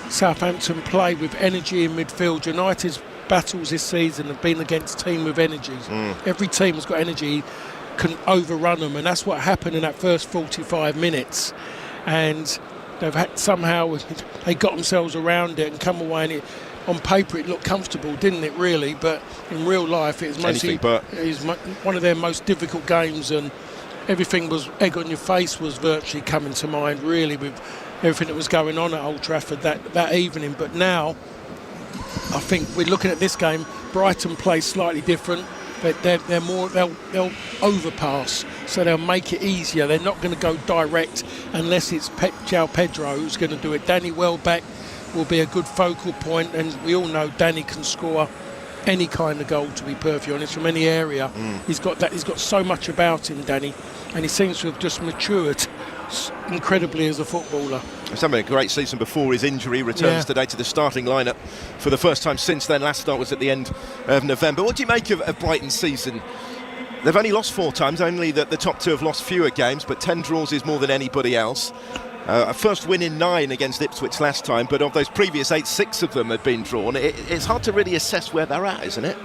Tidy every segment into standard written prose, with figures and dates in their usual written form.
Southampton play with energy in midfield. United's battles this season have been against teams with energies. Every team has got energy, can overrun them, and that's what happened in that first 45 minutes. And they've had somehow they got themselves around it and come away, and on paper it looked comfortable, didn't it really? But in real life it was one of their most difficult games, and everything was egg on your face was virtually coming to mind really with everything that was going on at Old Trafford that evening. But now I think we're looking at this game. Brighton play slightly different, but they'll overpass, so they'll make it easier. They're not going to go direct unless it's João Pedro who's going to do it. Danny Welbeck will be a good focal point, and we all know Danny can score any kind of goal, to be perfectly honest, from any area. He's got so much about him, Danny, and he seems to have just matured incredibly as a footballer. He's having a great season before his injury. Returns today to the starting lineup for the first time since then. Last start was at the end of November. What do you make of Brighton's season? They've only lost 4 times, only the top 2 have lost fewer games, but 10 draws is more than anybody else. A first win in 9 against Ipswich last time, but of those previous 8, 6 of them had been drawn. It's hard to really assess where they're at, isn't it?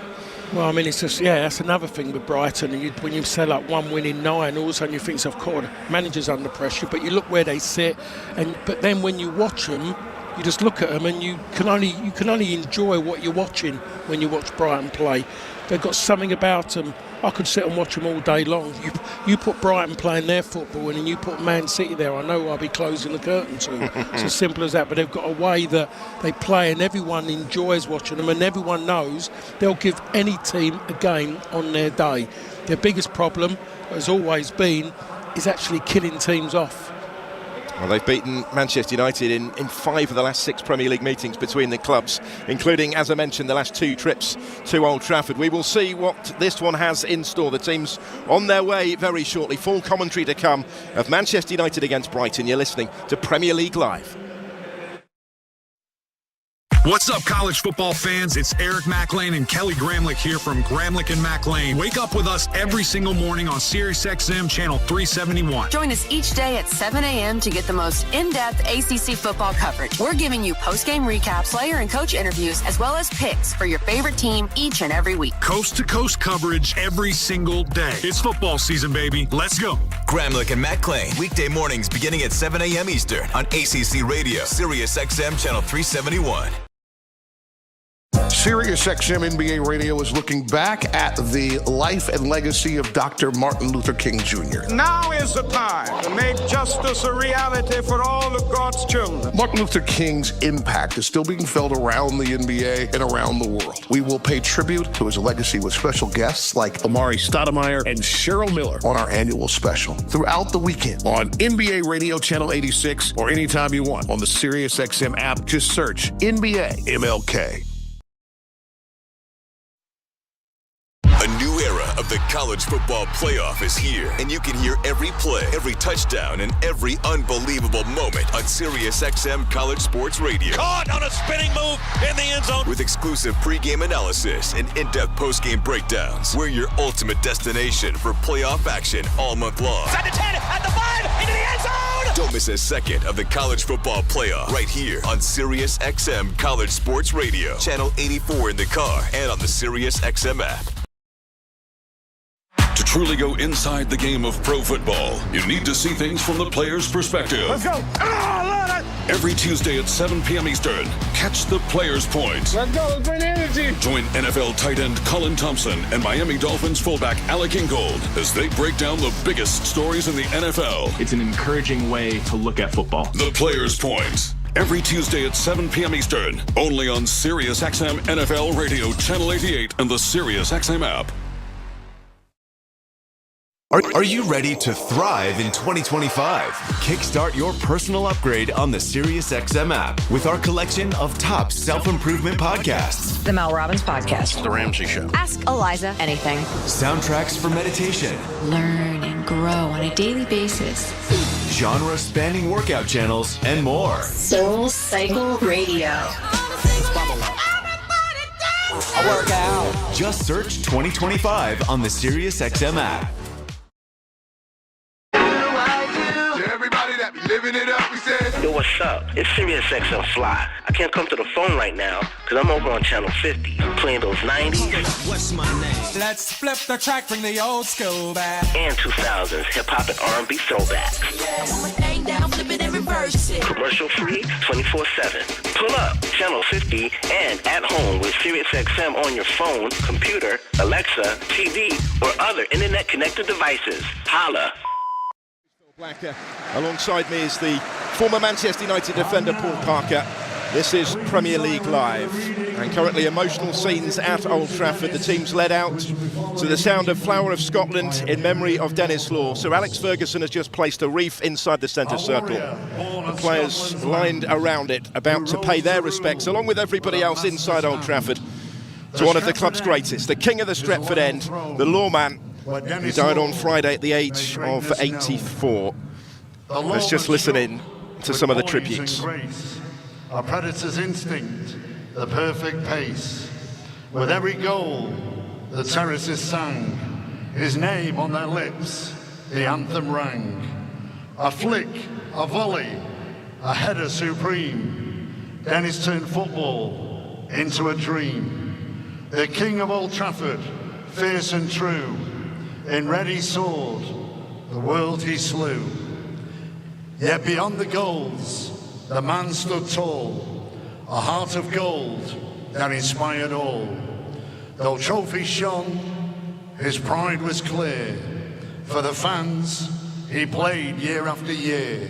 Well, I mean, it's just, that's another thing with Brighton. When you say like 1 win in 9, all of a sudden you think, so of course, manager's under pressure, but you look where they sit, but then when you watch them, you just look at them and you can only enjoy what you're watching when you watch Brighton play. They've got something about them. I could sit and watch them all day long. You put Brighton playing their football and then you put Man City there, I know I'll be closing the curtain to. It's as simple as that. But they've got a way that they play and everyone enjoys watching them, and everyone knows they'll give any team a game on their day. Their biggest problem, has always been, is actually killing teams off. Well, they've beaten Manchester United in 5 of the last 6 Premier League meetings between the clubs, including, as I mentioned, the last 2 trips to Old Trafford. We will see what this one has in store. The team's on their way very shortly. Full commentary to come of Manchester United against Brighton. You're listening to Premier League Live. What's up, college football fans? It's Eric McLean and Kelly Gramlich here from Gramlich and McLean. Wake up with us every single morning on SiriusXM Channel 371. Join us each day at 7 a.m. to get the most in-depth ACC football coverage. We're giving you post-game recaps, player and coach interviews, as well as picks for your favorite team each and every week. Coast-to-coast coverage every single day. It's football season, baby. Let's go. Gramlich and McLean, weekday mornings beginning at 7 a.m. Eastern on ACC Radio, SiriusXM Channel 371. SiriusXM NBA Radio is looking back at the life and legacy of Dr. Martin Luther King Jr. Now is the time to make justice a reality for all of God's children. Martin Luther King's impact is still being felt around the NBA and around the world. We will pay tribute to his legacy with special guests like Amari Stoudemire and Cheryl Miller on our annual special throughout the weekend on NBA Radio Channel 86 or anytime you want on the SiriusXM app. Just search NBA MLK. A new era of the college football playoff is here, and you can hear every play, every touchdown, and every unbelievable moment on SiriusXM College Sports Radio. Caught on a spinning move in the end zone. With exclusive pregame analysis and in-depth postgame breakdowns, we're your ultimate destination for playoff action all month long. Side to 10, at the 5, into the end zone! Don't miss a second of the college football playoff right here on SiriusXM College Sports Radio, Channel 84 in the car and on the SiriusXM app. To truly go inside the game of pro football, you need to see things from the player's perspective. Let's go. Every Tuesday at 7 p.m. Eastern, catch the Player's Point. Let's go. Let's bring energy. Join NFL tight end Colin Thompson and Miami Dolphins fullback Alec Ingold as they break down the biggest stories in the NFL. It's an encouraging way to look at football. The Player's Point. Every Tuesday at 7 p.m. Eastern, only on SiriusXM NFL Radio Channel 88 and the SiriusXM app. Are you ready to thrive in 2025? Kickstart your personal upgrade on the SiriusXM app with our collection of top self-improvement podcasts. The Mel Robbins Podcast. The Ramsey Show. Ask Eliza anything. Soundtracks for meditation. Learn and grow on a daily basis. Genre-spanning workout channels and more. Soul Cycle Radio. I work out. Just search 2025 on the SiriusXM app. Everybody that be living it up, we said. Yo, what's what's up? It's SiriusXM Fly. I can't come to the phone right now because I'm over on Channel 50 playing those 90s. What's my name? Let's flip the track, bring the old school back. And 2000s hip-hop and R&B throwbacks. Commercial free, 24/7. Pull up, Channel 50, and at home with SiriusXM on your phone, computer, Alexa, TV, or other internet-connected devices. Holla. Blacker. Alongside me is the former Manchester United defender Paul Parker. This is Premier League Live, and currently emotional scenes at Old Trafford. The team's led out to the sound of Flower of Scotland in memory of Dennis Law. Sir Alex Ferguson has just placed a wreath inside the centre circle. The players lined around it, about to pay their respects, along with everybody else inside Old Trafford, to one of the club's greatest, the king of the Stretford end, the lawman, who died on Friday at the age of 84. Let's just listen in to some of the tributes. A predator's instinct, the perfect pace. With every goal, the terraces sang, his name on their lips, the anthem rang. A flick, a volley, a header supreme. Dennis turned football into a dream. The king of Old Trafford, fierce and true. In ready sword, the world he slew. Yet beyond the goals, the man stood tall, a heart of gold that inspired all. Though trophies shone, his pride was clear. For the fans, he played year after year.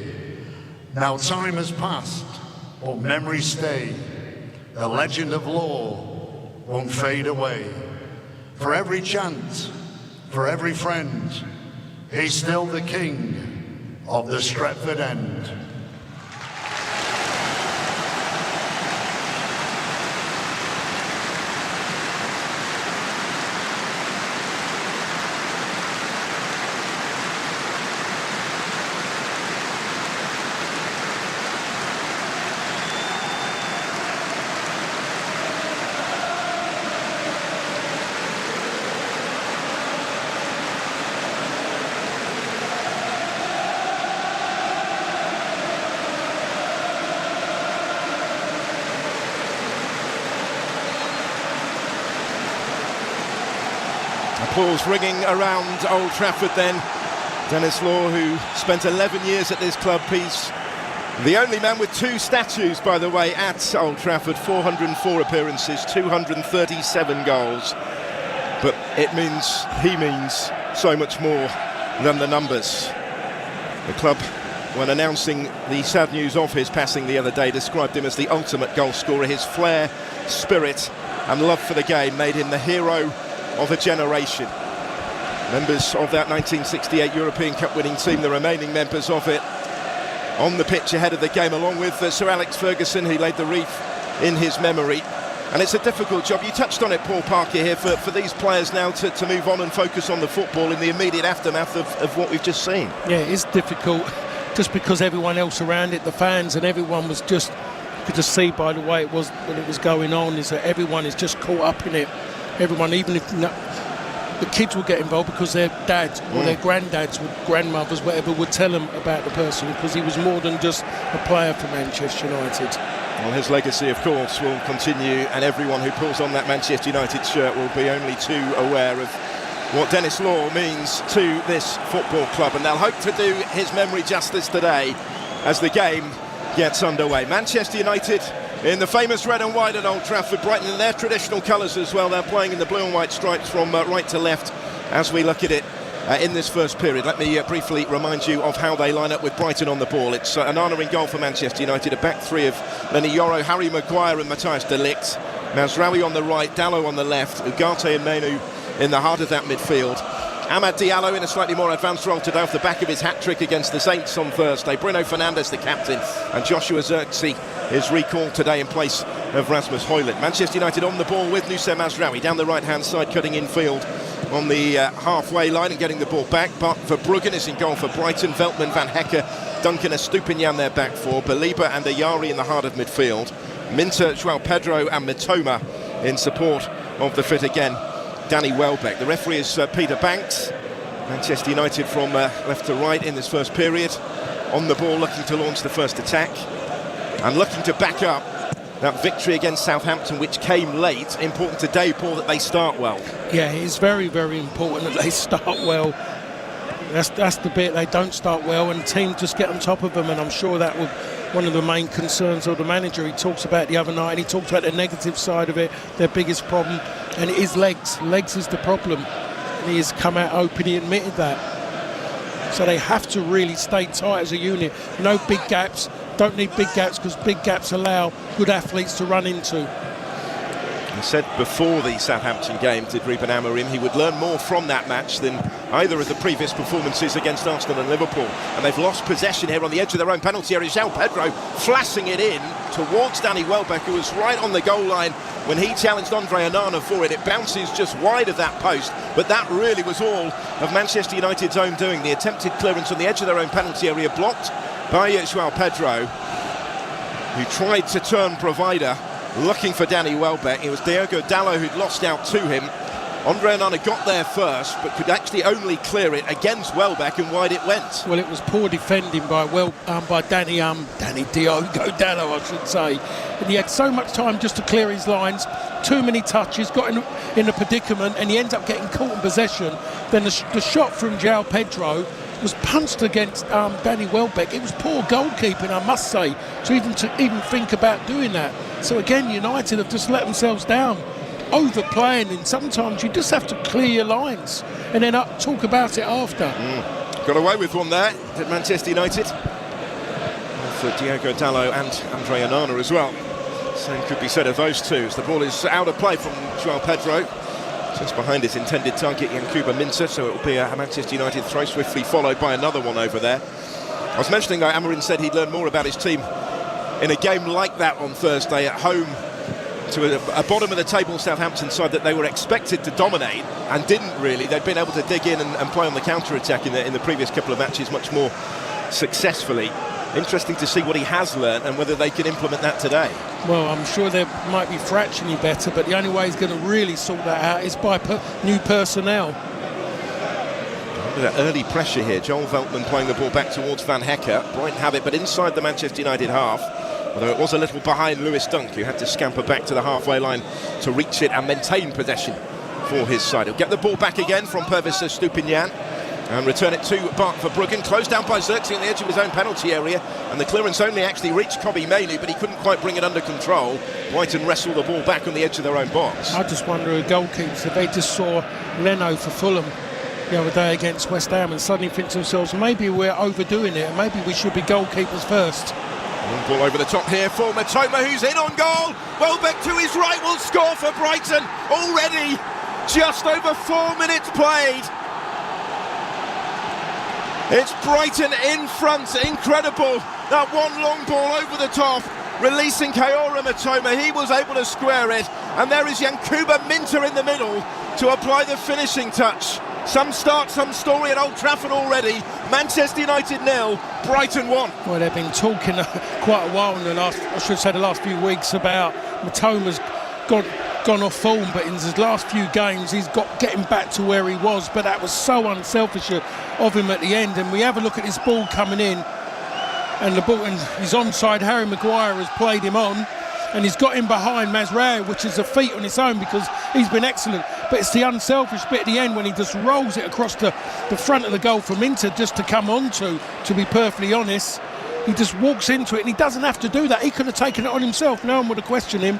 Now time has passed, but memories stay. The legend of Law won't fade away. For every chant, for every friend, he's still the king of the Stretford end. Applause ringing around Old Trafford then. Dennis Law, who spent 11 years at this club, he's the only man with 2 statues, by the way, at Old Trafford. 404 appearances, 237 goals. But he means so much more than the numbers. The club, when announcing the sad news of his passing the other day, described him as the ultimate goal scorer. His flair, spirit and love for the game made him the hero of a generation. Members of that 1968 European Cup winning team, the remaining members of it, on the pitch ahead of the game, along with Sir Alex Ferguson, who laid the wreath in his memory. And it's a difficult job. You touched on it, Paul Parker, here for these players now to move on and focus on the football in the immediate aftermath of what we've just seen. Yeah, it is difficult, just because everyone else around it, the fans and everyone was just, you could just see by the way it was when it was going on, is that everyone is just caught up in it. Everyone, even if the kids will get involved, because their dads or their granddads, or grandmothers, whatever, would tell them about the person, because he was more than just a player for Manchester United. Well, his legacy, of course, will continue, and everyone who pulls on that Manchester United shirt will be only too aware of what Dennis Law means to this football club, and they'll hope to do his memory justice today as the game gets underway. Manchester United in the famous red and white at Old Trafford, Brighton in their traditional colours as well. They're playing in the blue and white stripes from right to left as we look at it in this first period. Let me briefly remind you of how they line up with Brighton on the ball. It's Onana in goal for Manchester United, a back three of Lenny Yoro, Harry Maguire and Matthias de Ligt, Mazraoui on the right, Dalot on the left, Ugarte and Menu in the heart of that midfield. Amad Diallo in a slightly more advanced role today off the back of his hat-trick against the Saints on Thursday. Bruno Fernandes, the captain, and Joshua Zirkzee is recalled today in place of Rasmus Højlund. Manchester United on the ball with Nusser Mazraoui down the right-hand side, cutting in field on the halfway line and getting the ball back. But Verbruggen is in goal for Brighton. Veltman, Van Hecke, Duncan, Estupiñán their back four. Baliba and Ayari in the heart of midfield. Minter, João Pedro and Mitoma in support of the fit again, Danny Welbeck. The referee is Peter Banks. Manchester United from left to right in this first period. On the ball, looking to launch the first attack. and looking to back up that victory against Southampton, which came late. Important today, Paul, that they start well. Yeah, it's very, very important that they start well. That's the bit. They don't start well and the team just get on top of them, and I'm sure that was one of the main concerns of the manager. He talks about the other night, and he talks about the negative side of it, their biggest problem, and it is legs. Legs is the problem, and he has come out open, he admitted that. So they have to really stay tight as a unit. No big gaps. Don't need big gaps, because big gaps allow good athletes to run into. He said before the Southampton game to Ruben Amorim he would learn more from that match than either of the previous performances against Arsenal and Liverpool. And they've lost possession here on the edge of their own penalty area. João Pedro flashing it in towards Danny Welbeck, who was right on the goal line when he challenged Andre Onana for it. It bounces just wide of that post, but that really was all of Manchester United's own doing. The attempted clearance on the edge of their own penalty area blocked by João Pedro, who tried to turn provider looking for Danny Welbeck. It was Diogo Dalot who'd lost out to him. Andre Onana got there first, but could actually only clear it against Welbeck, and wide it went. Well, it was poor defending by Danny Diogo Dalot, I should say. And he had so much time just to clear his lines. Too many touches, got in a predicament, and he ends up getting caught in possession. Then the shot from João Pedro was punched against Danny Welbeck. It was poor goalkeeping, I must say, to even think about doing that. So again, United have just let themselves down, overplaying, and sometimes you just have to clear your lines and then talk about it after. Got away with one there, did Manchester United. For Diogo Dalot and Andre Onana as well. Same could be said of those two, as the ball is out of play from João Pedro. Just behind his intended target, Yankuba Minteh, so it will be a Manchester United throw, swiftly followed by another one over there. I was mentioning that Amorim said he'd learn more about his team in a game like that on Thursday at home to a bottom of the table Southampton side that they were expected to dominate and didn't really. They'd been able to dig in and play on the counter-attack in the previous couple of matches much more successfully. Interesting to see what he has learned and whether they can implement that today. Well, I'm sure they might be fractionally better, but the only way he's going to really sort that out is by new personnel. Early pressure here. Joel Veltman playing the ball back towards Van Hecker. Brighton have it, but inside the Manchester United half. Although it was a little behind Lewis Dunk, who had to scamper back to the halfway line to reach it and maintain possession for his side. He'll get the ball back again from Pervis Stupinian and return it to Bart Verbruggen, closed down by Xerxes on the edge of his own penalty area, and the clearance only actually reached Kobbie Mainoo, but he couldn't quite bring it under control. Brighton wrestled the ball back on the edge of their own box. I just wonder who goalkeepers, if they just saw Leno for Fulham the other day against West Ham and suddenly think to themselves, maybe we're overdoing it and maybe we should be goalkeepers first. One ball over the top here for Matoma, who's in on goal. Welbeck to his right will score for Brighton. Already just over 4 minutes played. It's Brighton in front. Incredible. That one long ball over the top, releasing Kaora Matoma. He was able to square it. And there is Yankuba Minteh in the middle to apply the finishing touch. Some start, some story at Old Trafford already. Manchester United 0, Brighton 1. Well, they've been talking quite a while in the last few weeks about Matoma's gone off form, but in his last few games he's getting back to where he was, but that was so unselfish of him at the end. And we have a look at this ball coming in, and the ball, and he's onside. Harry Maguire has played him on, and he's got him behind Mazraoui, which is a feat on its own because he's been excellent. But it's the unselfish bit at the end when he just rolls it across the front of the goal for Minteh just to come on to be perfectly honest. He just walks into it, and he doesn't have to do that. He could have taken it on himself. No one would have questioned him.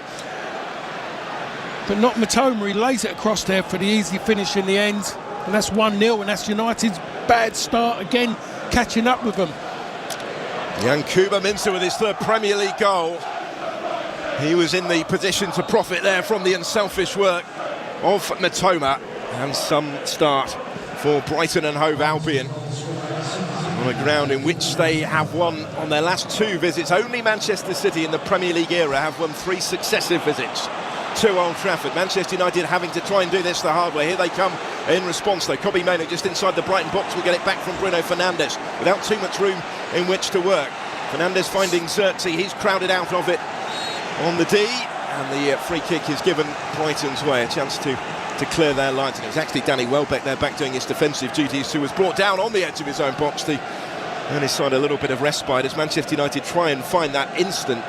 But not Matoma. He lays it across there for the easy finish in the end. And that's 1-0, and that's United's bad start again, catching up with them. Yankuba Minteh with his third Premier League goal. He was in the position to profit there from the unselfish work of Matoma. And some start for Brighton and Hove Albion on a ground in which they have won on their last 2 visits. Only Manchester City in the Premier League era have won 3 successive visits to Old Trafford. Manchester United having to try and do this the hard way. Here they come in response though. Kobbie Mainoo just inside the Brighton box will get it back from Bruno Fernandes without too much room in which to work. Fernandes finding Xerxes, he's crowded out of it on the D, and the free kick is given Brighton's way. A chance to clear their lines, and it's actually Danny Welbeck there back doing his defensive duties, who was brought down on the edge of his own box to earn his side a little bit of respite as Manchester United try and find that instant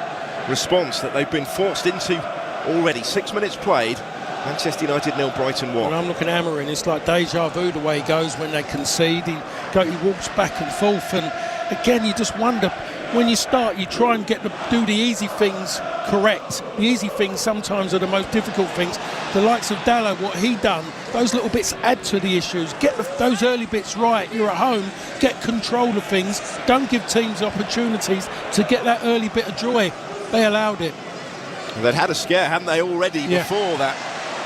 response that they've been forced into already. 6 minutes played, Manchester United 0, Brighton 1. Well, I'm looking at Amorim, it's like deja vu the way he goes when they concede. He walks back and forth, and again you just wonder, when you start you try and do the easy things correct. The easy things sometimes are the most difficult things. The likes of Dalot, what he done, those little bits add to the issues. Get those early bits right. You're at home, get control of things. Don't give teams opportunities to get that early bit of joy. They allowed it. And they'd had a scare, hadn't they, already before that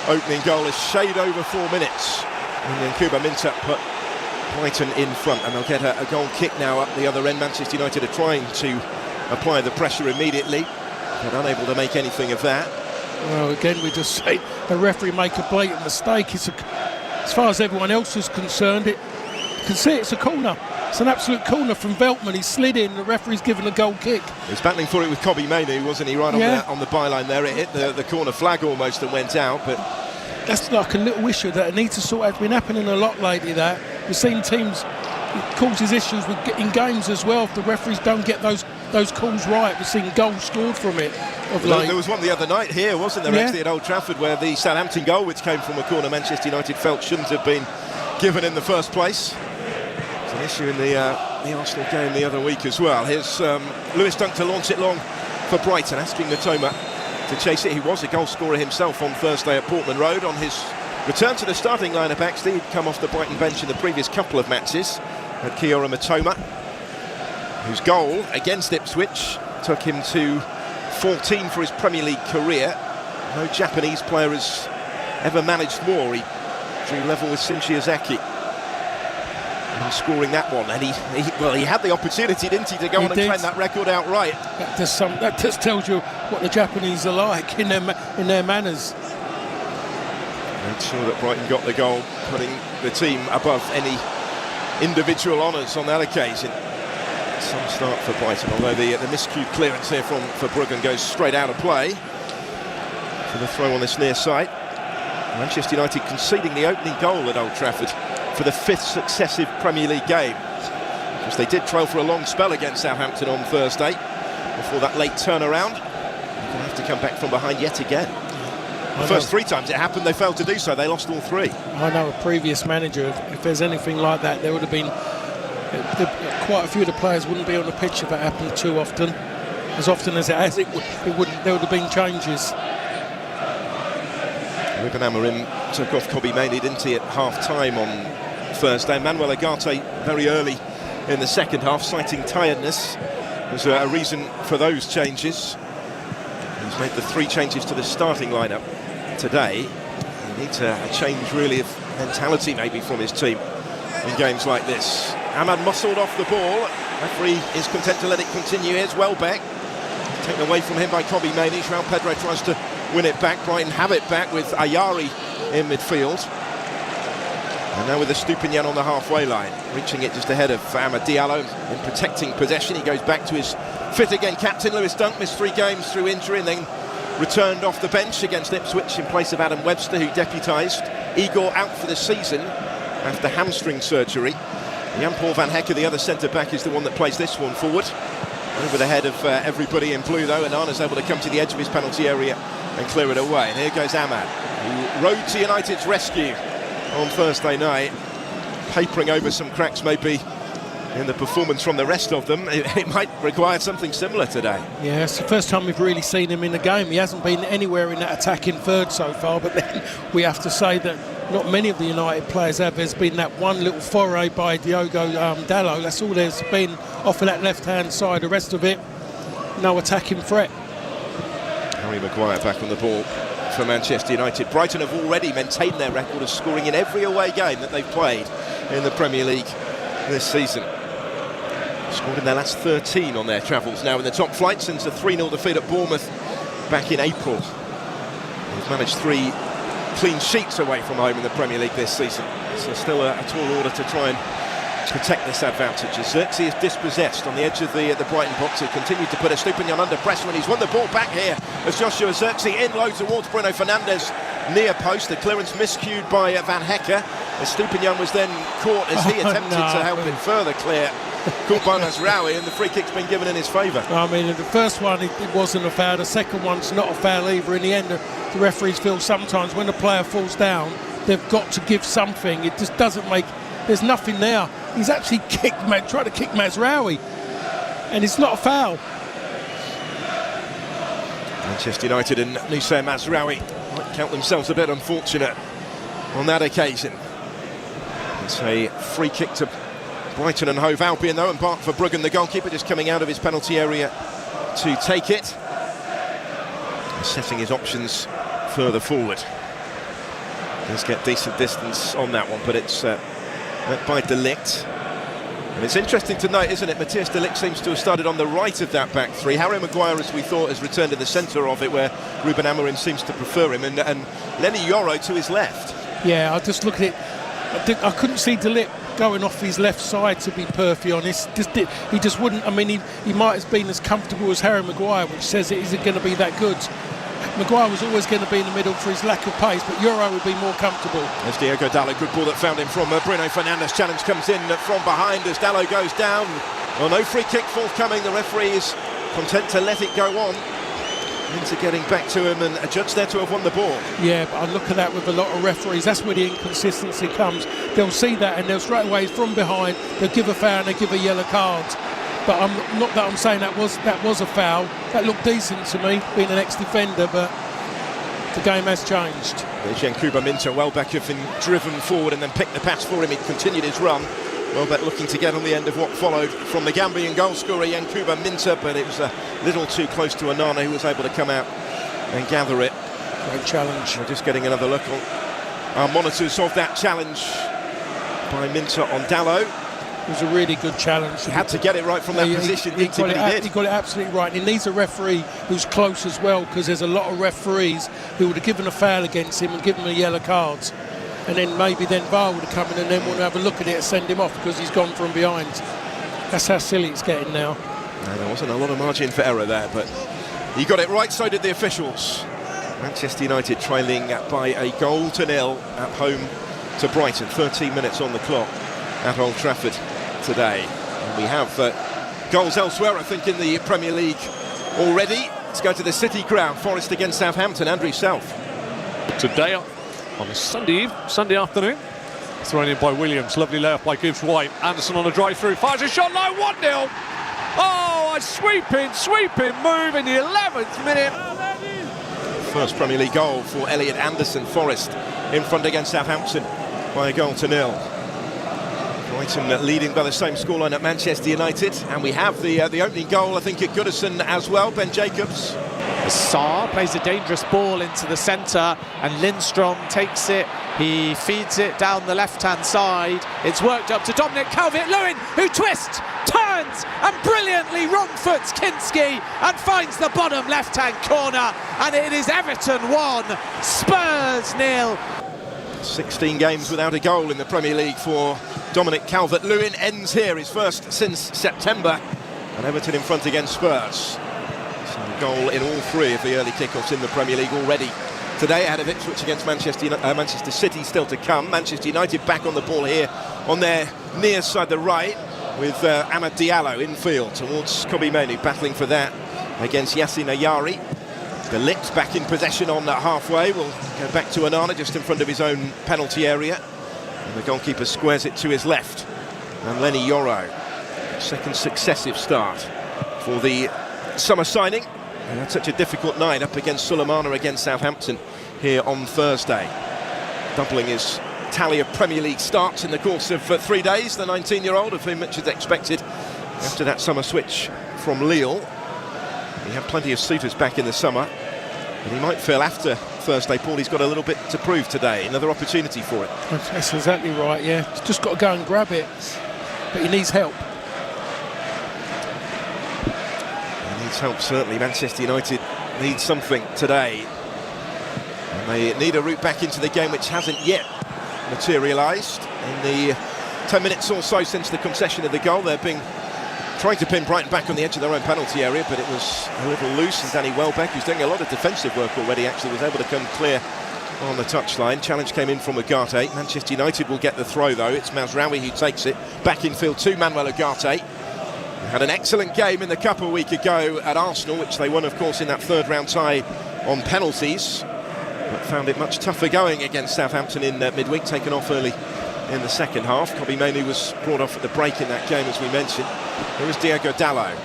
opening goal? A shade over 4 minutes. And then Kuba Minta put Brighton in front, and they'll get a goal kick now up the other end. Manchester United are trying to apply the pressure immediately, but unable to make anything of that. Well, again, we just say the referee make a blatant mistake. As far as everyone else is concerned, you can see it's a corner. It's an absolute corner from Veltman. He slid in, the referee's given a goal kick. He was battling for it with Kobbie Mainoo, wasn't he, right on the byline there. It hit the corner flag almost and went out, but that's like a little issue that needs to sort out. It's been happening a lot lately, that we've seen teams, it causes issues in games as well if the referees don't get those calls right. We've seen goals scored from it of late. There was one the other night here, wasn't there, actually, at Old Trafford, where the Southampton goal, which came from a corner Manchester United felt shouldn't have been given in the first place. It's an issue in the Arsenal game the other week as well. Here's Lewis Dunk to launch it long for Brighton, asking Matoma to chase it. He was a goal scorer himself on Thursday at Portman Road. On his return to the starting lineup, actually, he'd come off the Brighton bench in the previous couple of matches. At Kiora Matoma, whose goal against Ipswich took him to 14 for his Premier League career. No Japanese player has ever managed more. He drew level with Shinji Ozaki in scoring that one, and he had the opportunity, didn't he, to go on and claim that record outright. That just tells you what the Japanese are like in their manners. Made sure that Brighton got the goal, putting the team above any individual honours on that occasion. Some start for Brighton, although the miscued clearance here for Bruggen goes straight out of play for the throw on this near side. Manchester United conceding the opening goal at Old Trafford for the 5th successive Premier League game, because they did trail for a long spell against Southampton on Thursday before that late turnaround. They're going to have to come back from behind yet again. The first 3 times it happened, they failed to do so. They lost all 3. I know a previous manager, if there's anything like that, there would have been quite a few of the players wouldn't be on the pitch if it happened too often. As often as it has, there would have been changes. Ruben Amorim took off Kobbie Mainoo, didn't he, at half-time on Thursday. Manuel Ugarte very early in the second half, citing tiredness as a reason for those changes. He's made the 3 changes to the starting lineup today. He needs a change, really, of mentality maybe from his team in games like this. Ahmad muscled off the ball. Referee is content to let it continue. Here's Welbeck, taken away from him by Kobbie Mainoo. João Pedro tries to win it back. Brighton have it back with Ayari in midfield. And now with Estupinian on the halfway line, reaching it just ahead of Amad Diallo in protecting possession. He goes back to his fit again captain. Lewis Dunk missed 3 games through injury and then returned off the bench against Ipswich in place of Adam Webster, who deputised. Igor out for the season after hamstring surgery. Jan-Paul van Hekke, the other centre-back, is the one that plays this one forward. Over the head of everybody in blue, though, and Arna's able to come to the edge of his penalty area and clear it away. And here goes Ahmad, who rode to United's rescue on Thursday night, papering over some cracks maybe in the performance from the rest of them. It might require something similar today. Yeah, it's the first time we've really seen him in the game. He hasn't been anywhere in that attacking third so far, but then we have to say that not many of the United players have. There's been that one little foray by Diogo Dalot. That's all there's been off of that left-hand side. The rest of it, no attacking threat. Harry Maguire back on the ball for Manchester United. Brighton have already maintained their record of scoring in every away game that they've played in the Premier League this season. Scored in their last 13 on their travels now in the top flight since a 3-0 defeat at Bournemouth back in April. They've managed 3 clean sheets away from home in the Premier League this season. So still a tall order to try and protect this advantage. As Xerxes is dispossessed on the edge of the Brighton box. He continued to put Estupinian under pressure, and he's won the ball back here as Joshua Xerxes in low towards Bruno Fernandes near post. The clearance miscued by Van Hekke. Estupinian was then caught as he attempted to help it further clear called by Mazraoui, and the free kick's been given in his favour. I mean, the first one, it wasn't a foul. The second one's not a foul either. In the end, the referees feel sometimes when a player falls down, they've got to give something. It just doesn't make... There's nothing there. He's actually tried to kick Mazraoui, and it's not a foul. Manchester United and Noussair Mazraoui might count themselves a bit unfortunate on that occasion. It's a free kick to Brighton and Hove Albion though, and Bart Verbruggen, the goalkeeper, just coming out of his penalty area to take it, setting his options further forward. Does get decent distance on that one, but it's met by De Ligt. And it's interesting to note, isn't it, Matthias De Ligt seems to have started on the right of that back three. Harry Maguire, as we thought, has returned in the centre of it, where Ruben Amorim seems to prefer him, and Lenny Yoro to his left. Yeah, I just look at it. I couldn't see De Ligt going off his left side, to be perfectly honest. He just wouldn't. I mean, he might have been as comfortable as Harry Maguire, which says it isn't going to be that good. Maguire was always going to be in the middle for his lack of pace, but Euro would be more comfortable. There's Diogo Dalot, good ball that found him from Bruno Fernandes. Challenge comes in from behind as Dalot goes down. Well, no free kick forthcoming. The referee is content to let it go on. Into getting back to him, and a judge there to have won the ball. Yeah, but I look at that with a lot of referees. That's where the inconsistency comes. They'll see that and they'll straight away from behind, they'll give a foul and they give a yellow card. But I'm saying that was a foul. That looked decent to me, being an ex-defender, but the game has changed. Yankuba Minteh, Welbeck have been driven forward and then picked the pass for him. He continued his run. Welbeck looking to get on the end of what followed from the Gambian goal scorer Yankuba Minteh, but it was a little too close to Onana, who was able to come out and gather it. Great challenge. We're just getting another look on our monitors of that challenge by Minteh on Dalot. It was a really good challenge. He had to get it right from that position. He got it absolutely right. He needs a referee who's close as well, because there's a lot of referees who would have given a foul against him and given him a yellow card. And then maybe VAR would have come in and then want to have a look at it and send him off because he's gone from behind. That's how silly it's getting now. No, there wasn't a lot of margin for error there, but he got it right, so did the officials. Manchester United trailing by a 1-0 at home to Brighton. 13 minutes on the clock at Old Trafford today. And we have goals elsewhere, I think, in the Premier League already. Let's go to the City ground. Forest against Southampton. Andrew Self. Today on a Sunday afternoon. Thrown in by Williams. Lovely layup by Gibbs-White. Anderson on a drive-through. Fires a shot low. 1-0. Oh, a sweeping move in the 11th minute. First Premier League goal for Elliot Anderson. Forest in front against Southampton by a 1-0. Brighton leading by the same scoreline at Manchester United, and we have the opening goal, I think, at Goodison as well. Ben Jacobs. Sarr plays a dangerous ball into the centre, and Lindstrom takes it. He feeds it down the left-hand side. It's worked up to Dominic Calvert-Lewin, who twists, turns, and brilliantly wrong-foots Kinski and finds the bottom left-hand corner. And it is Everton 1, Spurs 0. 16 games without a goal in the Premier League for Dominic Calvert-Lewin. Ends here, his first since September, and Everton in front against Spurs. So a goal in all three of the early kickoffs in the Premier League already today, ahead of Ipswich against Manchester City still to come. Manchester United back on the ball here on their near side, the right, with Amad Diallo infield towards Kobbie Mainoo, battling for that against Yassin Ayari. De Ligt back in possession on that halfway. Will go back to Onana just in front of his own penalty area. And the goalkeeper squares it to his left. And Lenny Yoro, second successive start for the summer signing. And had such a difficult night up against Sulemana against Southampton here on Thursday. Doubling his tally of Premier League starts in the course of 3 days. The 19-year-old, of whom much is expected after that summer switch from Lille. He had plenty of suitors back in the summer, but he might feel after Thursday, Paul, he's got a little bit to prove today. Another opportunity for it. That's exactly right, yeah. He's just got to go and grab it, but he needs help. He needs help, certainly. Manchester United need something today. And they need a route back into the game, which hasn't yet materialised. In the 10 minutes or so since the concession of the goal, they're trying to pin Brighton back on the edge of their own penalty area, but it was a little loose, and Danny Welbeck, who's doing a lot of defensive work already, actually was able to come clear on the touchline. Challenge came in from Ugarte. Manchester United will get the throw though. It's Mazraoui who takes it back in field to Manuel Ugarte. Had an excellent game in the Cup a week ago at Arsenal, which they won of course in that third round tie on penalties, but found it much tougher going against Southampton in midweek, taken off early in the second half. Kobbie Mainoo was brought off at the break in that game, as we mentioned. Here is Diogo Dalot.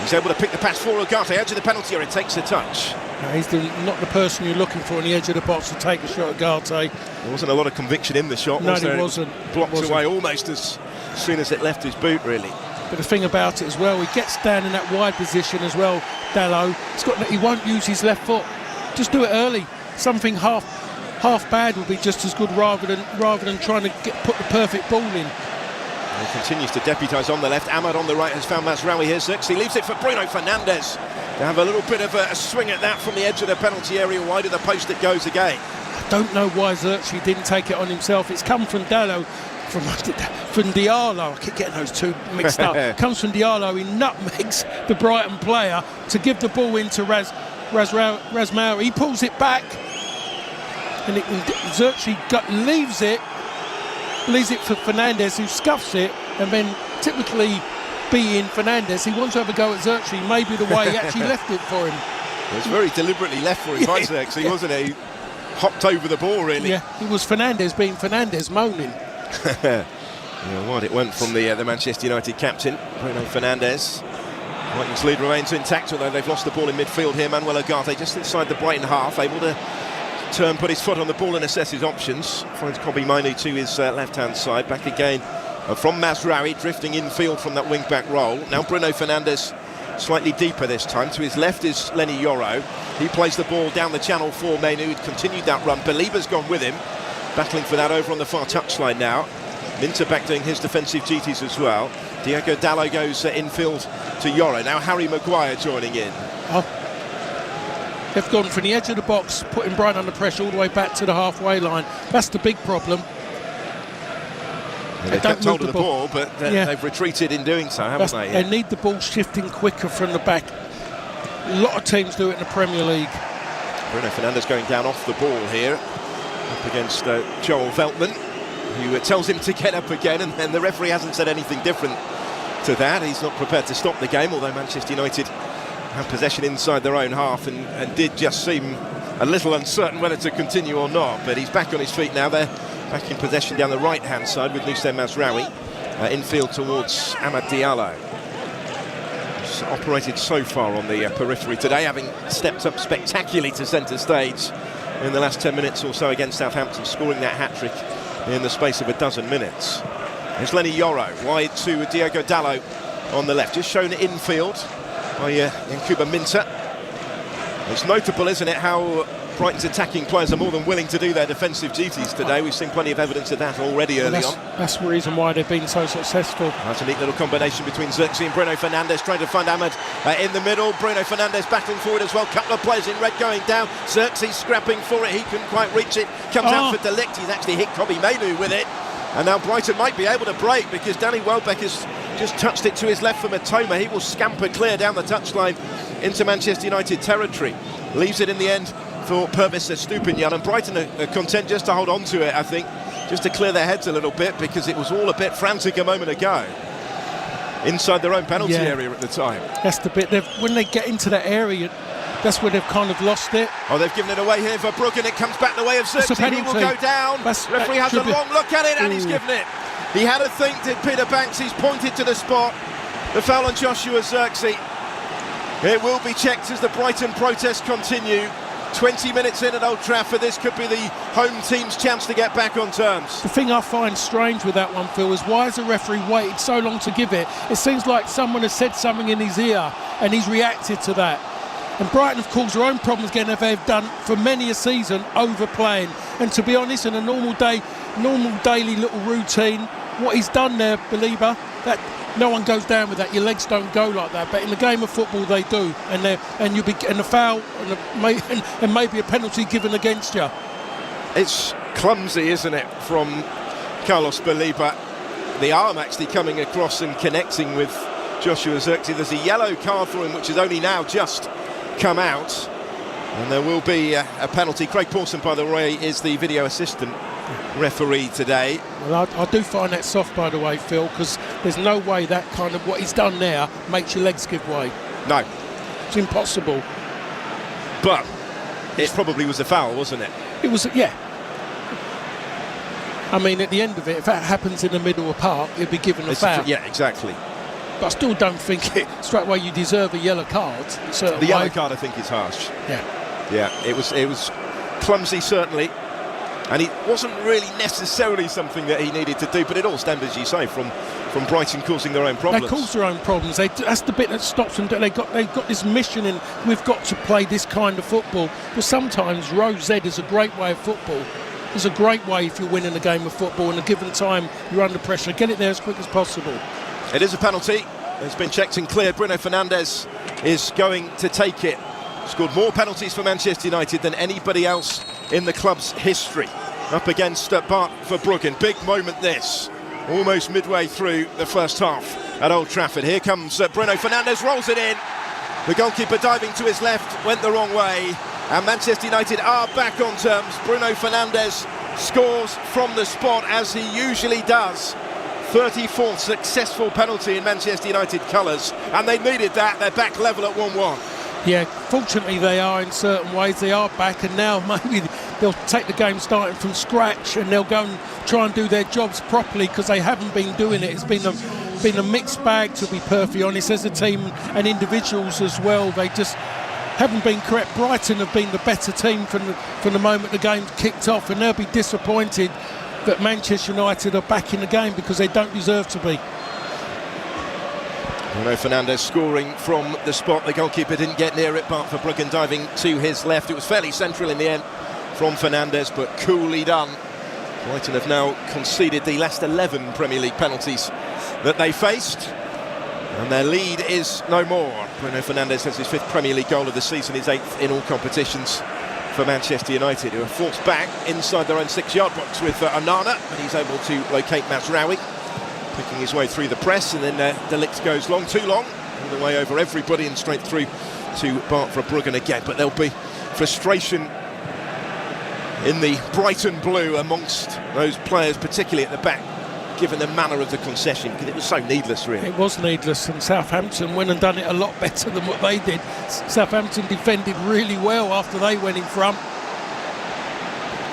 He's able to pick the pass for Ugarte, edge of the penalty area, takes a touch. No, he's not the person you're looking for on the edge of the box to take a shot at Ugarte. There wasn't a lot of conviction in the shot, was there? No, it wasn't. Blocked away almost as soon as it left his boot, really. But the thing about it as well, he gets down in that wide position as well, Dalot. He won't use his left foot. Just do it early. Something half bad will be just as good rather than trying to put the perfect ball in. And he continues to deputise on the left. Ahmad on the right has found Mazraoui here. Xerxes leaves it for Bruno Fernandes to have a little bit of a swing at that from the edge of the penalty area. Wide of the post it goes again. I don't know why Xerxes didn't take it on himself. It's come from Dalot, from Diallo. I keep getting those two mixed up. Comes from Diallo. He nutmegs the Brighton player to give the ball into Razmauri. He pulls it back, and Xerxes leaves it for Fernandes, who scuffs it, and then typically being Fernandes, he wants to have a go at Xerxes, maybe the way he actually left it for him. It was very deliberately left for him by Xerxes, wasn't he? Hopped over the ball, really. Yeah, it was Fernandes being Fernandes, moaning. Wide it went from the Manchester United captain, Bruno Fernandes. Brighton's lead remains intact, although they've lost the ball in midfield here. Manuel Ugarte just inside the Brighton half, able to turn, put his foot on the ball and assess his options. Finds Kobbie Mainoo to his left-hand side. Back again from Mazraoui, drifting infield from that wing-back role. Now Bruno Fernandes slightly deeper this time. To his left is Lenny Yoro. He plays the ball down the channel for Mainoo, who'd continued that run. Belieber's gone with him, battling for that over on the far touchline now. Minter back doing his defensive duties as well. Diogo Dalot goes infield to Yoro. Now Harry Maguire joining in. They've gone from the edge of the box, putting Brighton under pressure all the way back to the halfway line. That's the big problem. They kept hold of the ball, but they've retreated in doing so, haven't they? They need the ball shifting quicker from the back. A lot of teams do it in the Premier League. Bruno Fernandes going down off the ball here, up against Joel Veltman, who tells him to get up again, and the referee hasn't said anything different to that. He's not prepared to stop the game, although Manchester United have possession inside their own half and did just seem a little uncertain whether to continue or not. But he's back on his feet now. They're back in possession down the right-hand side with Nusayr Mazraoui infield towards Amad Diallo. He's operated so far on the periphery today, having stepped up spectacularly to centre stage in the last 10 minutes or so against Southampton, scoring that hat-trick in the space of a dozen minutes. There's Lenny Yoro wide to Diogo Dalot on the left, just shown infield by Yankuba Minter. It's notable, isn't it, how Brighton's attacking players are more than willing to do their defensive duties today. We've seen plenty of evidence of that already early on. That's the reason why they've been so successful. That's a neat little combination between Xerxes and Bruno Fernandes, trying to find Ahmad in the middle. Bruno Fernandes battling forward as well. Couple of players in red going down. Xerxes scrapping for it. He couldn't quite reach it. Comes out for De Ligt. He's actually hit Kobbie Mainoo with it. And now Brighton might be able to break, because Danny Welbeck has just touched it to his left for Matoma. He will scamper clear down the touchline into Manchester United territory. Leaves it in the end for Pervis Estupiñán, and Brighton are content just to hold on to it, I think, just to clear their heads a little bit, because it was all a bit frantic a moment ago inside their own penalty area at the time. That's the bit, when they get into that area, that's where they've kind of lost it. Oh, they've given it away here for Brook, and it comes back the way of Xerxes. He will go down. Referee has a long look at it, and he's given it. He had a think, did Peter Banks. He's pointed to the spot. The foul on Joshua Xerxes. It will be checked as the Brighton protests continue. 20 minutes in at Old Trafford, this could be the home team's chance to get back on terms. The thing I find strange with that one, Phil, is why has the referee waited so long to give it? It seems like someone has said something in his ear and he's reacted to that. And Brighton have caused their own problems again, as they've done for many a season, overplaying. And to be honest, in a normal daily little routine, what he's done there, Belieber, that no one goes down with that. Your legs don't go like that, but in the game of football they do, and you'll be getting a foul and maybe a penalty given against you. It's clumsy, isn't it, from Carlos Belieber? The arm actually coming across and connecting with Joshua Xerxes. There's a yellow card for him, which has only now just come out. And there will be a penalty. Craig Pawson, by the way, is the video assistant referee today. Well, I do find that soft, by the way, Phil, because there's no way that kind of what he's done now makes your legs give way. No. It's impossible. But it probably was a foul, wasn't it? It was, yeah. I mean, at the end of it, if that happens in the middle of the park, it'd be given a foul. Yeah, exactly. But I still don't think straight away you deserve a yellow card. The yellow card, I think, is harsh. Yeah. Yeah, it was clumsy, certainly. And it wasn't really necessarily something that he needed to do, but it all stemmed, as you say, from Brighton causing their own problems. They cause their own problems. That's the bit that stops them. They've got this mission, and we've got to play this kind of football. But sometimes row Z is a great way of football. It's a great way if you're winning a game of football. In a given time, you're under pressure. Get it there as quick as possible. It is a penalty. It's been checked and cleared. Bruno Fernandes is going to take it. Scored more penalties for Manchester United than anybody else in the club's history. Up against Bart Verbruggen. Big moment this. Almost midway through the first half at Old Trafford. Here comes Bruno Fernandes, rolls it in. The goalkeeper diving to his left, went the wrong way. And Manchester United are back on terms. Bruno Fernandes scores from the spot, as he usually does. 34th successful penalty in Manchester United colours. And they needed that. They're back level at 1-1. Yeah, fortunately they are in certain ways. They are back, and now maybe they'll take the game starting from scratch, and they'll go and try and do their jobs properly, because they haven't been doing it. It's been a mixed bag, to be perfectly honest, as a team and individuals as well. They just haven't been correct. Brighton have been the better team from the moment the game kicked off, and they'll be disappointed that Manchester United are back in the game, because they don't deserve to be. Bruno Fernandes scoring from the spot. The goalkeeper didn't get near it. Bart Verbruggen diving to his left. It was fairly central in the end from Fernandes, but coolly done. Brighton have now conceded the last 11 Premier League penalties that they faced, and their lead is no more. Bruno Fernandes has his 5th Premier League goal of the season, his 8th in all competitions for Manchester United, who are forced back inside their own 6-yard box with Onana, and he's able to locate Mazraoui, picking his way through the press, and then De Ligt goes long, too long, all the way over everybody and straight through to Bart Verbruggen again. But there'll be frustration in the Brighton blue amongst those players, particularly at the back, given the manner of the concession, because it was so needless, really. It was needless, and Southampton went and done it a lot better than what they did. Southampton defended really well after they went in front.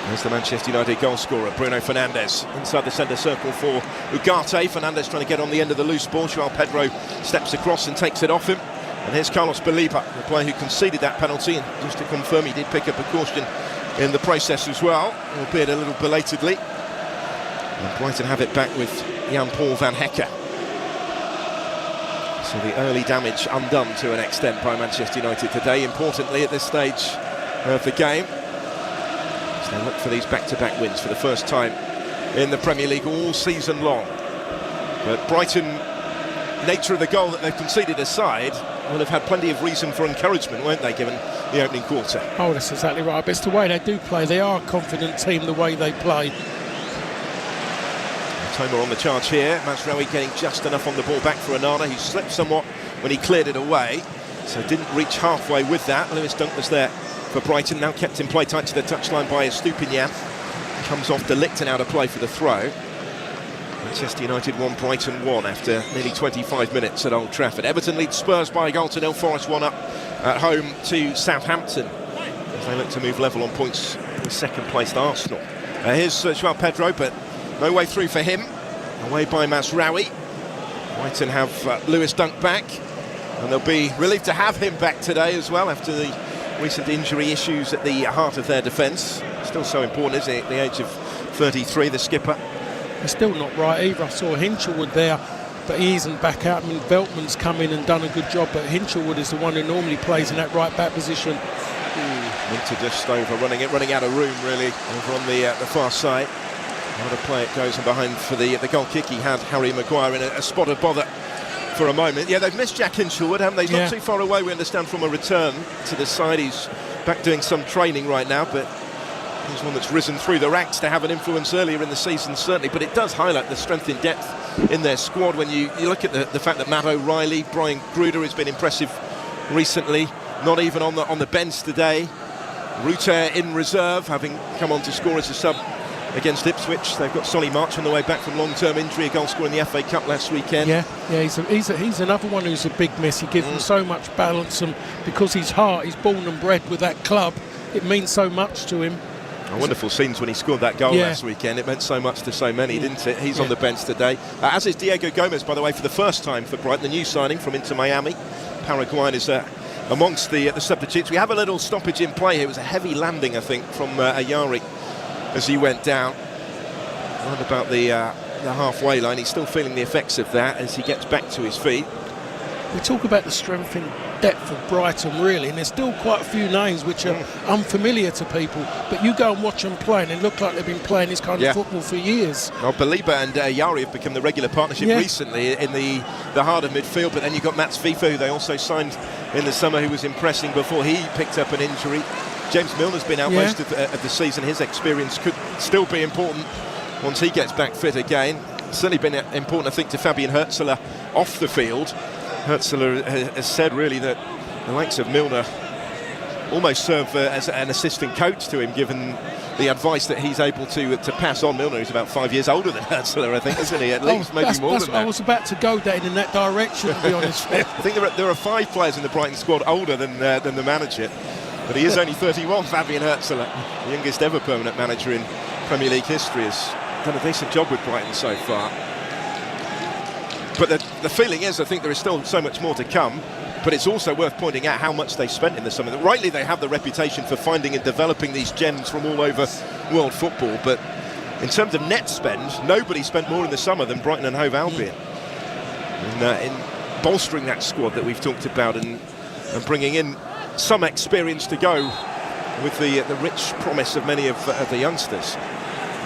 There's the Manchester United goal scorer, Bruno Fernandes, inside the centre circle for Ugarte. Fernandes trying to get on the end of the loose ball. João Pedro steps across and takes it off him. And here's Carlos Baliba, the player who conceded that penalty. And just to confirm, he did pick up a caution in the process as well, albeit a little belatedly. And Brighton have it back with Jan-Paul van Hekke. So the early damage undone to an extent by Manchester United today. Importantly, at this stage of the game, so they look for these back-to-back wins for the first time in the Premier League all season long. But Brighton, nature of the goal that they've conceded aside, will have had plenty of reason for encouragement, won't they, given the opening quarter? Oh, that's exactly right. But it's the way they do play. They are a confident team, the way they play. Toma on the charge here. Mazraoui getting just enough on the ball back for Onana, who slipped somewhat when he cleared it away, so didn't reach halfway with that. Lewis Dunk was there for Brighton, now kept in play tight to the touchline by Estupiñán. Comes off De Ligt and out of play for the throw. Manchester United 1, Brighton 1 after nearly 25 minutes at Old Trafford. Everton lead Spurs by a goal to 0. Forest 1 up at home to Southampton, as they look to move level on points with second-placed Arsenal. Here's João Pedro, but no way through for him. Away by Mazraoui. Brighton have Lewis Dunk back, and they'll be relieved to have him back today as well after the recent injury issues at the heart of their defence. Still so important, isn't it, at the age of 33, the skipper. They're still not right either. I saw Hinchelwood there, but he isn't back out. I mean, Veltman's come in and done a good job, but Hinchelwood is the one who normally plays in that right-back position. Winter just running out of room, really, over on the far side. What a play it goes, and behind for the goal kick he had Harry Maguire in a spot of bother for a moment. Yeah, they've missed Jack Hinchelwood, haven't they? He's not too far away, we understand, from a return to the side. He's back doing some training right now, but he's one that's risen through the ranks to have an influence earlier in the season, certainly. But it does highlight the strength in depth in their squad when you look at the fact that Matt O'Reilly, Brian Gruder has been impressive recently, not even on the bench today. Rutter in reserve, having come on to score as a sub against Ipswich. They've got Solly March on the way back from long-term injury, a goal scorer in the FA Cup last weekend. Yeah, he's another one who's a big miss. He gives them so much balance, and because he's born and bred with that club, it means so much to him. Wonderful scenes when he scored that goal last weekend. It meant so much to so many, didn't it? He's on the bench today. As is Diego Gomez, by the way, for the first time for Brighton, the new signing from Inter Miami. Paraguayan is amongst the substitutes. We have a little stoppage in play here. It was a heavy landing, I think, from Ayari as he went down. Around about the halfway line. He's still feeling the effects of that as he gets back to his feet. We talk about the strength in depth of Brighton, really, and there's still quite a few names which are unfamiliar to people, but you go and watch them play and it look like they've been playing this kind of football for years. Well, Baliba and Yari have become the regular partnership recently in the heart of midfield, but then you've got Mats FIFA, who they also signed in the summer, who was impressing before he picked up an injury. James Milner's been out most of the season. His experience could still be important once he gets back fit again. Certainly been important, I think, to Fabian Hürzeler off the field. Hürzeler has said really that the likes of Milner almost serve as an assistant coach to him, given the advice that he's able to pass on. Milner is about 5 years older than Hürzeler, I think, isn't he? At least, maybe more than that. I was about to go down in that direction, to be honest. I think there are 5 players in the Brighton squad older than the manager, but he is only 31, Fabian Hürzeler, the youngest ever permanent manager in Premier League history. Has done a decent job with Brighton so far. But the feeling is, I think there is still so much more to come, but it's also worth pointing out how much they spent in the summer. Rightly, they have the reputation for finding and developing these gems from all over world football, but in terms of net spend, nobody spent more in the summer than Brighton and Hove Albion. In bolstering that squad that we've talked about and bringing in some experience to go with the rich promise of many of the youngsters.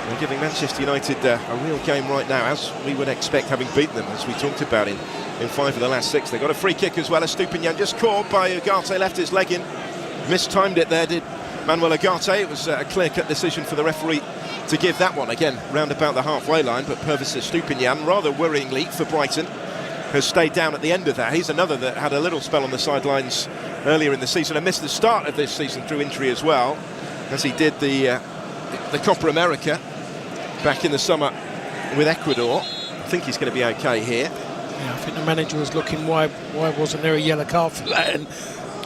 They're giving Manchester United a real game right now, as we would expect, having beaten them, as we talked about in 5 of the last 6. They got a free kick as well. Estupinian just caught by Ugarte, left his leg in. Mistimed it there, did Manuel Ugarte. It was a clear-cut decision for the referee to give that one, again, round about the halfway line. But Pervis Estupinian, rather worryingly for Brighton, has stayed down at the end of that. He's another that had a little spell on the sidelines earlier in the season and missed the start of this season through injury as well, as he did the Copa America back in the summer with Ecuador. I think he's going to be okay here. Yeah, I think the manager was looking, why wasn't there a yellow card for that? And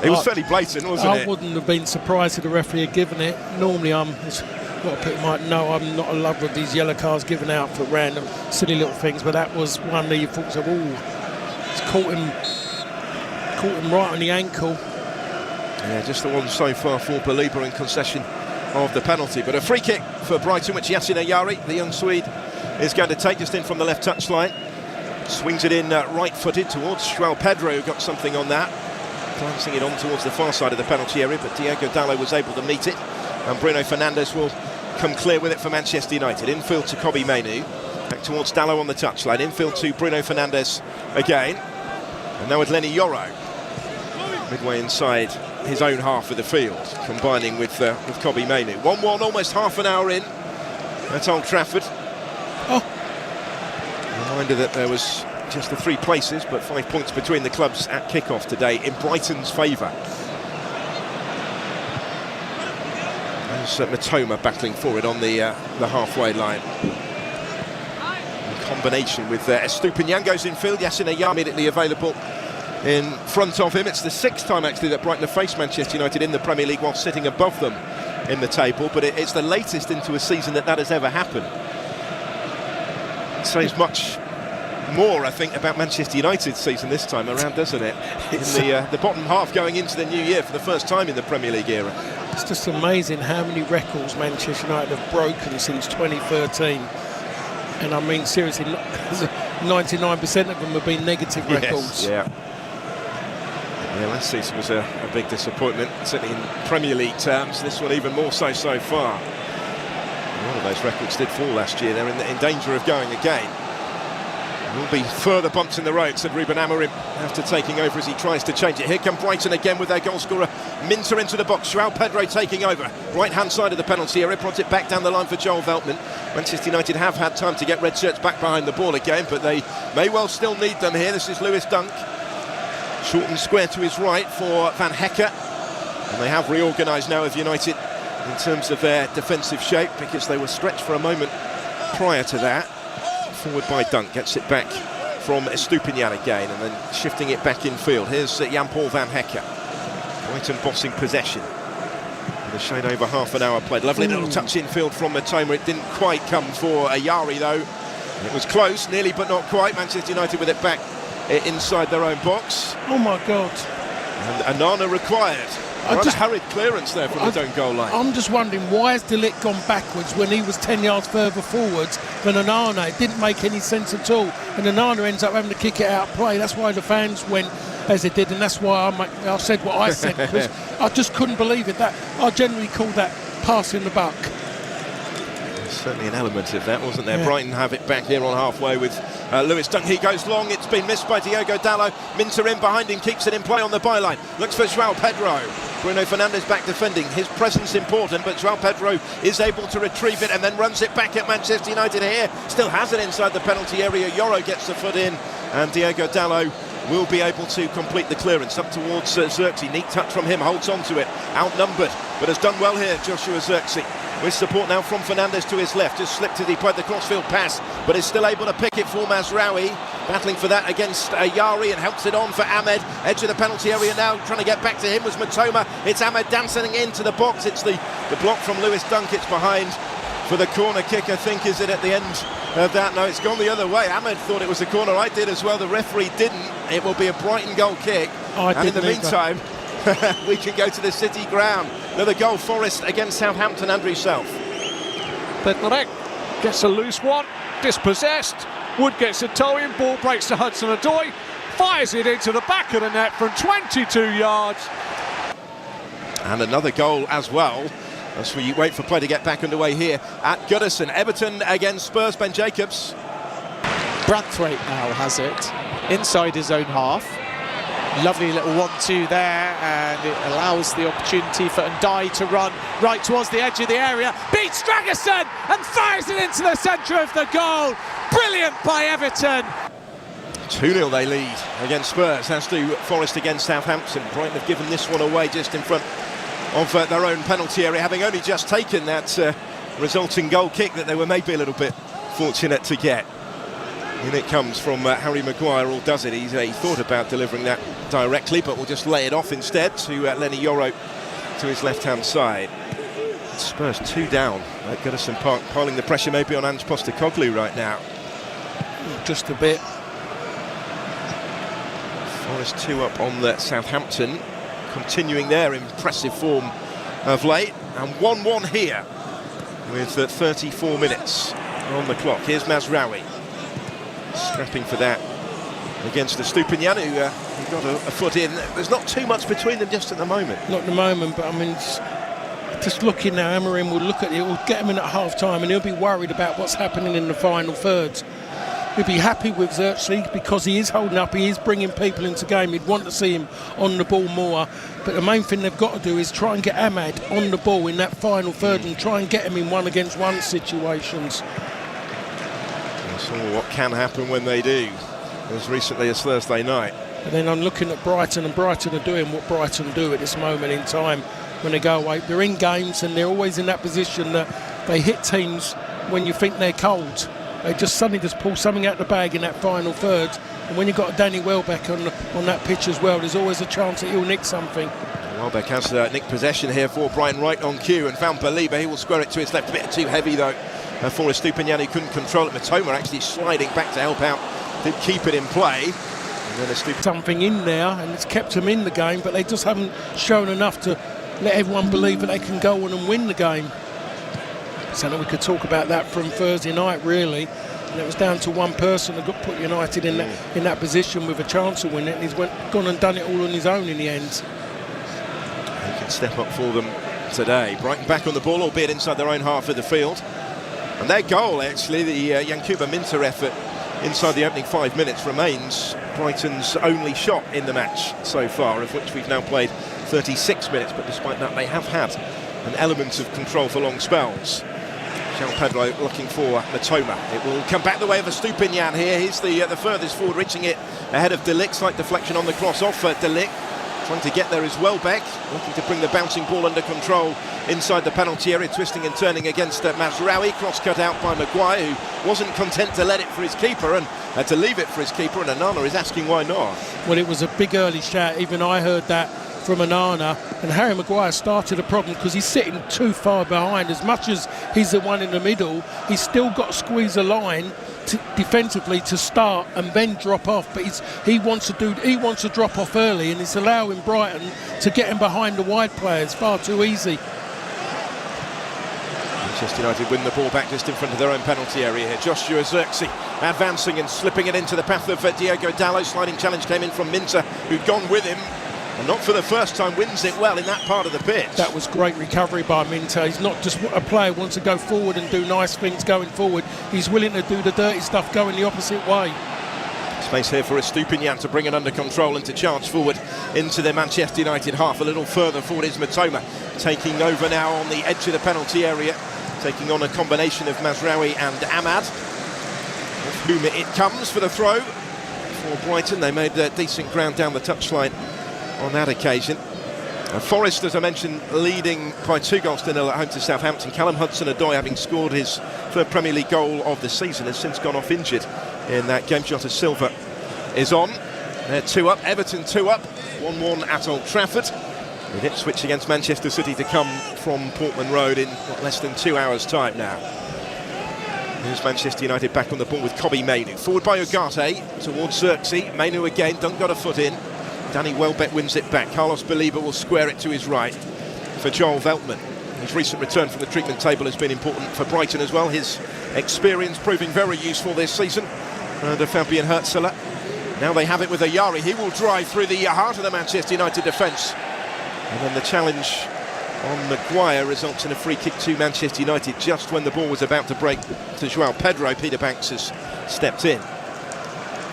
it was fairly blatant, wasn't it? I wouldn't have been surprised if the referee had given it. Normally, a lot of people might know I'm not a lover of these yellow cards given out for random silly little things, but that was one that you thought of, it's caught him right on the ankle. Yeah, just the one so far for Baliba in concession of the penalty. But a free kick for Brighton, which Yasin Ayari, the young Swede, is going to take just in from the left touchline. Swings it in right-footed towards João Pedro, who got something on that. Glancing it on towards the far side of the penalty area, but Diego Dallo was able to meet it. And Bruno Fernandes will come clear with it for Manchester United. Infield to Kobbie Mainoo. Back towards Dallo on the touchline. Infield to Bruno Fernandes again. And now with Lenny Yoro. Midway inside his own half of the field, combining with Kobbie Mainoo. 1-1, almost half an hour in at Old Trafford. Reminder that there was just the 3 places, but 5 points between the clubs at kick-off today in Brighton's favour. There's Matoma battling for it on the halfway line. In combination with Estupinian goes infield. Yasin Ayari immediately available in front of him. It's the 6th time actually that Brighton have faced Manchester United in the Premier League while sitting above them in the table, but it's the latest into a season that has ever happened. It says much more, I think, about Manchester United's season this time around, doesn't it? In the bottom half going into the new year for the first time in the Premier League era. It's just amazing how many records Manchester United have broken since 2013. And I mean, seriously, 99% of them have been negative records. Yeah, last season was a big disappointment, certainly in Premier League terms. This one even more so far. One of those records did fall last year. They're in danger of going again. There will be further bumps in the road, said Ruben Amorim, after taking over as he tries to change it. Here come Brighton again with their goal scorer Minter into the box. João Pedro taking over. Right-hand side of the penalty area, prods it back down the line for Joel Veltman. Manchester United have had time to get red shirts back behind the ball again, but they may well still need them here. This is Lewis Dunk. Short and square to his right for Van Hecker. And they have reorganised now of United in terms of their defensive shape, because they were stretched for a moment prior to that. Forward by Dunk, gets it back from Estupiñán again, and then shifting it back in field. Here's Jan-Paul van Hecke. Brighton bossing possession. With a shade over half an hour played. Lovely little touch in field from Matoma. It didn't quite come for Ayari though. It was close, nearly but not quite. Manchester United with it back inside their own box. Oh my God. And Anana required. Rather hurried clearance there from his own goal line. I'm just wondering, why has De Ligt gone backwards when he was 10 yards further forwards than Anana? It didn't make any sense at all. And Anana ends up having to kick it out of play. That's why the fans went as they did, and that's why I said what I said, because I just couldn't believe it. That I generally call that passing the buck. Certainly an element of that, wasn't there? Yeah. Brighton have it back here on halfway with Lewis Dunk. He goes long, it's been missed by Diogo Dalot. Minter in behind him, keeps it in play on the byline. Looks for João Pedro. Bruno Fernandes back defending. His presence important, but João Pedro is able to retrieve it and then runs it back at Manchester United here. Still has it inside the penalty area. Yoro gets the foot in, and Diogo Dalot will be able to complete the clearance up towards Xerxes. Neat touch from him, holds on to it. Outnumbered, but has done well here, Joshua Xerxes. With support now from Fernandes to his left. Just slipped as he played the crossfield pass, but is still able to pick it for Mazraoui. Battling for that against Ayari, and helps it on for Ahmed. Edge of the penalty area now, trying to get back to him was Matoma. It's Ahmed dancing into the box. It's the block from Lewis Dunk. It's behind for the corner kick, I think. Is it at the end of that? No, it's gone the other way. Ahmed thought it was a corner. I did as well. The referee didn't. It will be a Brighton goal kick. And in the meantime, we can go to the City ground. Another goal, Forest against Southampton. Andrew Self. Bednarek gets a loose one, dispossessed. Wood gets a toe in, ball breaks to Hudson-Odoi, fires it into the back of the net from 22 yards. And another goal as well, as we wait for play to get back underway here at Goodison. Everton against Spurs. Ben Jacobs. Branthwaite now has it inside his own half. Lovely little 1-2 there, and it allows the opportunity for Ndiaye to run right towards the edge of the area, beats Dragerson and fires it into the centre of the goal. Brilliant by Everton. 2-0 they lead against Spurs, as do Forest against Southampton. Brighton have given this one away just in front of their own penalty area, having only just taken that resulting goal kick that they were maybe a little bit fortunate to get. In it comes from Harry Maguire, or does it? He thought about delivering that directly, but will just lay it off instead to Lenny Yoro to his left-hand side. Spurs 2 down at Goodison Park, piling the pressure maybe on Ange Postecoglou right now. Just a bit. Forest 2 up on the Southampton, continuing their impressive form of late, and 1-1 here with 34 minutes on the clock. Here's Mazraoui. Scrapping for that against Estupiñán, who got a foot in. There's not too much between them just at the moment. Not at the moment, but I mean, just looking now, Amorim will look at it, will get him in at half-time, and he'll be worried about what's happening in the final thirds. He'll be happy with Xerxes because he is holding up, he is bringing people into game. He'd want to see him on the ball more, but the main thing they've got to do is try and get Ahmed on the ball in that final third and try and get him in one-against-one situations. Saw what can happen when they do, as recently as Thursday night. And then I'm looking at Brighton, and Brighton are doing what Brighton do at this moment in time when they go away. They're in games and they're always in that position that they hit teams when you think they're cold. They just suddenly just pull something out of the bag in that final third, and when you've got Danny Welbeck on that pitch as well, there's always a chance that he'll nick something. Welbeck has nicked possession here for Brighton right on cue, and found Baliba. He will square it to his left, a bit too heavy though for Estupiñán. He couldn't control it. Matoma actually sliding back to help out, did keep it in play. And then something in there, and it's kept them in the game, but they just haven't shown enough to let everyone believe that they can go on and win the game. So we could talk about that from Thursday night, really. And it was down to one person that got put United in that position with a chance of winning it, and he's gone and done it all on his own in the end. He can step up for them today. Brighton back on the ball, albeit inside their own half of the field. And their goal, actually, the Yankuba Minter effort inside the opening 5 minutes, remains Brighton's only shot in the match so far, of which we've now played 36 minutes. But despite that, they have had an element of control for long spells. João Pedro looking for Matoma. It will come back the way of Estupiñán here. He's the furthest forward, reaching it ahead of De Ligt. Slight deflection on the cross off De Ligt. Trying to get there is Welbeck, looking to bring the bouncing ball under control inside the penalty area, twisting and turning against Mazraoui. Cross cut out by Maguire, who wasn't content to let it for his keeper and had to leave it for his keeper, and Onana is asking why not. Well, it was a big early shout. Even I heard that from Onana, and Harry Maguire started a problem because he's sitting too far behind. As much as he's the one in the middle, he's still got to squeeze a line defensively to start and then drop off, but he wants to drop off early, and it's allowing Brighton to get him behind the wide players far too easy. Manchester United win the ball back just in front of their own penalty area here. Joshua Zirkzee advancing and slipping it into the path of Diogo Dalot. Sliding challenge came in from Minter, who'd gone with him, and not for the first time wins it well in that part of the pitch. That was great recovery by Minter. He's not just a player who wants to go forward and do nice things going forward. He's willing to do the dirty stuff going the opposite way. Space here for Estupinian to bring it under control and to charge forward into the Manchester United half. A little further forward is Mitoma, taking over now on the edge of the penalty area, taking on a combination of Mazraoui and Ahmad. Off whom it comes for the throw for Brighton. They made decent ground down the touchline on that occasion. Forest, as I mentioned, leading by 2-0 at home to Southampton. Callum Hudson-Odoi, having scored his third Premier League goal of the season, has since gone off injured in that game. Jota Silva is on. They're 2 up. Everton 2 up. 1-1 at Old Trafford. With Ipswich against Manchester City to come from Portman Road in less than 2 hours' time now. Here's Manchester United back on the ball with Kobbie Mainoo. Forward by Ugarte towards Zirkzee. Mainoo again, done got a foot in. Danny Welbeck wins it back. Carlos Baliba will square it to his right for Joel Veltman. His recent return from the treatment table has been important for Brighton as well. His experience proving very useful this season under Fabian Hürzeler. Now they have it with Ayari. He will drive through the heart of the Manchester United defence. And then the challenge on Maguire results in a free kick to Manchester United just when the ball was about to break to João Pedro. Peter Banks has stepped in.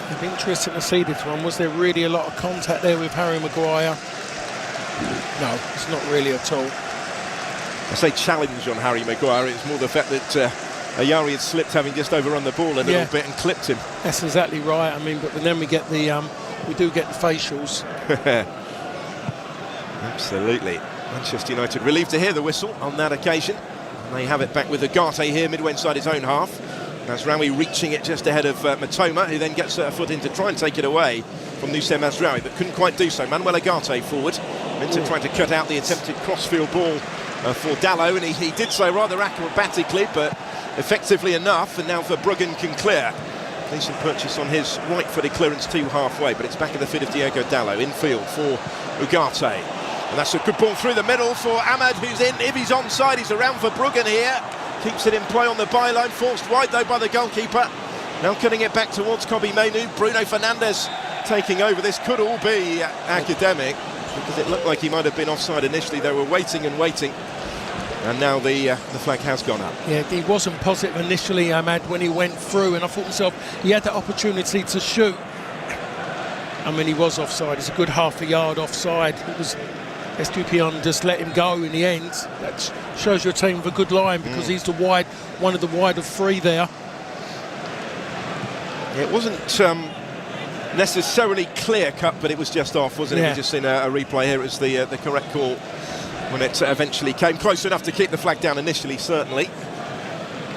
It'd be interesting to see this one. Was there really a lot of contact there with Harry Maguire? No, it's not really at all. I say challenge on Harry Maguire. It's more the fact that Ayari had slipped, having just overrun the ball a little bit and clipped him. That's exactly right. I mean, but then we get the we do get the facials. Absolutely. Manchester United relieved to hear the whistle on that occasion. And they have it back with Ugarte here midway inside his own half. Mazraoui reaching it just ahead of Mitoma, who then gets a foot in to try and take it away from Noussair Mazraoui, but couldn't quite do so. Manuel Ugarte forward. Minter trying to cut out the attempted crossfield ball for Dalot, and he did so rather acrobatically, but effectively enough. And now Verbruggen can clear. Decent purchase on his right-footed clearance to halfway, but it's back at the feet of Diogo Dalot. Infield for Ugarte. And that's a good ball through the middle for Ahmad, who's in. If he's onside, he's around Verbruggen here. Keeps it in play on the byline, forced wide though by the goalkeeper. Now cutting it back towards Kobbie Mainoo. Bruno Fernandes taking over. This could all be academic, because it looked like he might have been offside initially. They were waiting and waiting, and now the flag has gone up. Yeah, he wasn't positive initially, Ahmad, when he went through, and I thought myself he had the opportunity to shoot. I mean, he was offside. It's a good half a yard offside. It was Estupinian just let him go in the end. That shows your team with a good line, because he's one of the wide of three there. Yeah, it wasn't necessarily clear cut, but it was just off, wasn't it? We've just seen a replay here. It was the correct call when it eventually came close enough to keep the flag down initially, certainly.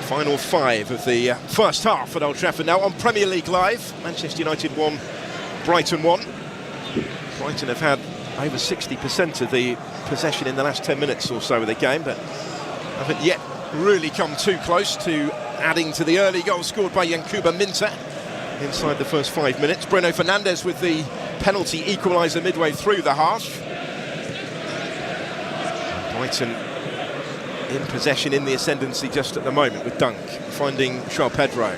Final 5 of the first half at Old Trafford now on Premier League Live. Manchester United 1, Brighton 1. Brighton have had over 60% of the possession in the last 10 minutes or so of the game, but haven't yet really come too close to adding to the early goal scored by Yankuba Minter inside the first 5 minutes. Bruno Fernandes with the penalty equaliser midway through the half. Brighton in possession, in the ascendancy just at the moment, with Dunk finding João Pedro.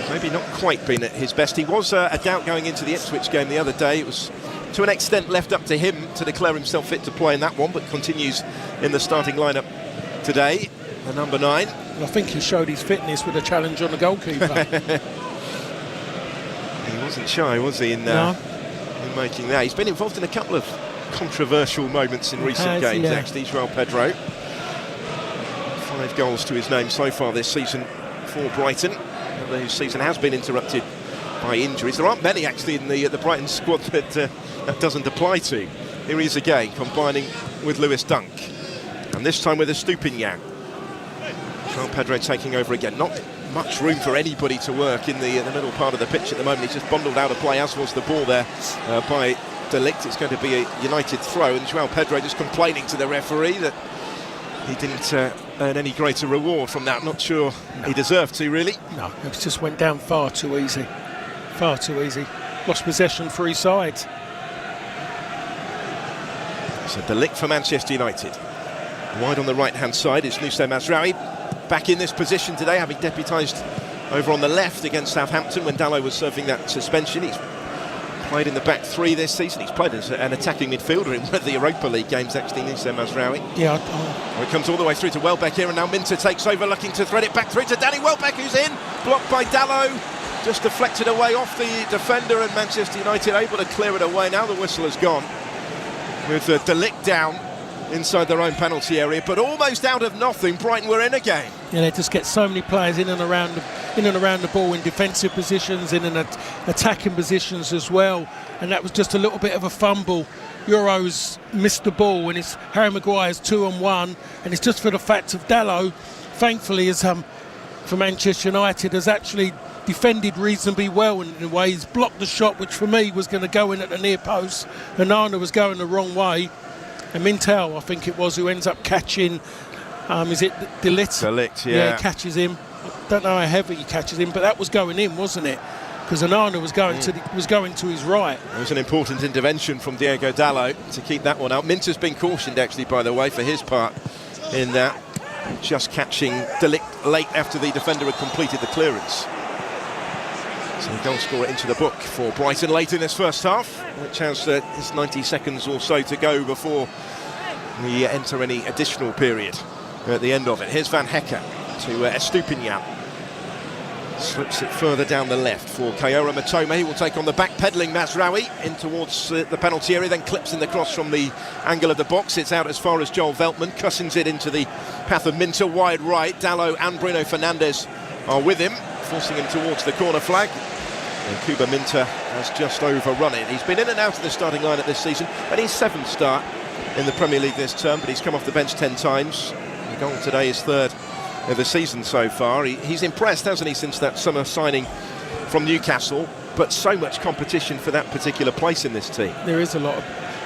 Maybe not quite been at his best. He was a doubt going into the Ipswich game the other day. It was to an extent left up to him to declare himself fit to play in that one, but continues in the starting lineup today, the number 9. And I think he showed his fitness with a challenge on the goalkeeper. He wasn't shy, was he, in making that? He's been involved in a couple of controversial moments in recent games, actually, João Pedro. 5 goals to his name so far this season for Brighton, whose season has been interrupted by injuries. There aren't many actually in the Brighton squad that that doesn't apply to. Here he is again, combining with Lewis Dunk. And this time with a Stupinian. João Pedro taking over again. Not much room for anybody to work in the middle part of the pitch at the moment. He's just bundled out of play, as was the ball there by De Ligt. It's going to be a United throw, and João Pedro just complaining to the referee that he didn't earn any greater reward from that. Not sure he deserved to, really. No, it just went down far too easy. Far too easy. Lost possession for his side. So De Ligt for Manchester United. Wide on the right-hand side is Nusay Mazraoui. Back in this position today, having deputised over on the left against Southampton when Dalot was serving that suspension. He's played in the back three this season. He's played as an attacking midfielder in one of the Europa League games, actually, Nusay Mazraoui. Yeah. It comes all the way through to Welbeck here, and now Minter takes over, looking to thread it back through to Danny Welbeck, who's in. Blocked by Dalot. Just deflected away off the defender, and Manchester United able to clear it away. Now the whistle has gone. With De Ligt down inside their own penalty area, but almost out of nothing, Brighton were in again. Yeah, they just get so many players in and around the ball, in defensive positions, in attacking positions as well, and that was just a little bit of a fumble. Euro's missed the ball, and it's Harry Maguire's 2-on-1, and it's just for the fact of Dalot, thankfully, as for Manchester United, has actually defended reasonably well in a way. He's blocked the shot, which for me was going to go in at the near post. Onana was going the wrong way, and Mintel, I think it was, who ends up catching. Is it De Ligt? De Ligt, yeah. Yeah, catches him. I don't know how heavy he catches him, but that was going in, wasn't it? Because Onana was going to his right. It was an important intervention from Diogo Dalot to keep that one out. Minter's been cautioned, actually, by the way, for his part in that, just catching De Ligt late after the defender had completed the clearance. So a goal scorer into the book for Brighton late in this first half, which has 90 seconds or so to go before we enter any additional period at the end of it. Here's Van Hecker to Estupinian. Slips it further down the left for Kaora Matoma. He will take on the back-pedalling Mazraoui in towards the penalty area, then clips in the cross from the angle of the box. It's out as far as Joel Veltman, cussings it into the path of Minter, wide right. Dalot and Bruno Fernandes are with him, forcing him towards the corner flag. And Kuba Minter has just overrun it. He's been in and out of the starting lineup this season, and his 7th start in the Premier League this term, but he's come off the bench 10 times. The goal today is 3rd of the season so far. He's impressed, hasn't he, since that summer signing from Newcastle, but so much competition for that particular place in this team. There is a lot of,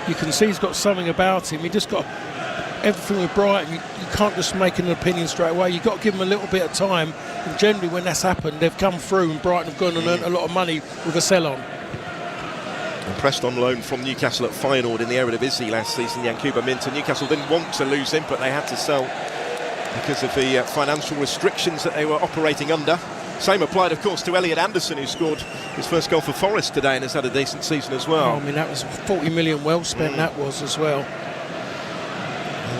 you can see he's got something about him. He just got everything with Brighton. You can't just make an opinion straight away. You've got to give him a little bit of time, and generally when that's happened, they've come through, and Brighton have gone and earned a lot of money with a sell-on. Impressed on loan from Newcastle at Feyenoord in the Eredivisie last season, Yankuba Minter. Newcastle didn't want to lose him, but they had to sell because of the financial restrictions that they were operating under. Same applied, of course, to Elliot Anderson, who scored his first goal for Forest today and has had a decent season as well. Oh, I mean, that was 40 million well spent, that was as well.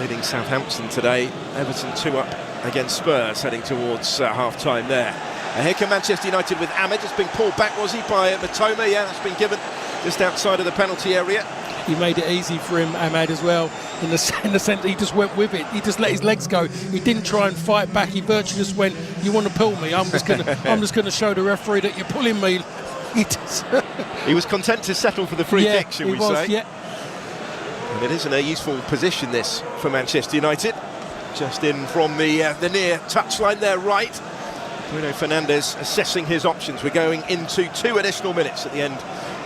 Leading Southampton today, Everton 2 up against Spurs, heading towards half-time there. And here come Manchester United with Ahmed. It's been pulled back, was he, by Matoma? Yeah, that's been given just outside of the penalty area. He made it easy for him, Ahmed, as well, in the sense that he just went with it. He just let his legs go. He didn't try and fight back. He virtually just went, "You want to pull me? I'm just going to show the referee that you're pulling me." He was content to settle for the free kick, shall we say? Yeah. And it isn't a useful position, this, for Manchester United. Just in from the near touchline there, right. Bruno Fernandes assessing his options. We're going into 2 additional minutes at the end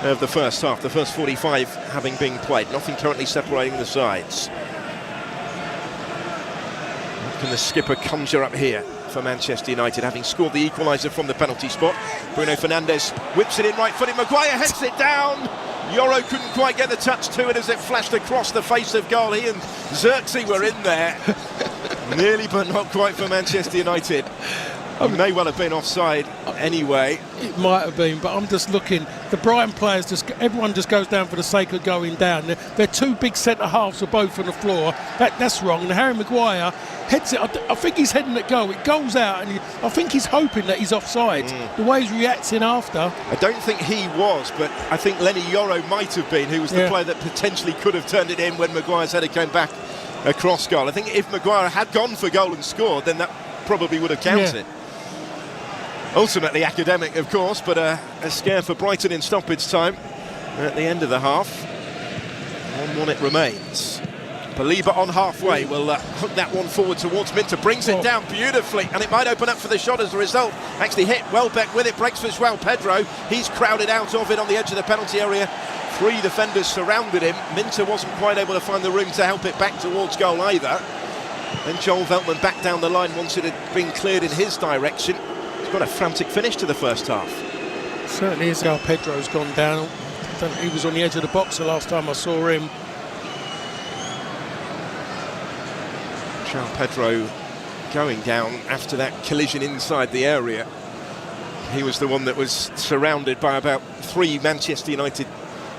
of the first half, the first 45 having been played. Nothing currently separating the sides. What can the skipper conjure up here for Manchester United, having scored the equaliser from the penalty spot? Bruno Fernandes whips it in right-footed. Maguire heads it down. Euro couldn't quite get the touch to it as it flashed across the face of goal. He and Xerxes were in there. Nearly, but not quite for Manchester United. It may well have been offside anyway. It might have been, but I'm just looking. The Brighton players, everyone just goes down for the sake of going down. They're 2 big centre-halves are both on the floor. That's wrong. And Harry Maguire heads it. I think he's heading at goal. It goes out, and I think he's hoping that he's offside. The way he's reacting after. I don't think he was, but I think Lenny Yoro might have been, who was the player that potentially could have turned it in when Maguire's header came back across goal. I think if Maguire had gone for goal and scored, then that probably would have counted. Yeah. Ultimately academic, of course, but a scare for Brighton in stoppage time at the end of the half. 1-1 it remains. Belieber on halfway will hook that one forward towards Minter, brings it down beautifully, and it might open up for the shot as a result. Actually hit Welbeck with it, breaks for João Pedro. He's crowded out of it on the edge of the penalty area. 3 defenders surrounded him. Minter wasn't quite able to find the room to help it back towards goal either. Then Joel Veltman back down the line once it had been cleared in his direction. He's got a frantic finish to the first half. Certainly is. João Pedro's gone down. He was on the edge of the box the last time I saw him. João Pedro going down after that collision inside the area. He was the one that was surrounded by about 3 Manchester United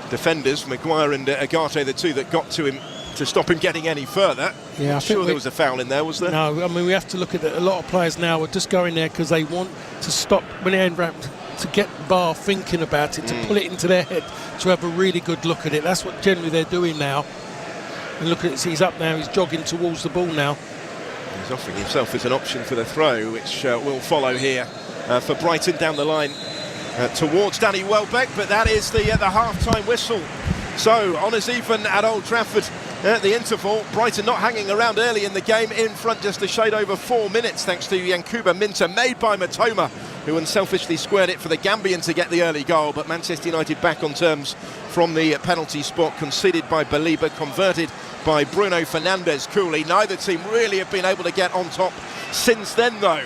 defenders, Maguire and Agate, the 2 that got to him to stop him getting any further. Yeah, I'm sure there was a foul in there, was there? No, I mean, we have to look at it. A lot of players now are just going there because they want to stop when they're in ramp, to get the bar thinking about it, to pull it into their head, to have a really good look at it. That's what generally they're doing now. And look at it, he's up now, he's jogging towards the ball now. He's offering himself as an option for the throw, which will follow here for Brighton down the line towards Danny Welbeck, but that is the half-time whistle. So, honours even at Old Trafford at the interval. Brighton not hanging around early in the game, in front just a shade over 4 minutes thanks to Yankuba Minter, made by Matoma, who unselfishly squared it for the Gambian to get the early goal, but Manchester United back on terms from the penalty spot, conceded by Belieber, converted by Bruno Fernandes coolly. Neither team really have been able to get on top since then though.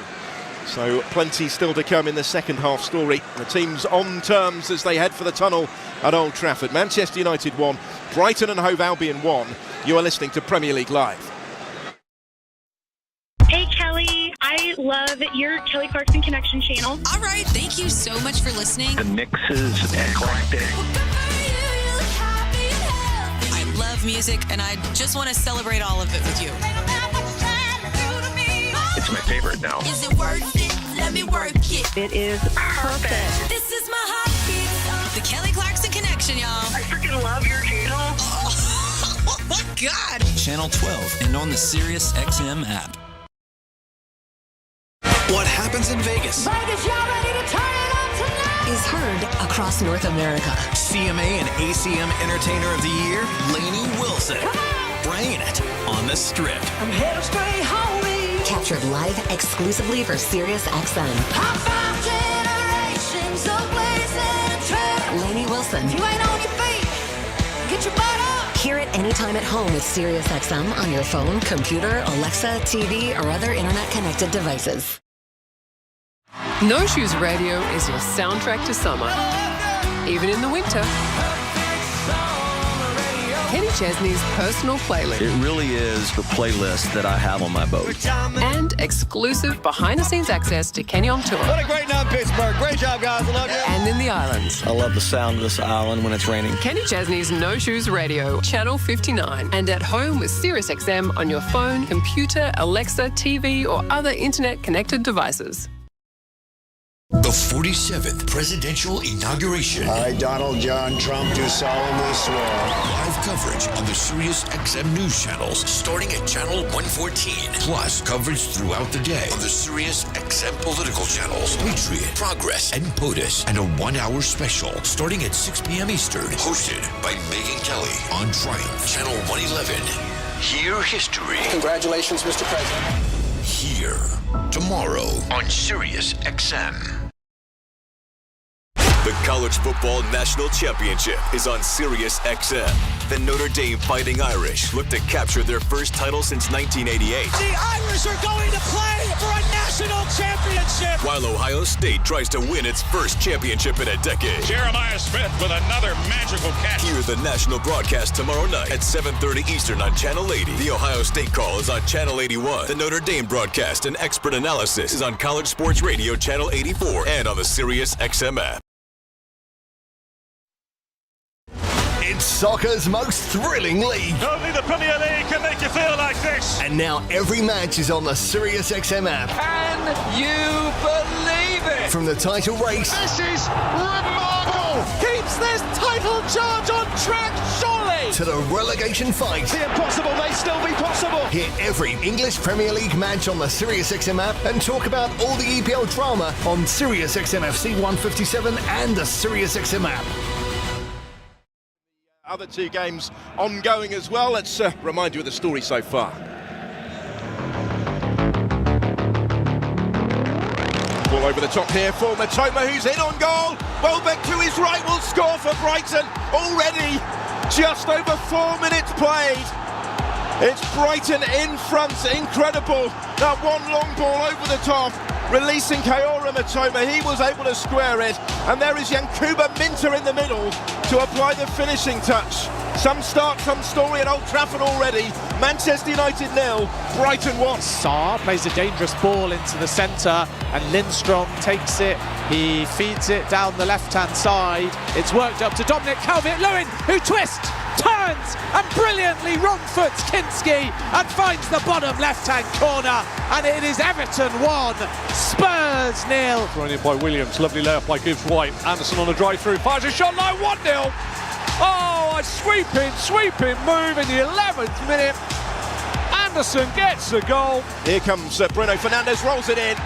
So plenty still to come in the second half story. The teams on terms as they head for the tunnel at Old Trafford. Manchester United 1, Brighton and Hove Albion 1. You are listening to Premier League Live. Hey Kelly, I love your Kelly Clarkson Connection channel. All right, thank you so much for listening. The mix is eclectic. I love music and I just want to celebrate all of it with you. It's my favorite now. Is it worth it? Let me work it. It is perfect. This is my heartbeat. The Kelly Clarkson Connection, y'all. I freaking love your channel. Oh my God. Channel 12 and on the Sirius XM app. What happens in Vegas? Vegas, y'all ready to turn it up tonight? Is heard across North America. CMA and ACM Entertainer of the Year, Lainey Wilson. Bringing it on the Strip. I'm headed straight home. Captured live exclusively for Sirius XM. Hot 5 generations of blazing trails. Lainey Wilson. If you ain't on your feet, get your butt up. Hear it anytime at home with Sirius XM on your phone, computer, Alexa, TV, or other internet-connected devices. No Shoes Radio is your soundtrack to summer, even in the winter. Kenny Chesney's personal playlist. It really is the playlist that I have on my boat. And exclusive behind-the-scenes access to Kenny on tour. What a great night, Pittsburgh. Great job, guys. I love you. And in the islands. I love the sound of this island when it's raining. Kenny Chesney's No Shoes Radio, Channel 59. And at home with SiriusXM on your phone, computer, Alexa, TV, or other internet-connected devices. The 47th presidential inauguration. I, Donald John Trump, do solemnly swear. Live coverage on the Sirius XM news channels starting at channel 114. Plus coverage throughout the day on the Sirius XM political channels, Patriot, Progress, and POTUS. And a 1-hour special starting at 6 p.m. Eastern. Hosted by Megyn Kelly on Triumph, channel 111. Hear history. Congratulations, Mr. President. Here, tomorrow on Sirius XM. The College Football National Championship is on Sirius XM. The Notre Dame Fighting Irish look to capture their first title since 1988. The Irish are going to play for a national championship. While Ohio State tries to win its first championship in a decade. Jeremiah Smith with another magical catch. Hear the national broadcast tomorrow night at 7:30 Eastern on Channel 80. The Ohio State call is on Channel 81. The Notre Dame broadcast and expert analysis is on College Sports Radio Channel 84 and on the Sirius XM app. It's soccer's most thrilling league. Only the Premier League can make you feel like this. And now every match is on the Sirius XM app. Can you believe it? From the title race. This is remarkable. Keeps this title charge on track, surely. To the relegation fight. The impossible may still be possible. Hear every English Premier League match on the Sirius XM app and talk about all the EPL drama on Sirius XM FC 157 and the Sirius XM app. other two games ongoing as well. Let's remind you of the story so far. Ball over the top here for Matoma, who's in on goal. Welbeck to his right will score for Brighton. Already just over 4 minutes played. It's Brighton in front. Incredible. That one long ball over the top, releasing Kaora Matoma. He was able to square it. And there is Yankuba Minter in the middle to apply the finishing touch. Some start, some story at Old Trafford already. Manchester United 0, Brighton 1. Sarr plays a dangerous ball into the centre and Lindstrom takes it. He feeds it down the left-hand side. It's worked up to Dominic Calvert-Lewin, who twists, turns and brilliantly wrong-foots Kinski and finds the bottom left-hand corner. And it is Everton 1, Spurs 0. Thrown in by Williams, lovely layup by Gibbs White. Anderson on the drive-through, fires a shot low, 1-0. Oh, a sweeping move in the 11th minute. Anderson gets the goal. Here comes Bruno Fernandes, rolls it in.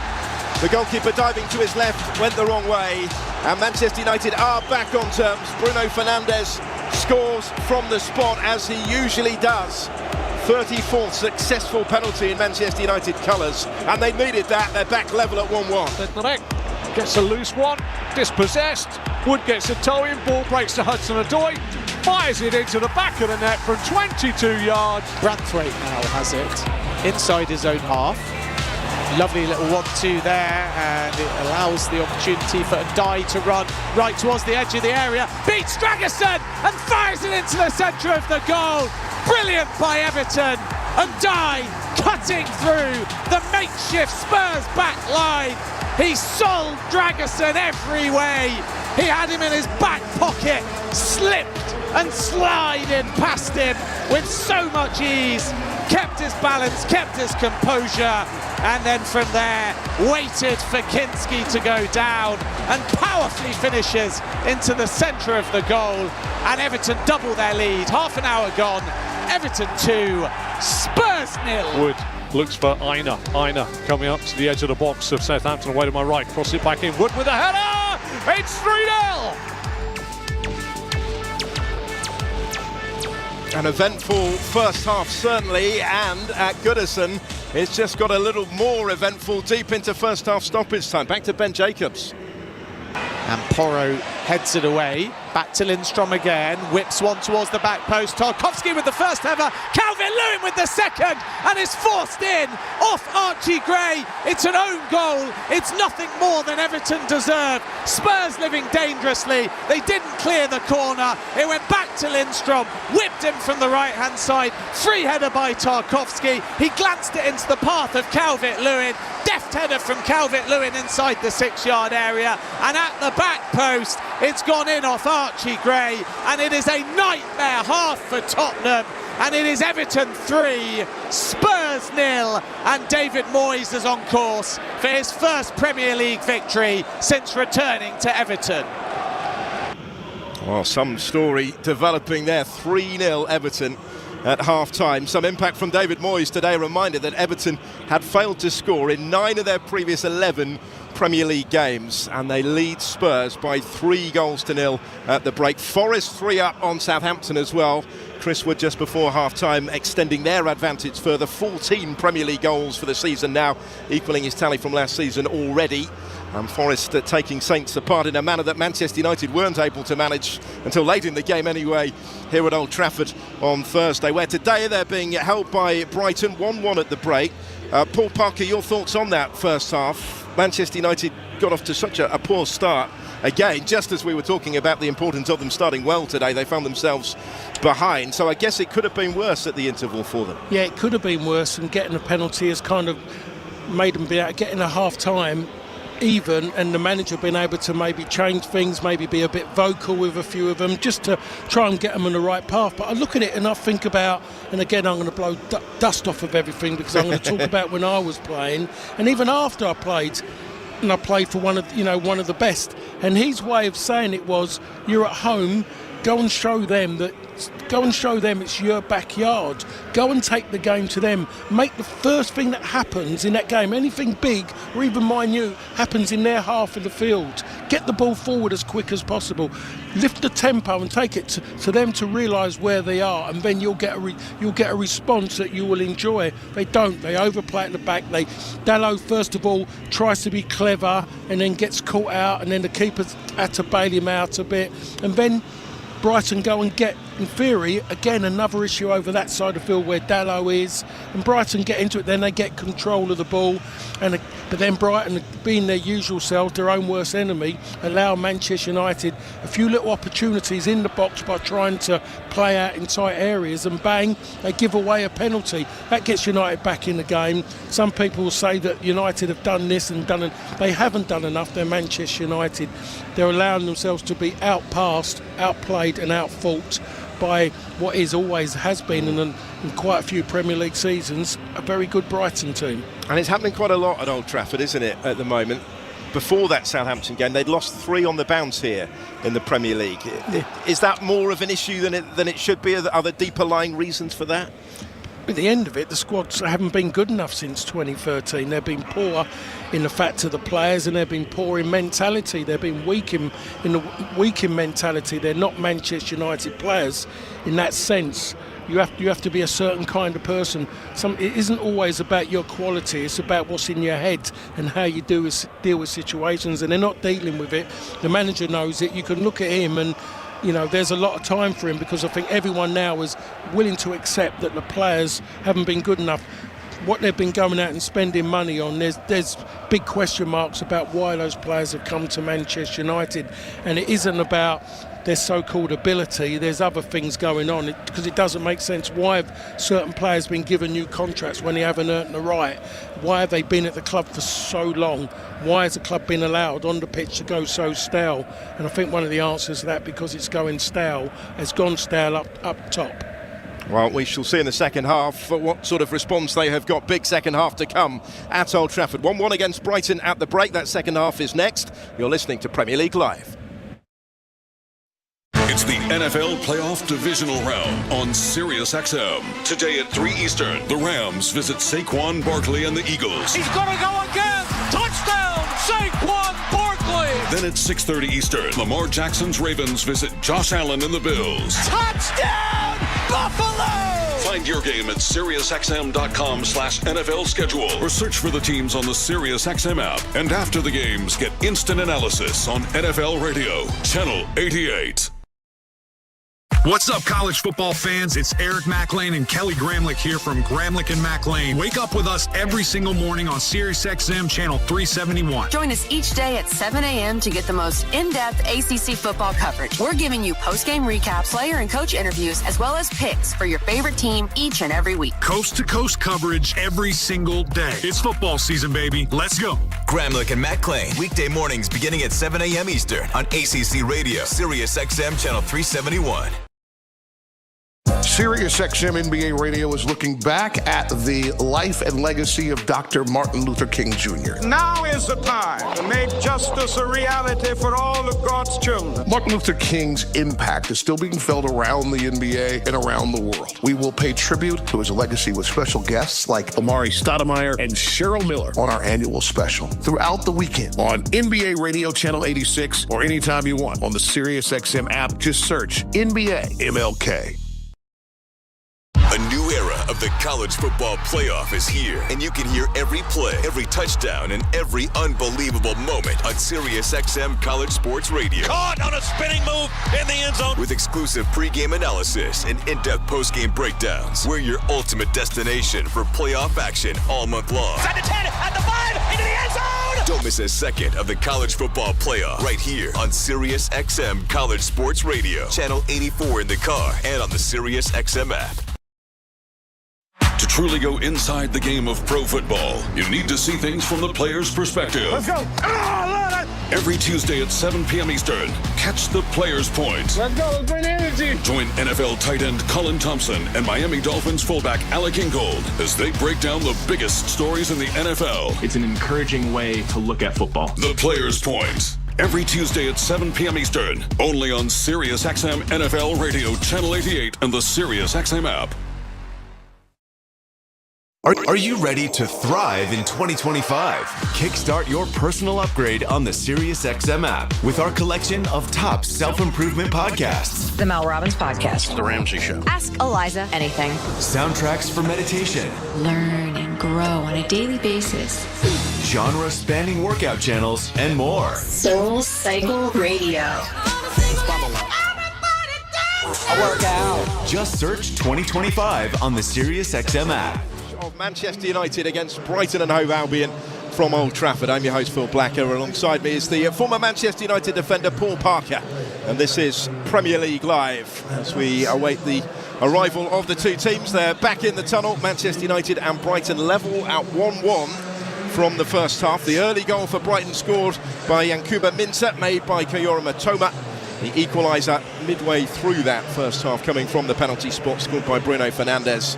The goalkeeper diving to his left went the wrong way. And Manchester United are back on terms. Bruno Fernandes scores from the spot as he usually does. 34th successful penalty in Manchester United colours. And they needed that. They're back level at 1-1. Gets a loose one, dispossessed. Wood gets a toe in, ball breaks to Hudson-Odoi, fires it into the back of the net from 22 yards. Branthwaite now has it inside his own half. Lovely little 1-2 there, and it allows the opportunity for Ndai to run right towards the edge of the area. Beats Dragerson and fires it into the centre of the goal. Brilliant by Everton. Ndai cutting through the makeshift Spurs back line. He sold Dragerson every way. He had him in his back pocket, slipped and slided past him with so much ease. Kept his balance, kept his composure, and then from there waited for Kinski to go down and powerfully finishes into the centre of the goal. And Everton double their lead. Half an hour gone. Everton 2, Spurs 0. Wood looks for Aina. Aina coming up to the edge of the box of Southampton, away to my right. Cross it back in. Wood with a header. It's 3-0. An eventful first half, certainly, and at Goodison, it's just got a little more eventful deep into first half stoppage time. Back to Ben Jacobs. And Porro heads it away. Back to Lindstrom again. Whips one towards the back post. Tarkowski with the first ever. Calvert-Lewin with the second. And is forced in off Archie Gray. It's an own goal. It's nothing more than Everton deserved. Spurs living dangerously. They didn't clear the corner. It went back to Lindstrom. Whipped him from the right-hand side. Free header by Tarkowski. He glanced it into the path of Calvert-Lewin. Deft header from Calvert-Lewin inside the 6-yard area. And at the back post, it's gone in off Archie Gray, and it is a nightmare half for Tottenham, and it is Everton 3, Spurs 0, and David Moyes is on course for his first Premier League victory since returning to Everton. Well, some story developing there. 3-0 Everton at half-time. Some impact from David Moyes today. A reminder that Everton had failed to score in 9 of their previous 11 Premier League games, and they lead Spurs by 3-0 at the break. Forest 3 up on Southampton as well. Chris Wood just before half-time extending their advantage further. 14 Premier League goals for the season now, equalling his tally from last season already. And Forest taking Saints apart in a manner that Manchester United weren't able to manage until late in the game anyway, here at Old Trafford on Thursday, where today they're being held by Brighton 1-1 at the break. Paul Parker, your thoughts on that first half? Manchester United got off to such a poor start. Again, just as we were talking about the importance of them starting well today, they found themselves behind. So I guess it could have been worse at the interval for them. Yeah, it could have been worse, and getting a penalty has kind of made them be out, getting a half-time even, and the manager been able to maybe change things, maybe be a bit vocal with a few of them, just to try and get them on the right path. But I look at it and I think about, and again I'm going to blow dust off of everything, because I'm going to talk about when I was playing, and even after I played, and I played for one of the best, and his way of saying it was, you're at home, go and show them it's your backyard. Go and take the game to them. Make the first thing that happens in that game, anything big or even minute, happens in their half of the field. get the ball forward as quick as possible, lift the tempo and take it to them to realise where they are, and then you'll get a response that you will enjoy. They don't. They overplay at the back. Dalot first of all tries to be clever and then gets caught out, and then the keeper's had to bail him out a bit, and then Brighton go and get, in theory, again another issue over that side of the field where Dalot is, and Brighton get into it, then they get control of the ball, but then Brighton, being their usual selves, their own worst enemy, allow Manchester United a few little opportunities in the box by trying to play out in tight areas, and bang, they give away a penalty. That gets United back in the game. Some people will say that United have done this and done it. They haven't done enough. They're Manchester United. They're allowing themselves to be outpassed, outplayed and outfought by what has been in quite a few Premier League seasons, a very good Brighton team. And it's happening quite a lot at Old Trafford, isn't it, at the moment? Before that Southampton game, they'd lost 3 on the bounce here in the Premier League. Is that more of an issue than it should be? Are there deeper lying reasons for that? At the end of it, the squads haven't been good enough since 2013. They've been poor in the fact of the players, and they've been poor in mentality. They've been weak in mentality. They're not Manchester United players in that sense. You have to be a certain kind of person. It isn't always about your quality. It's about what's in your head and how you deal with situations. And they're not dealing with it. The manager knows it. You can look at him and, there's a lot of time for him, because I think everyone now is willing to accept that the players haven't been good enough. What they've been going out and spending money on, there's big question marks about why those players have come to Manchester United, and it isn't about their so-called ability. There's other things going on, because it doesn't make sense. Why have certain players been given new contracts when they haven't earned the right? Why have they been at the club for so long? Why has the club been allowed on the pitch to go so stale? And I think one of the answers to that, because it's going stale, has gone stale up top. Well, we shall see in the second half what sort of response they have got. Big second half to come at Old Trafford. 1-1 against Brighton at the break. That second half is next. You're listening to Premier League Live. It's the NFL Playoff Divisional Round on Sirius XM. Today at 3 Eastern, the Rams visit Saquon Barkley and the Eagles. He's going to go again. Touchdown, Saquon Barkley. Then at 6:30 Eastern, Lamar Jackson's Ravens visit Josh Allen and the Bills. Touchdown, Buffalo. Find your game at SiriusXM.com/NFL schedule, or search for the teams on the SiriusXM app. And after the games, get instant analysis on NFL Radio, Channel 88. What's up, college football fans? It's Eric McLean and Kelly Gramlich here from Gramlich and McLean. Wake up with us every single morning on SiriusXM Channel 371. Join us each day at 7 a.m. to get the most in-depth ACC football coverage. We're giving you post-game recaps, player and coach interviews, as well as picks for your favorite team each and every week. Coast-to-coast coverage every single day. It's football season, baby. Let's go. Gramlich and McLean, weekday mornings beginning at 7 a.m. Eastern on ACC Radio, SiriusXM Channel 371. SiriusXM NBA Radio is looking back at the life and legacy of Dr. Martin Luther King Jr. Now is the time to make justice a reality for all of God's children. Martin Luther King's impact is still being felt around the NBA and around the world. We will pay tribute to his legacy with special guests like Amari Stoudemire and Cheryl Miller on our annual special throughout the weekend on NBA Radio Channel 86, or anytime you want on the SiriusXM app. Just search NBA MLK. A new era of the college football playoff is here, and you can hear every play, every touchdown, and every unbelievable moment on SiriusXM College Sports Radio. Caught on a spinning move in the end zone. With exclusive pregame analysis and in-depth postgame breakdowns, we're your ultimate destination for playoff action all month long. At the 10, at the 5, into the end zone. Don't miss a second of the college football playoff right here on SiriusXM College Sports Radio, Channel 84 in the car and on the SiriusXM app. To truly go inside the game of pro football, you need to see things from the player's perspective. Let's go. Every Tuesday at 7 p.m. Eastern, catch the Player's Point. Let's go. Bring energy. Join NFL tight end Colin Thompson and Miami Dolphins fullback Alec Ingold as they break down the biggest stories in the NFL. It's an encouraging way to look at football. The Player's Point. Every Tuesday at 7 p.m. Eastern, only on SiriusXM NFL Radio, Channel 88, and the SiriusXM app. Are you ready to thrive in 2025? Kickstart your personal upgrade on the SiriusXM app with our collection of top self-improvement podcasts. The Mel Robbins Podcast. The Ramsey Show. Ask Eliza anything. Soundtracks for meditation. Learn and grow on a daily basis. Genre-spanning workout channels and more. Soul Cycle Radio. I work out. Just search 2025 on the SiriusXM app. Of Manchester United against Brighton and Hove Albion from Old Trafford. I'm your host, Phil Blacker. Alongside me is the former Manchester United defender, Paul Parker. And this is Premier League Live as we await the arrival of the two teams. They're back in the tunnel. Manchester United and Brighton level at 1-1 from the first half. The early goal for Brighton scored by Yankuba Minteh, made by Kayora Matoma. The equaliser midway through that first half coming from the penalty spot, scored by Bruno Fernandes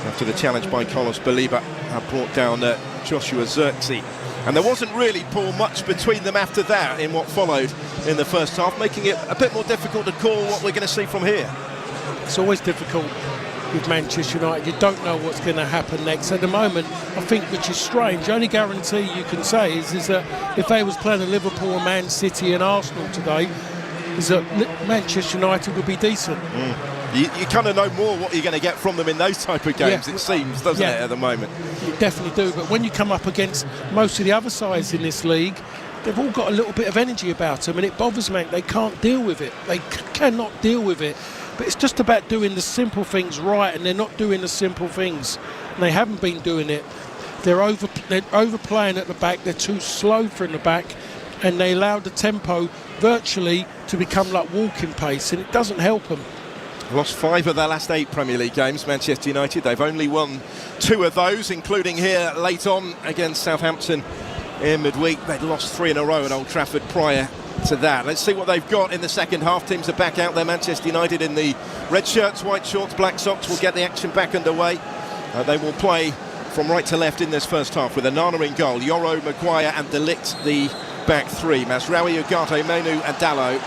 after the challenge by Carlos Baleba brought down Joshua Zirkzee. And there wasn't really, Paul, much between them after that in what followed in the first half, making it a bit more difficult to call what we're going to see from here. It's always difficult with Manchester United. You don't know what's going to happen next. At the moment, I think, which is strange, the only guarantee you can say is that if they was playing at Liverpool, Man City and Arsenal today, is that Manchester United would be decent. You kind of know more what you're going to get from them in those type of games, it seems, doesn't it, at the moment? You definitely do, but when you come up against most of the other sides in this league, they've all got a little bit of energy about them, and it bothers me. They can't deal with it. They cannot deal with it. But it's just about doing the simple things right, and they're not doing the simple things. And they haven't been doing it. They're overplaying at the back. They're too slow for in the back, and they allow the tempo virtually to become like walking pace, and it doesn't help them. Lost 5 of their last 8 Premier League games, Manchester United. They've only won 2 of those, including here late on against Southampton in midweek. They'd lost 3 in a row at Old Trafford prior to that. Let's see what they've got in the second half. Teams are back out there. Manchester United in the red shirts, white shorts, black socks will get the action back underway. They will play from right to left in this first half with Onana in goal, Yoro, Maguire and De Ligt the back 3. Masraoui, Ugarte, Menu and Dalot.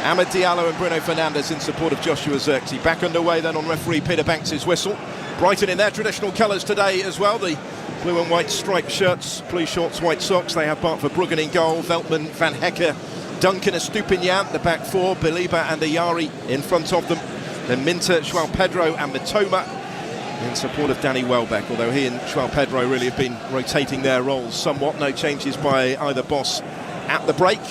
Amad Diallo and Bruno Fernandes in support of Joshua Zirkzee. Back underway then on referee Peter Banks' whistle. Brighton in their traditional colours today as well. The blue and white striped shirts, blue shorts, white socks. They have Bart Verbruggen in goal, Veltman, Van Hecke, Duncan, Estupinian, the back 4, Baleba and Ayari in front of them. Then Minteh, João Pedro and Matoma in support of Danny Welbeck, although he and João Pedro really have been rotating their roles somewhat. No changes by either boss at the break.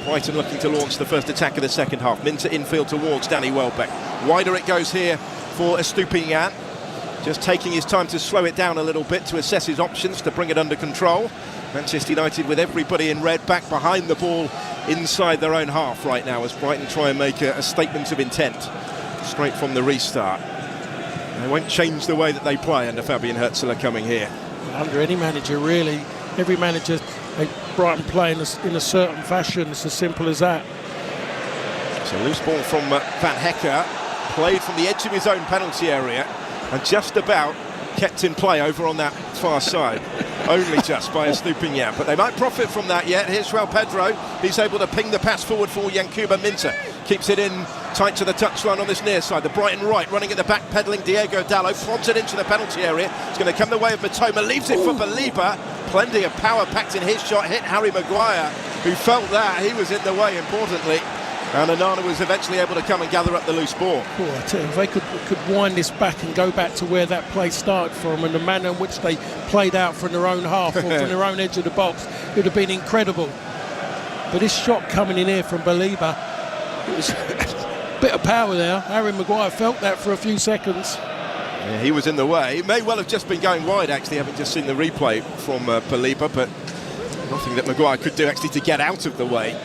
Brighton looking to launch the first attack of the second half. Minteh infield towards Danny Welbeck. Wider it goes here for Estupinian. Just taking his time to slow it down a little bit to assess his options to bring it under control. Manchester United with everybody in red back behind the ball inside their own half right now as Brighton try and make a statement of intent straight from the restart. They won't change the way that they play under Fabian Hürzeler coming here. Under any manager, really. Every manager, Brighton play in a certain fashion. It's as simple as that. So loose ball from Van Hecke, played from the edge of his own penalty area and just about kept in play over on that far side. Only just by Estupinian, but they might profit from that yet. Here's João Pedro. He's able to ping the pass forward for Yankuba Minteh. Keeps it in tight to the touchline on this near side. The Brighton right running at the back, pedalling Diego Dalot, prods it into the penalty area. It's going to come the way of Matoma, leaves it for Baleba. Plenty of power packed in his shot, hit Harry Maguire, who felt that. He was in the way, importantly. And Onana was eventually able to come and gather up the loose ball. Oh, I tell you, if they could wind this back and go back to where that play started from and the manner in which they played out from their own half or from their own edge of the box, it would have been incredible. But this shot coming in here from Baleba, it was a bit of power there. Harry Maguire felt that for a few seconds. Yeah, he was in the way. It may well have just been going wide, actually, having just seen the replay from Baleba, but nothing that Maguire could do actually to get out of the way,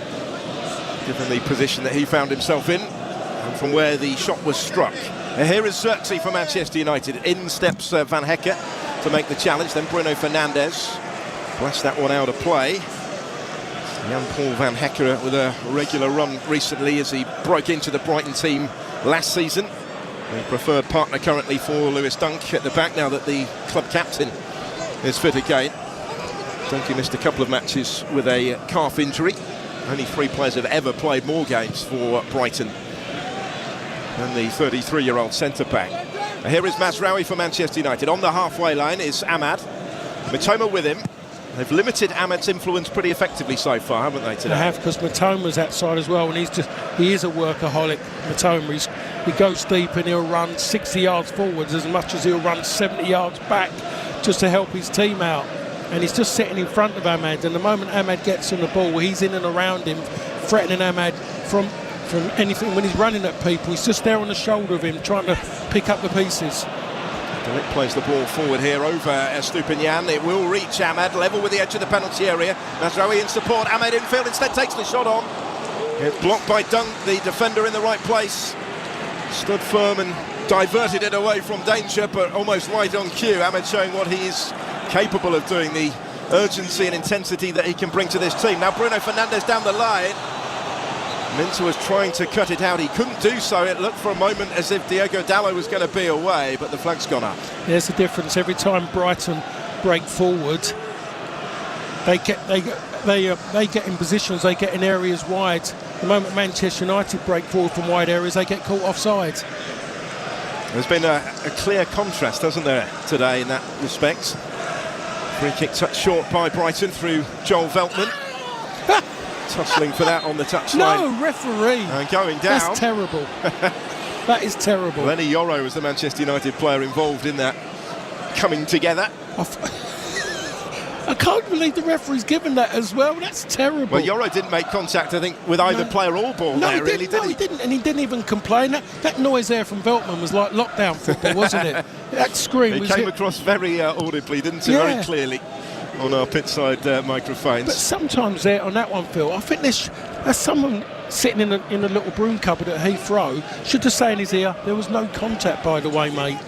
given the position that he found himself in and from where the shot was struck. Here is Zirkzee for Manchester United. In steps Van Hecke to make the challenge. Then Bruno Fernandes blasts that one out of play. Jan-Paul Van Hecke with a regular run recently as he broke into the Brighton team last season. The preferred partner currently for Lewis Dunk at the back now that the club captain is fit again. Dunky missed a couple of matches with a calf injury. Only 3 players have ever played more games for Brighton than the 33-year-old centre-back. Here is Mazraoui for Manchester United. On the halfway line is Ahmad. Mitoma with him. They've limited Ahmad's influence pretty effectively so far, haven't they, today? They have, because Mitoma's outside as well, and he is a workaholic. Mitoma, he goes deep and he'll run 60 yards forwards as much as he'll run 70 yards back just to help his team out. And he's just sitting in front of Ahmad, and the moment Ahmad gets on the ball, he's in and around him, threatening Ahmad from anything. When he's running at people, he's just there on the shoulder of him, trying to pick up the pieces. De Ligt plays the ball forward here over Estupiñán. It will reach Ahmad, level with the edge of the penalty area. Mazraoui in support. Ahmad infield, instead takes the shot on. It's blocked by Dunk, the defender in the right place. Stood firm and diverted it away from danger, but almost right on cue. Ahmad showing what he is capable of doing, the urgency and intensity that he can bring to this team. Now Bruno Fernandes down the line. Minter was trying to cut it out. He couldn't do so. It looked for a moment as if Diogo Dalot was going to be away, but the flag's gone up. There's the difference. Every time Brighton break forward, they get in positions, they get in areas wide. The moment Manchester United break forward from wide areas, they get caught offside. There's been a clear contrast, hasn't there, today in that respect. Free kick touched short by Brighton through Joel Veltman. Tussling for that on the touchline. No, referee. And going down. That's terrible. That is terrible. Lenny Yoro was the Manchester United player involved in that coming together. I can't believe the referee's given that as well. That's terrible. Well, Yoro didn't make contact, I think, with either player or ball there, really, did he? No, he didn't, and he didn't even complain. That noise there from Veltman was like lockdown football, wasn't it? That scream was... It came across very audibly, didn't it? Yeah. Very clearly on our pitside microphones. But sometimes there on that one, Phil, I think there's someone sitting in a little broom cupboard at Heathrow should just say in his ear, there was no contact, by the way, mate.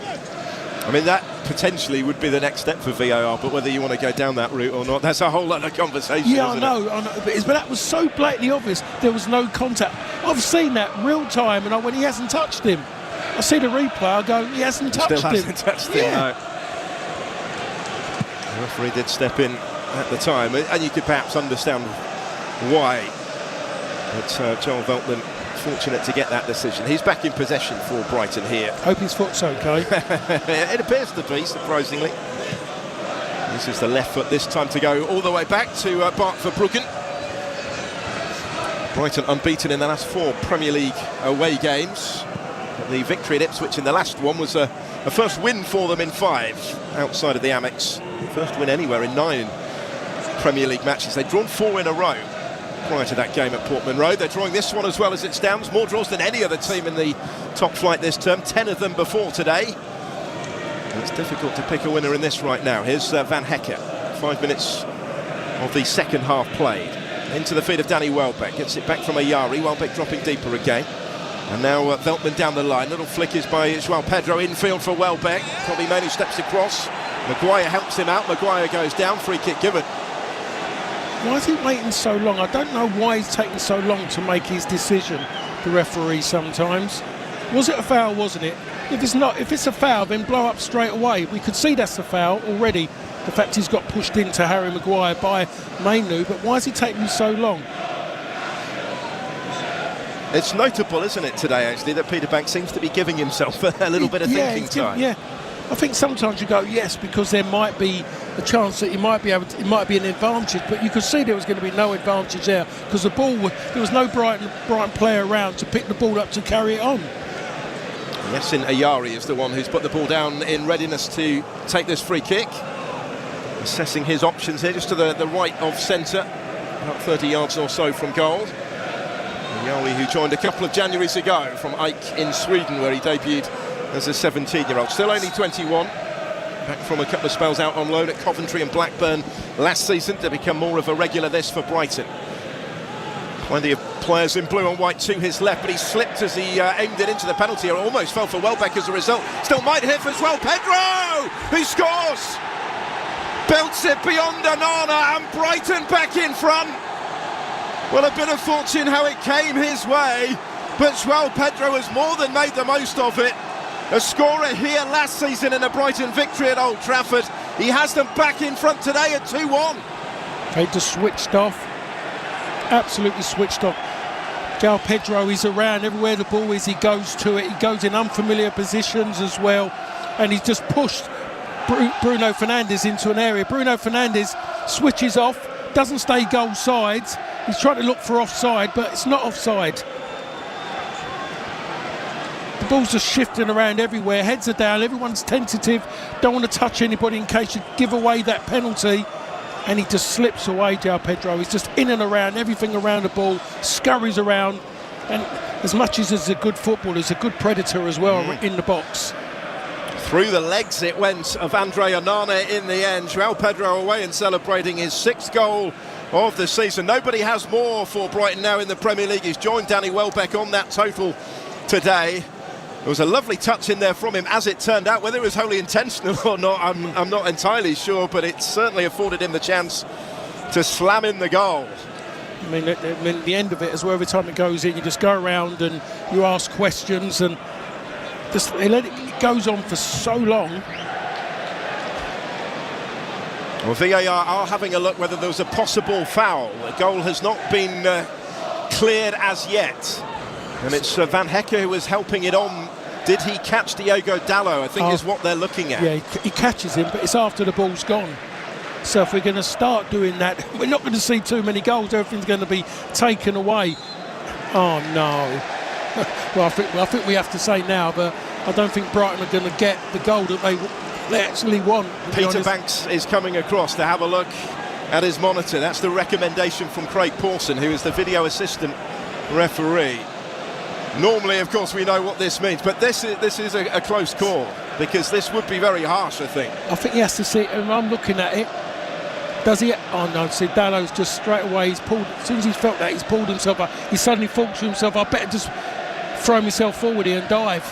I mean, that potentially would be the next step for VAR, but whether you want to go down that route or not, that's a whole other conversation. Yeah, I know, but that was so blatantly obvious. There was no contact. I've seen that real time, and I went, he hasn't touched him. I see the replay, I go, he hasn't touched him. Still hasn't touched him, no. The referee did step in at the time, and you could perhaps understand why. But Joel Veltman, fortunate to get that decision. He's back in possession for Brighton here. Hope his foot's okay. It appears to be, surprisingly. This is the left foot this time to go all the way back to Bart Verbruggen. Brighton unbeaten in the last 4 Premier League away games. But the victory at Ipswich in the last one was a first win for them in 5 outside of the Amex. First win anywhere in 9 Premier League matches. They've drawn 4 in a row prior to that game at Portman Road. They're drawing this one as well as it stands. More draws than any other team in the top flight this term. 10 of them before today. And it's difficult to pick a winner in this right now. Here's Van Hecker. 5 minutes of the second half played. Into the feet of Danny Welbeck. Gets it back from Ayari. Welbeck dropping deeper again. And now Veltman down the line. Little flick is by João Pedro. Infield for Welbeck. Probably Manu steps across. Maguire helps him out. Maguire goes down. Free kick given. Why is he waiting so long? I don't know why he's taking so long to make his decision, the referee sometimes. Was it a foul, wasn't it? If it's a foul, then blow up straight away. We could see that's a foul already. The fact he's got pushed into Harry Maguire by Manu, but why is he taking so long? It's notable, isn't it, today, actually, that Peter Banks seems to be giving himself a little bit of thinking time. Yeah, I think sometimes you go, yes, because there might be a chance that it might be an advantage, but you could see there was going to be no advantage there because there was no Brighton player around to pick the ball up to carry it on. Yasin Ayari is the one who's put the ball down in readiness to take this free kick. Assessing his options here, just to the right of centre, about 30 yards or so from goal. Ayari, who joined a couple of Januaries ago from AIK in Sweden, where he debuted as a 17-year-old. Still only 21. Back from a couple of spells out on loan at Coventry and Blackburn last season to become more of a regular this for Brighton. Plenty of players in blue and white to his left, but he slipped as he aimed it into the penalty area. Almost fell for Welbeck as a result. Still might hit as well. Pedro, who scores, belts it beyond Onana, and Brighton back in front. Well, a bit of fortune how it came his way, but João Pedro has more than made the most of it. A scorer here last season in a Brighton victory at Old Trafford. He has them back in front today at 2-1. They just switched off. Absolutely switched off. João Pedro is around everywhere the ball is. He goes to it. He goes in unfamiliar positions as well. and he's just pushed Bruno Fernandes into an area. Bruno Fernandes switches off, doesn't stay goal side. He's trying to look for offside, but it's not offside. The ball's just shifting around everywhere, heads are down, everyone's tentative, don't want to touch anybody in case you give away that penalty, and he just slips away, João Pedro. He's just in and around, everything around the ball, scurries around, and as much as he's a good footballer, he's a good predator as well in the box. Through the legs it went of Andre Onana in the end. João Pedro away and celebrating his 6th goal of the season. Nobody has more for Brighton now in the Premier League. He's joined Danny Welbeck on that total today. There was a lovely touch in there from him, as it turned out. Whether it was wholly intentional or not, I'm not entirely sure, but it certainly afforded him the chance to slam in the goal. I mean, the end of it is where every time it goes in, you just go around and you ask questions, and just it goes on for so long. Well, VAR are having a look whether there was a possible foul. The goal has not been cleared as yet. And it's Van Hecke who was helping it on. Did he catch Diogo Dalot, I think is what they're looking at. Yeah, he catches him, but it's after the ball's gone. So if we're going to start doing that, we're not going to see too many goals. Everything's going to be taken away. Oh, no. Well, I think we have to say now, but I don't think Brighton are going to get the goal that they actually want. Peter Banks is coming across to have a look at his monitor. That's the recommendation from Craig Pawson, who is the video assistant referee. Normally, of course, we know what this means, but this is a close call, because this would be very harsh, I think. I think he has to see, and I'm looking at it. Does he? Oh no, see, Dalot's just straight away, he's pulled, as soon as he's felt that, he's pulled himself up. He suddenly thought to himself, I better just throw myself forward here and dive.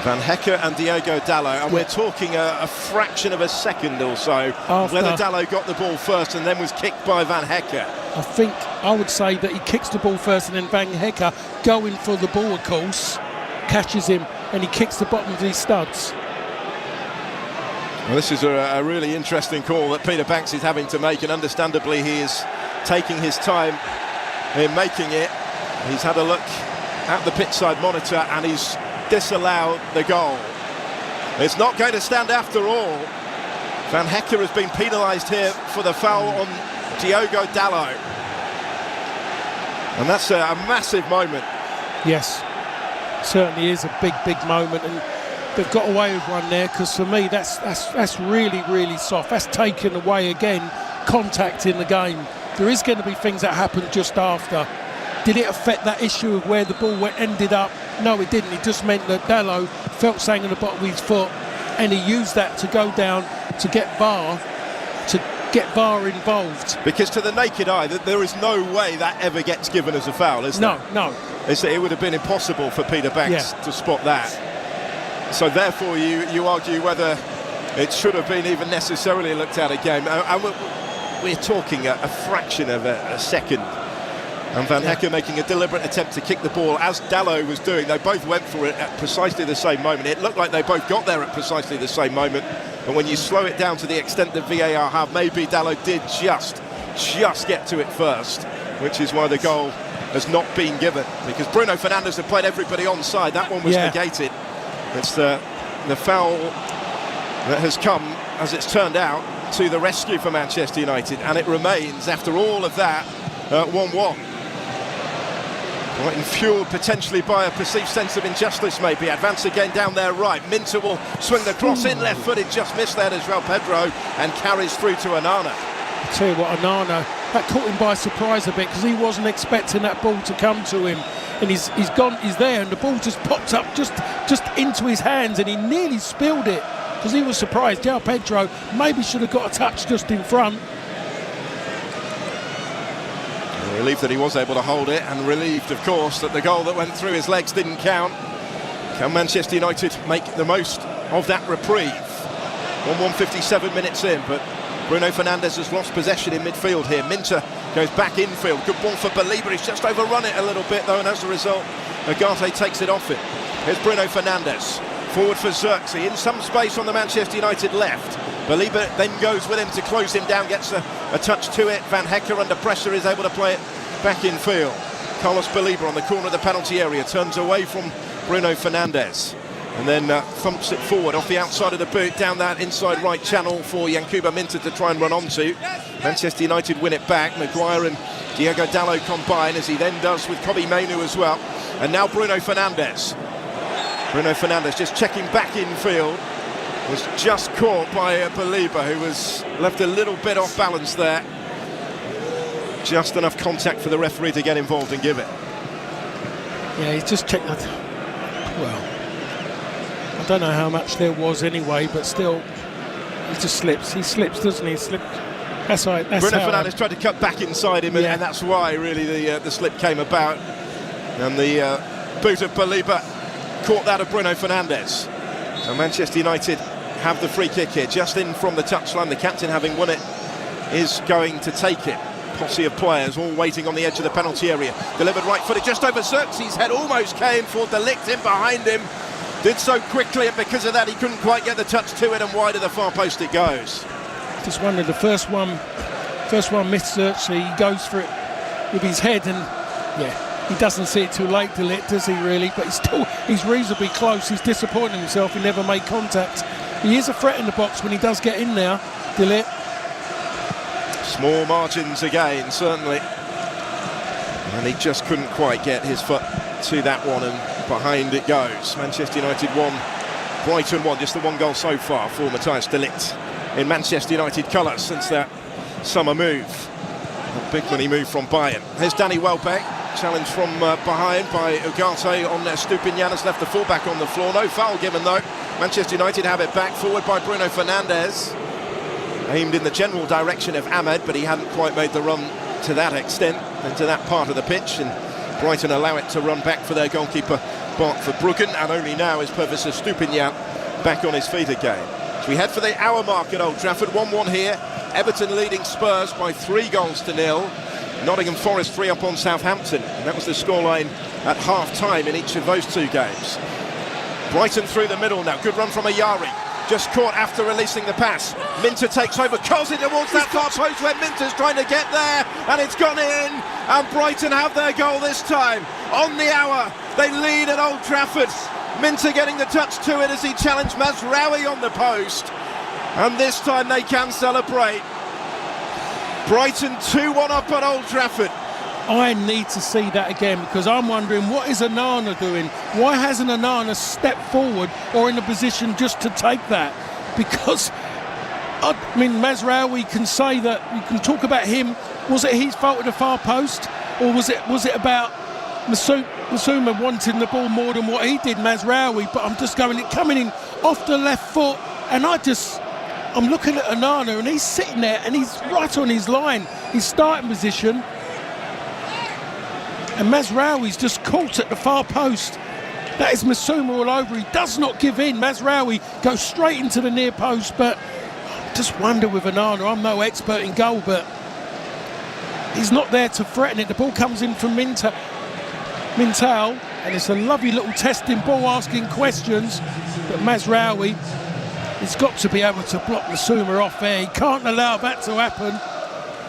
Van Hecke and Diogo Dalot, and we're talking a fraction of a second or so whether Dalot got the ball first and then was kicked by Van Hecke. I would say that he kicks the ball first, and then Van Hecke, going for the ball, of course, catches him and he kicks the bottom of his studs. Well, this is a really interesting call that Peter Banks is having to make, and understandably he is taking his time in making it. He's had a look at the pitchside monitor and he's disallowed the goal. It's not going to stand after all. Van Hecke has been penalised here for the foul on Diogo Dalot, and that's a massive moment. Yes, certainly is a big moment, and they've got away with one there, because for me that's really soft. That's taken away again, contact in the game. There is going to be things that happen just after. Did it affect that issue of where the ball ended up? No, it didn't. It just meant that Dalot felt something at the bottom of his foot, and he used that to go down to get VAR involved. Because to the naked eye, there is no way that ever gets given as a foul, is there? No. It would have been impossible for Peter Banks to spot that. So therefore, you argue whether it should have been even necessarily looked at again. And we're talking a fraction of a second. And Van Hecke making a deliberate attempt to kick the ball, as Dalot was doing. They both went for it at precisely the same moment. It looked like they both got there at precisely the same moment. And when you slow it down to the extent that VAR have, maybe Dalot did just get to it first, which is why the goal has not been given. Because Bruno Fernandes had played everybody onside. That one was negated. It's the foul that has come, as it's turned out, to the rescue for Manchester United. And it remains, after all of that, 1-1. Brighton fueled potentially by a perceived sense of injustice, maybe. Advance again down their right. Minter will swing the cross in, left-footed, just missed there as João Pedro, and carries through to Onana. I tell you what, Onana, that caught him by surprise a bit, because he wasn't expecting that ball to come to him, and he's there, and the ball just popped up just into his hands, and he nearly spilled it because he was surprised. João Pedro maybe should have got a touch just in front. Relieved that he was able to hold it, and relieved, of course, that the goal that went through his legs didn't count. Can Manchester United make the most of that reprieve? 1:57 minutes in, but Bruno Fernandes has lost possession in midfield here. Minter goes back infield. Good ball for Belieber. He's just overrun it a little bit, though, and as a result, Agate takes it off him. Here's Bruno Fernandes. Forward for Xerxes, in some space on the Manchester United left. Belieber then goes with him to close him down, gets a touch to it. Van Hecke under pressure is able to play it back in field. Carlos Belieber on the corner of the penalty area turns away from Bruno Fernandes. and then thumps it forward off the outside of the boot, down that inside right channel for Yankuba Minteh to try and run onto. Manchester United win it back. Maguire and Diogo Dalot combine, as he then does with Kobbie Mainoo as well. And now Bruno Fernandes. Bruno Fernandes just checking back in field. Was just caught by Baliba, who was left a little bit off balance there. Just enough contact for the referee to get involved and give it. Yeah, he's just checked that. Well, I don't know how much there was anyway, but still, he just slips. He slips, doesn't he? That's right. That's Bruno Fernandes tried to cut back inside him, and that's why really the slip came about. And the boot of Baliba caught that of Bruno Fernandes. And Manchester United have the free kick here, just in from the touchline. The captain, having won it, is going to take it. Posse of players all waiting on the edge of the penalty area. Delivered right-footed just over Xerxes' head, almost came for De Ligt in behind him. Did so quickly, and because of that he couldn't quite get the touch to it, and wide of the far post it goes. Just wondered, the first one missed Xerxes. He goes for it with his head, and he doesn't see it too late, De Ligt, does he really? But he's reasonably close. He's disappointed himself. He never made contact. He is a threat in the box when he does get in there, De Ligt. Small margins again, certainly. And he just couldn't quite get his foot to that one, and behind it goes. Manchester United 1, Brighton 1, just the one goal so far for Matthijs de Ligt in Manchester United colours since that summer move. A big money move from Bayern. Here's Danny Welbeck, challenged from behind by Ugarte on Stupinian, has left the fullback on the floor. No foul given though. Manchester United have it back forward by Bruno Fernandes. Aimed in the general direction of Ahmed, but he hadn't quite made the run to that extent and to that part of the pitch, and Brighton allow it to run back for their goalkeeper Bart Verbruggen, and only now is Pervis Stupinian back on his feet again. So we head for the hour mark at Old Trafford. 1-1 here. Everton leading Spurs by 3-0. Nottingham Forest 3 up on Southampton, and that was the scoreline at half-time in each of those two games. Brighton through the middle now. Good run from Ayari. Just caught after releasing the pass. Minteh takes over, curls it towards that far post where Minteh's trying to get there, and it's gone in, and Brighton have their goal this time. On the hour, they lead at Old Trafford. Minteh getting the touch to it as he challenged Mazraoui on the post, and this time they can celebrate. Brighton 2-1 up at Old Trafford. I need to see that again, because I'm wondering, what is Onana doing? Why hasn't Onana stepped forward or in a position just to take that? Because, I mean, Mazraoui can say that, you can talk about him. Was it his fault at the far post? Or was it about Masuma wanting the ball more than what he did, Mazraoui? But I'm just going, it coming in off the left foot, and I'm looking at Onana, and he's sitting there, and he's right on his line, his starting position. And Mazraoui's just caught at the far post. That is Masuma all over. He does not give in. Mazraoui goes straight into the near post, but I just wonder with Onana, I'm no expert in goal, but he's not there to threaten it. The ball comes in from Mintal, and it's a lovely little testing ball asking questions, but Mazraoui has got to be able to block Masuma off there. He can't allow that to happen.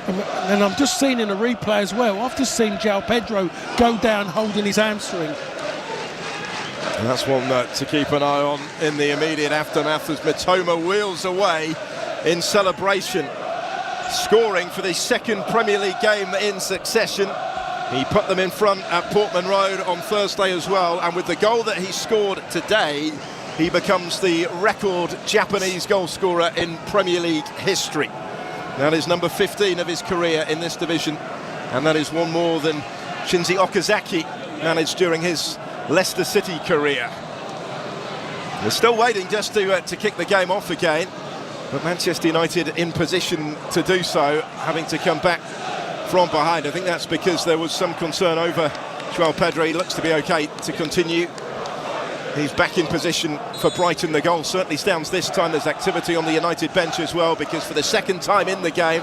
And I'm just seeing in a replay as well, I've just seen João Pedro go down holding his hamstring. And that's one to keep an eye on in the immediate aftermath as Mitoma wheels away in celebration, scoring for the second Premier League game in succession. He put them in front at Portman Road on Thursday as well, and with the goal that he scored today, he becomes the record Japanese goal scorer in Premier League history. That is number 15 of his career in this division, and that is one more than Shinji Okazaki managed during his Leicester City career. They're still waiting just to kick the game off again, but Manchester United in position to do so, having to come back from behind. I think that's because there was some concern over João Pedro. He looks to be okay to continue. He's back in position for Brighton. The goal certainly stands this time. There's activity on the United bench as well, because for the second time in the game,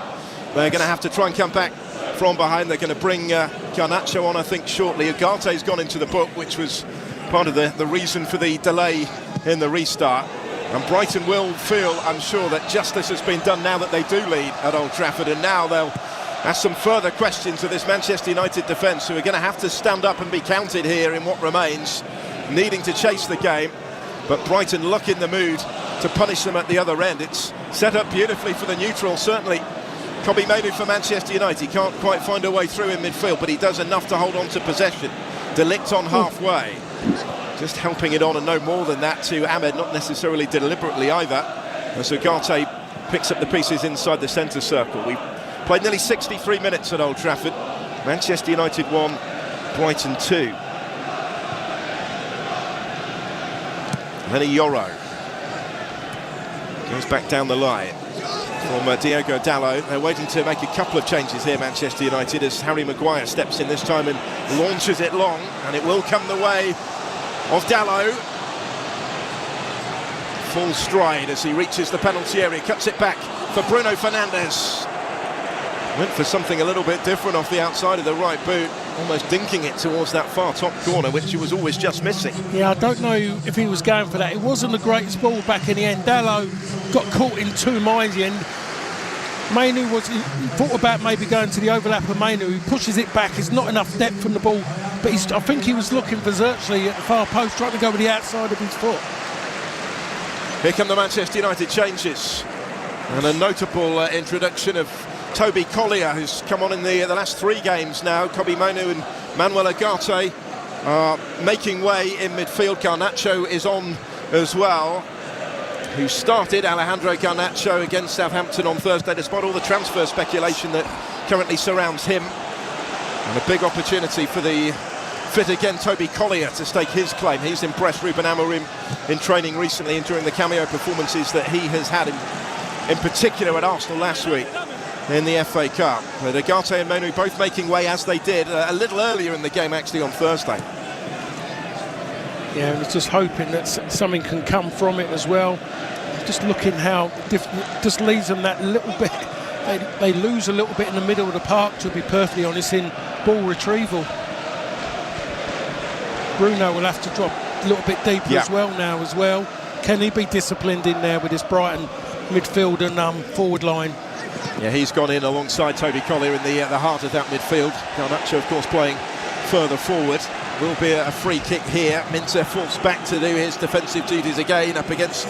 they're going to have to try and come back from behind. They're going to bring Garnacho on, I think, shortly. Ugarte's gone into the book, which was part of the reason for the delay in the restart. And Brighton will feel, I'm sure, that justice has been done now that they do lead at Old Trafford, and now they'll ask some further questions of this Manchester United defence, who are going to have to stand up and be counted here in what remains, needing to chase the game. but Brighton look in the mood to punish them at the other end. It's set up beautifully for the neutral, certainly. Kobbie Mainoo for Manchester United can't quite find a way through in midfield, but he does enough to hold on to possession. De Ligt on halfway, just helping it on and no more than that to Ahmed, not necessarily deliberately either, as Ugarte picks up the pieces inside the centre circle. We played nearly 63 minutes at Old Trafford. Manchester United 1, Brighton 2. Then Yoro goes back down the line from Diogo Dalot. They're waiting to make a couple of changes here, Manchester United, as Harry Maguire steps in this time and launches it long, and it will come the way of Dalot. Full stride as he reaches the penalty area, cuts it back for Bruno Fernandes. Went for something a little bit different off the outside of the right boot, almost dinking it towards that far top corner, which he was always just missing. Yeah, I don't know if he was going for that. It wasn't the greatest ball back in the end. Dalot got caught in two minds in the end. Mainoo he thought about maybe going to the overlap of Mainoo. He pushes it back. There's not enough depth from the ball, but I think he was looking for Zirkzee at the far post, trying to go with the outside of his foot. Here come the Manchester United changes, and a notable introduction of Toby Collier, who's come on in the last three games now. Kobbie Mainoo and Manuel Ugarte are making way in midfield. Garnacho is on as well, who started, Alejandro Garnacho, against Southampton on Thursday, despite all the transfer speculation that currently surrounds him. And a big opportunity for the fit again Toby Collier to stake his claim. He's impressed Ruben Amorim in training recently and during the cameo performances that he has had, in particular at Arsenal last week in the FA Cup. But Ugarte and Mainoo both making way as they did a little earlier in the game, actually, on Thursday. Yeah, I was just hoping that something can come from it as well. Just looking how just leaves them that little bit. They lose a little bit in the middle of the park, to be perfectly honest, in ball retrieval. Bruno will have to drop a little bit deeper as well. Can he be disciplined in there with his Brighton midfield and forward line? Yeah, he's gone in alongside Toby Collier in the heart of that midfield. Garnacho, of course, playing further forward. Will be a free kick here. Minter falls back to do his defensive duties again up against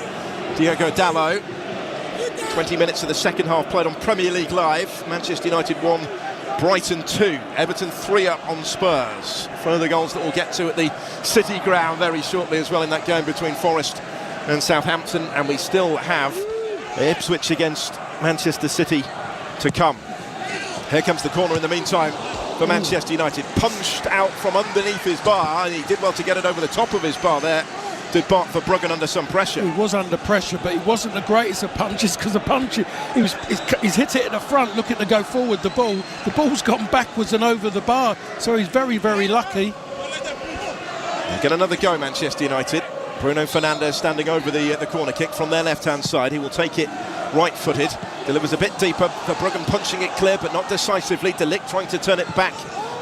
Diogo Dalot. 20 minutes of the second half played on Premier League Live. Manchester United 1, Brighton 2. Everton 3 up on Spurs. Further goals that we'll get to at the City Ground very shortly as well in that game between Forest and Southampton. And we still have Ipswich against Manchester City to come. Here comes the corner in the meantime for Manchester United. Punched out from underneath his bar, and he did well to get it over the top of his bar there. Did Bart Verbruggen under some pressure. He was under pressure, but he wasn't the greatest of punches, because the punch, he's hit it at the front looking to go forward. The ball's gone backwards and over the bar, so he's very, very lucky. And get another go, Manchester United. Bruno Fernandes standing over the corner kick from their left-hand side. He will take it right-footed. Delivers a bit deeper. Verbruggen punching it clear, but not decisively. De Ligt trying to turn it back.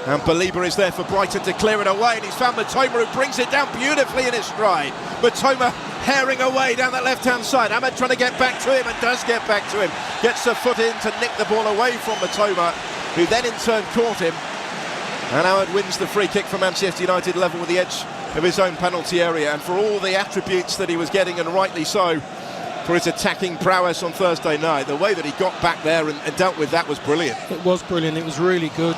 And Belieber is there for Brighton to clear it away, and he's found Matoma, who brings it down beautifully in his stride. Matoma herring away down that left-hand side. Ahmed trying to get back to him, and does get back to him. Gets the foot in to nick the ball away from Matoma, who then in turn caught him. And Ahmed wins the free kick for Manchester United, level with the edge of his own penalty area. And for all the attributes that he was getting, and rightly so, for his attacking prowess on Thursday night, the way that he got back there and dealt with that was brilliant. It was brilliant. It was really good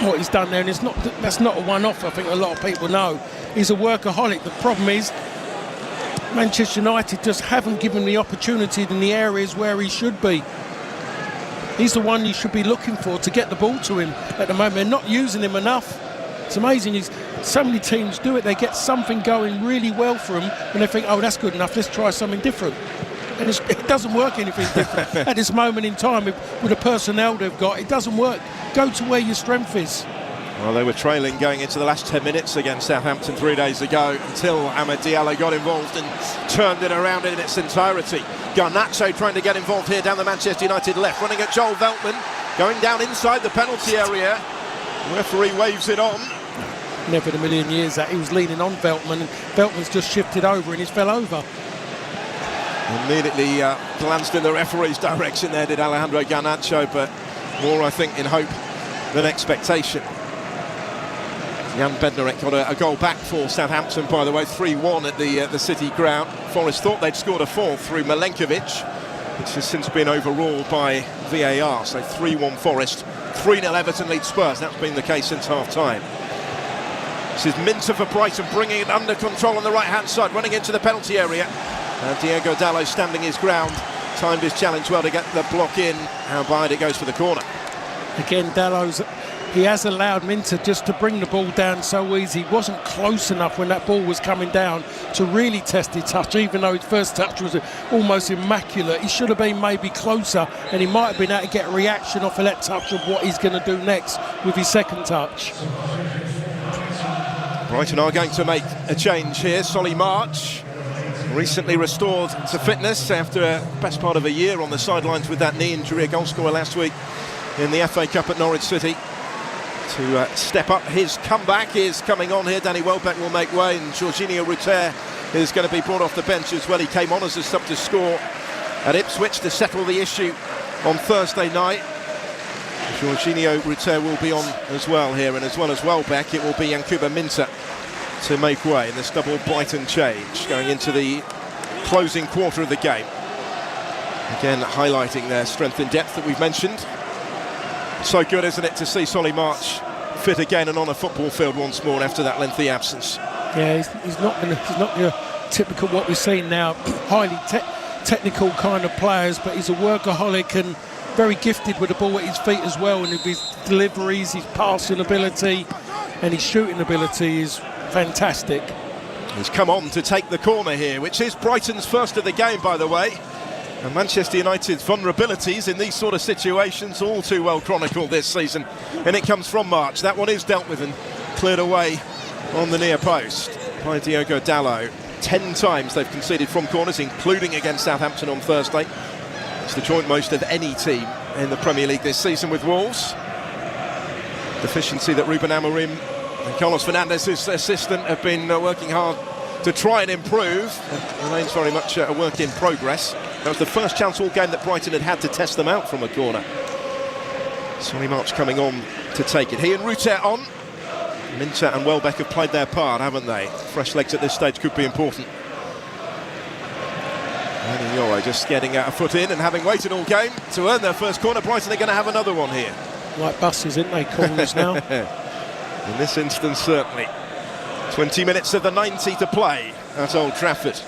what he's done there, and that's not a one-off. I think a lot of people know he's a workaholic. The problem is Manchester United just haven't given the opportunity in the areas where he should be. He's the one you should be looking for to get the ball to him at the moment. They're not using him enough. It's amazing. So many teams do it. They get something going really well for him, and they think, oh, that's good enough, let's try something different. And it doesn't work anything different at this moment in time with the personnel they've got. It doesn't work. Go to where your strength is. Well, they were trailing going into the last 10 minutes against Southampton 3 days ago, until Amad Diallo got involved and turned it around in its entirety. Garnacho trying to get involved here down the Manchester United left, running at Joel Veltman, going down inside the penalty area. The referee waves it on. Never in a million years that he was leaning on Veltman, and Veltman's just shifted over and he's fell over. Immediately glanced in the referee's direction there, did Alejandro Garnacho, but more, I think, in hope than expectation. Jan Bednarek got a goal back for Southampton, by the way, 3-1 at the City ground. Forest thought they'd scored a fourth through Milenkovic, which has since been overruled by VAR. So 3-1 Forest, 3-0 Everton lead Spurs. That's been the case since half-time. This is Minter for Brighton, bringing it under control on the right-hand side, running into the penalty area. Diogo Dalot standing his ground, timed his challenge well to get the block in. How wide it goes for the corner. Again, he has allowed Minter just to bring the ball down so easy. He wasn't close enough when that ball was coming down to really test his touch, even though his first touch was almost immaculate. He should have been maybe closer, and he might have been able to get a reaction off of that touch of what he's going to do next with his second touch. Brighton are going to make a change here. Solly March, recently restored to fitness after a best part of a year on the sidelines with that knee injury, a goal scorer last week in the FA Cup at Norwich City. To step up, his comeback is coming on here. Danny Welbeck will make way, and Jorginho Rutter is going to be brought off the bench as well. He came on as a sub to score at Ipswich to settle the issue on Thursday night. Jorginho Rutter will be on as well here, and as well as Welbeck, it will be Yankuba Minter to make way in this double Brighton change going into the closing quarter of the game. Again, highlighting their strength in depth that we've mentioned. So good, isn't it, to see Solly March fit again and on a football field once more after that lengthy absence. Yeah, he's not your typical what we're seeing now, highly technical kind of players, but he's a workaholic and very gifted with the ball at his feet as well, and his deliveries, his passing ability and his shooting ability is fantastic. He's come on to take the corner here, which is Brighton's first of the game, by the way. And Manchester United's vulnerabilities in these sort of situations all too well chronicled this season, and it comes from March. That one is dealt with and cleared away on the near post by Diogo Dalot. 10 times they've conceded from corners, including against Southampton on Thursday. It's the joint most of any team in the Premier League this season with Wolves. Deficiency that Ruben Amorim and Carlos Fernandez's assistant have been working hard to try and improve. It remains very much a work in progress. That was the first chance all game that Brighton had to test them out from a corner. Solly March coming on to take it. He and Rutter on. Minter and Welbeck have played their part, haven't they? Fresh legs at this stage could be important. And Yoro just getting a foot in and having waited all game to earn their first corner. Brighton are going to have another one here. Like buses, isn't they? Corners now. In this instance, certainly. 20 minutes of the 90 to play at Old Trafford.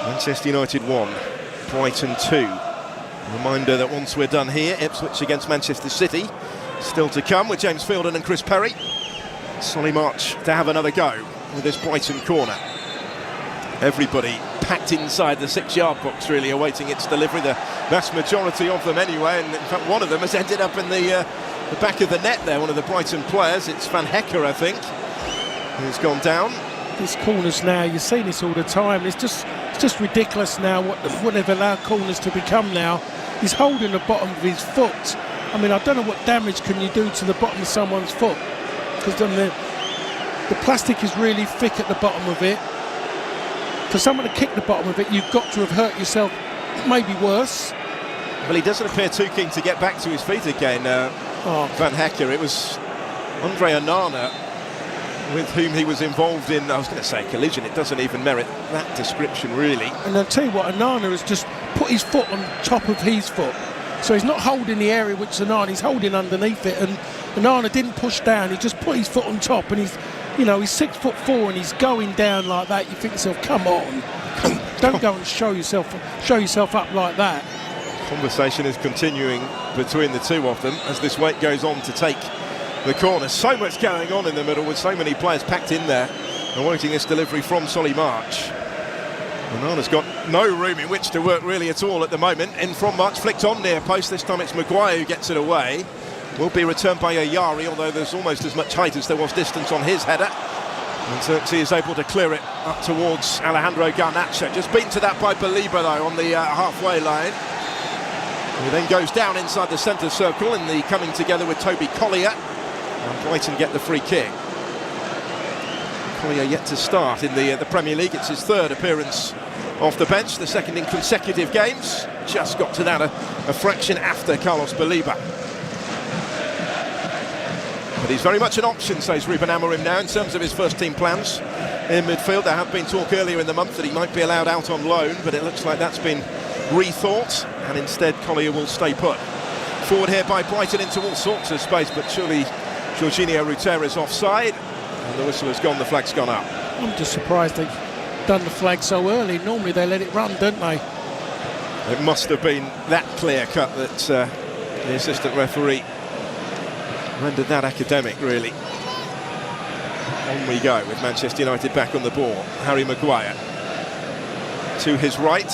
Manchester United 1, Brighton 2. Reminder that once we're done here, Ipswich against Manchester City still to come with James Fielden and Chris Perry. Solly March to have another go with this Brighton corner. Everybody packed inside the 6-yard box, really awaiting its delivery. The vast majority of them anyway, and in fact one of them has ended up in the back of the net there, one of the Brighton players. It's Van Hecker, I think, who's gone down. These corners now, you see this all the time. It's just ridiculous now what they've allowed corners to become now. He's holding the bottom of his foot. I mean, I don't know what damage can you do to the bottom of someone's foot, because then the plastic is really thick at the bottom of it. For someone to kick the bottom of it, you've got to have hurt yourself, maybe worse. Well, he doesn't appear too keen to get back to his feet again, Van Hecker. It was Andre Onana with whom he was involved in, I was going to say collision, it doesn't even merit that description really. And I'll tell you what, Onana has just put his foot on top of his foot. So he's not holding the area which Onana, he's holding underneath it, and Onana didn't push down, he just put his foot on top, and he's 6'4" and he's going down like that. You think to yourself, come on, don't go and show yourself up like that. Conversation is continuing between the two of them as this wait goes on to take the corner. So much going on in the middle with so many players packed in there awaiting this delivery from Solly March. Onana's got no room in which to work really at all at the moment. In from March, flicked on near post. This time it's Maguire who gets it away. Will be returned by Ayari, although there's almost as much height as there was distance on his header. And Xerxes is able to clear it up towards Alejandro Garnacho. Just beaten to that by Baliba though on the halfway line. He then goes down inside the centre circle in the coming together with Toby Collier. And Brighton get the free kick. Collier yet to start in the Premier League. It's his third appearance off the bench, the second in consecutive games. Just got to that a fraction after Carlos Baliba. But he's very much an option, says Ruben Amorim now, in terms of his first team plans in midfield. There had been talk earlier in the month that he might be allowed out on loan, but it looks like that's been rethought, and instead Collier will stay put. Forward here by Brighton into all sorts of space, but surely Jorginho Ruter is offside, and the whistle has gone, the flag's gone up. I'm just surprised they've done the flag so early. Normally they let it run, don't they? It must have been that clear-cut that the assistant referee rendered that academic, really. On we go with Manchester United back on the ball. Harry Maguire. To his right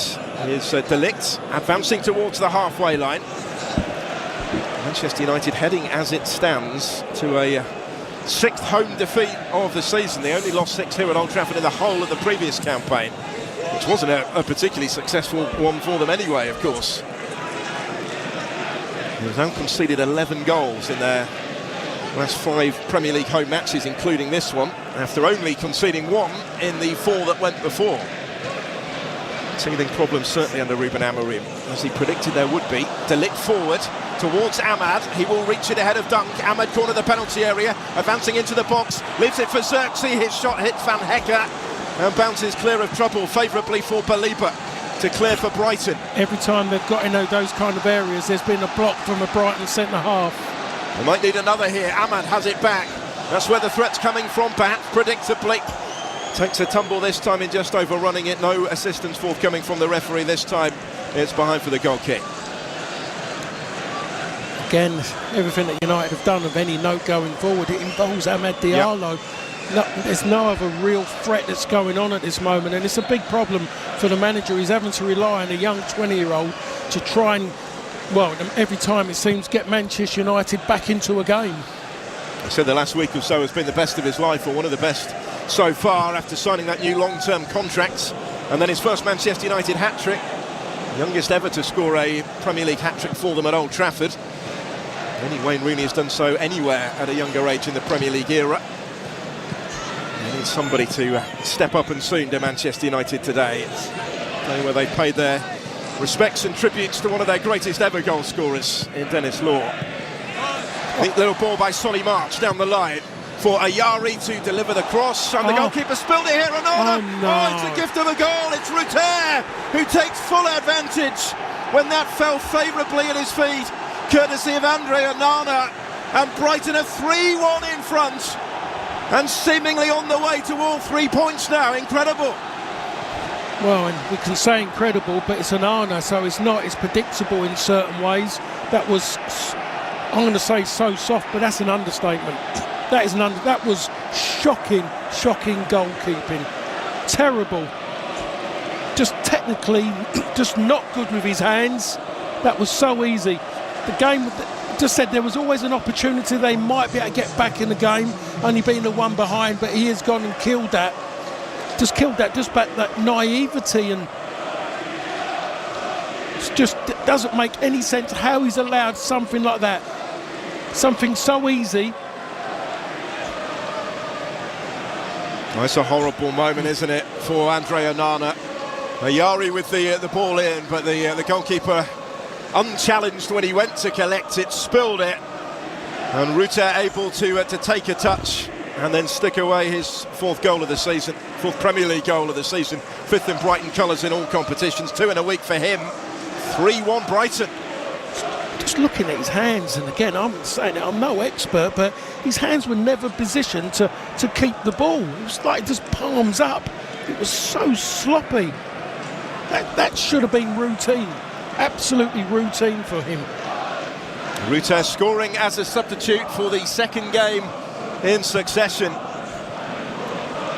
is De Ligt, advancing towards the halfway line. Manchester United heading, as it stands, to a sixth home defeat of the season. They only lost 6 here at Old Trafford in the whole of the previous campaign, which wasn't a particularly successful one for them anyway, of course. They've now conceded 11 goals in their last 5 Premier League home matches, including this one, after only conceding 1 in the 4 that went before. Teething problems certainly under Ruben Amorim, as he predicted there would be. De Ligt forward towards Ahmad. He will reach it ahead of Dunk. Ahmad corner the penalty area, advancing into the box, leaves it for Xerxes. His shot hits Van Hecker and bounces clear of trouble favourably for Baliba to clear for Brighton. Every time they've got in those kind of areas, there's been a block from a Brighton centre-half. They might need another here. Ahmad has it back. That's where the threat's coming from, perhaps predictably. Takes a tumble this time in just overrunning it. No assistance forthcoming from the referee this time. It's behind for the goal kick. Again, everything that United have done of any note going forward, it involves Amad Diallo. Yep. There's no other real threat that's going on at this moment, and it's a big problem for the manager. He's having to rely on a young 20-year-old to try and, well, every time it seems, get Manchester United back into a game. I said the last week or so has been the best of his life, or one of the best so far, after signing that new long-term contract, and then his first Manchester United hat-trick, youngest ever to score a Premier League hat-trick for them at Old Trafford. Only Wayne Rooney has done so anywhere at a younger age in the Premier League era. They need somebody to step up and soon to Manchester United today. It's a day where they paid their respects and tributes to one of their greatest ever goal scorers in Dennis Law. Neat little ball by Solly March down the line for Ayari to deliver the cross, and the goalkeeper spilled it here. It's a gift of a goal. It's Ruter who takes full advantage when that fell favourably at his feet, courtesy of Andre Onana, and Brighton are 3-1 in front and seemingly on the way to all 3 points now. Incredible. Well, and we can say incredible, but it's Onana, so it's not. It's predictable in certain ways. That was, I'm going to say so soft, but that's an understatement. That was shocking goalkeeping. Terrible. Just technically, just not good with his hands. That was so easy. The game, just said there was always an opportunity they might be able to get back in the game, only being the one behind, but he has gone and killed that. Just back that naivety, and it just doesn't make any sense how he's allowed something like that. Something so easy. Well, it's a horrible moment, isn't it, for Andre Onana. Ayari with the ball in, but the goalkeeper unchallenged when he went to collect it, spilled it, and Ruter able to take a touch and then stick away his 4th goal of the season, 4th Premier League goal of the season, 5th in Brighton colours in all competitions, 2 in a week for him. 3-1 Brighton. Just looking at his hands, and again, I'm saying it, I'm no expert, but his hands were never positioned to keep the ball. It was like just palms up. It was so sloppy. That should have been routine. Absolutely routine for him. Ruter scoring as a substitute for the 2nd game in succession.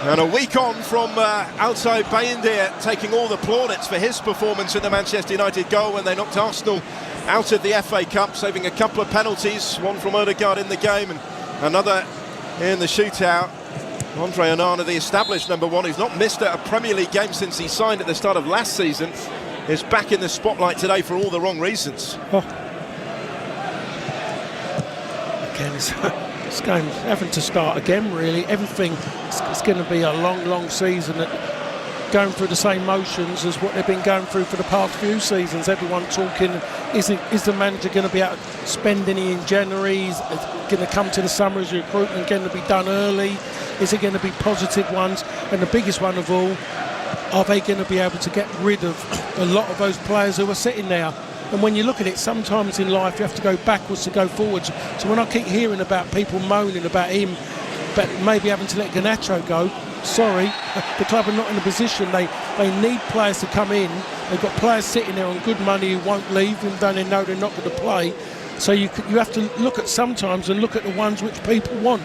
And a week on from Altay Bayindir taking all the plaudits for his performance in the Manchester United goal when they knocked Arsenal out of the FA Cup, saving a couple of penalties, one from Odegaard in the game and another in the shootout. Andre Onana, the established number 1, who's not missed a Premier League game since he signed at the start of last season, is back in the spotlight today for all the wrong reasons. Again, this game's having to start again, really. Everything, it's going to be a long season, going through the same motions as what they've been going through for the past few seasons. Everyone talking is the manager going to be able to spend any in January? Is it going to come to the summer? Is recruitment going to be done early? Is it going to be positive ones? And the biggest one of all, are they going to be able to get rid of a lot of those players who are sitting there? And when you look at it, sometimes in life you have to go backwards to go forwards. So when I keep hearing about people moaning about him, but maybe having to let Garnacho go, sorry, the club are not in a position. They need players to come in. They've got players sitting there on good money who won't leave, even though they know they're not going to play. So you have to look at sometimes and look at the ones which people want.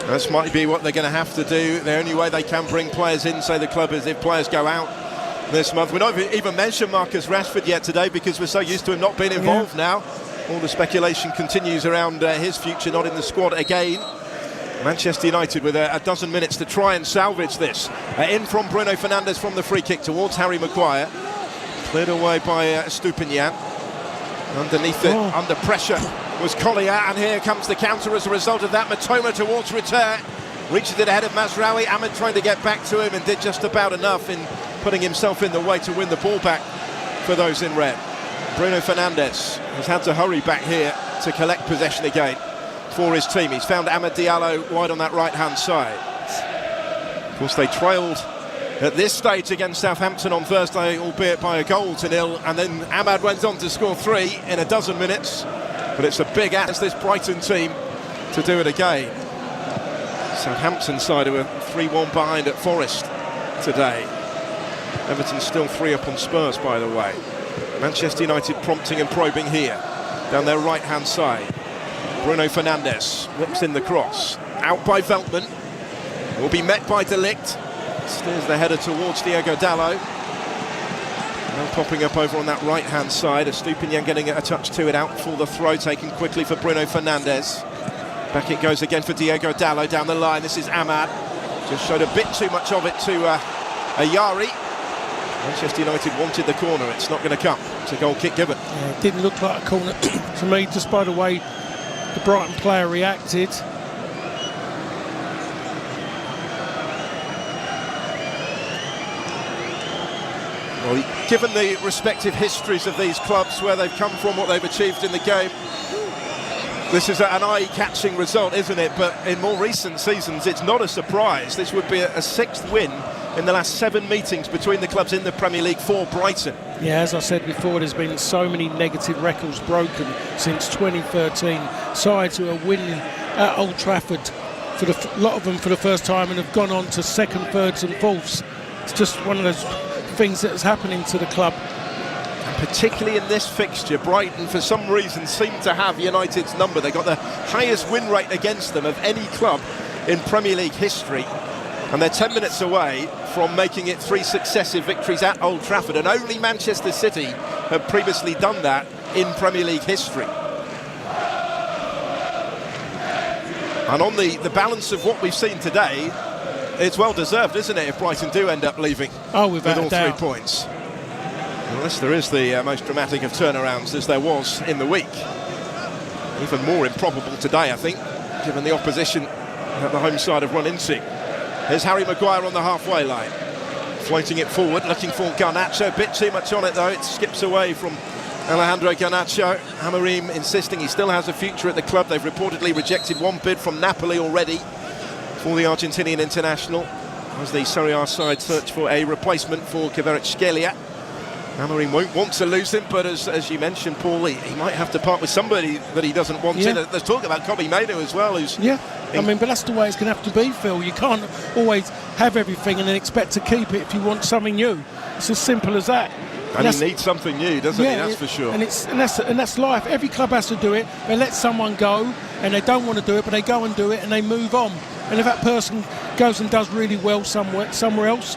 This might be what they're going to have to do. The only way they can bring players in, say the club, is if players go out this month. We're not even mentioned Marcus Rashford yet today because we're so used to him not being involved now. All the speculation continues around his future not in the squad again. Manchester United with a dozen minutes to try and salvage this. In from Bruno Fernandes from the free kick towards Harry Maguire. Cleared away by Stupinian. Underneath it, under pressure, was Collier, and here comes the counter as a result of that. Matoma towards return. Reaches it ahead of Mazraoui. Ahmed trying to get back to him and did just about enough in putting himself in the way to win the ball back for those in red. Bruno Fernandes has had to hurry back here to collect possession again for his team. He's found Amad Diallo wide on that right-hand side. Of course, they trailed at this stage against Southampton on Thursday, albeit by a goal to nil, and then Amad went on to score 3 in a dozen minutes. But it's a big ask, this Brighton team, to do it again. Southampton side who are 3-1 behind at Forest today. Everton still 3 up on Spurs, by the way. Manchester United prompting and probing here, down their right-hand side. Bruno Fernandes whips in the cross. Out by Veltman. Will be met by De Ligt. Steers the header towards Diogo Dalot. Now popping up over on that right-hand side. Estupinian getting a touch to it, out for the throw, taken quickly for Bruno Fernandes. Back it goes again for Diogo Dalot down the line. This is Amad. Just showed a bit too much of it to Ayari. Manchester United wanted the corner. It's not going to come. It's a goal kick given. Yeah, it didn't look like a corner to me, just by the way the Brighton player reacted. Well, given the respective histories of these clubs, where they've come from, what they've achieved in the game, this is an eye-catching result, isn't it? But in more recent seasons, it's not a surprise. This would be a 6th win in the last 7 meetings between the clubs in the Premier League for Brighton. Yeah, as I said before, there's been so many negative records broken since 2013. Sides who are winning at Old Trafford, for a lot of them for the first time, and have gone on to 2nd, 3rds and 4ths. It's just one of those things that's happening to the club. And particularly in this fixture, Brighton for some reason seem to have United's number. They got the highest win rate against them of any club in Premier League history, and they're 10 minutes away from making it 3 successive victories at Old Trafford, and only Manchester City have previously done that in Premier League history. And on the balance of what we've seen today, it's well deserved, isn't it, if Brighton do end up leaving with all 3 points? Unless there is the most dramatic of turnarounds as there was in the week. Even more improbable today, I think, given the opposition that the home side have run into. Here's Harry Maguire on the halfway line. Floating it forward, looking for Garnacho. A bit too much on it, though. It skips away from Alejandro Garnacho. Amorim insisting he still has a future at the club. They've reportedly rejected 1 bid from Napoli already for the Argentinian international, as the Serie A side search for a replacement for Kvaratskhelia. Amorim won't want to lose him, but as you mentioned, Paul, he might have to part with somebody that he doesn't want to. There's talk about Kobe Maino as well, who's... Yeah, I mean, but that's the way it's going to have to be, Phil. You can't always have everything and then expect to keep it if you want something new. It's as simple as that. And he needs something new, doesn't he? That's for sure. And that's life. Every club has to do it. They let someone go, and they don't want to do it, but they go and do it, and they move on. And if that person goes and does really well somewhere else,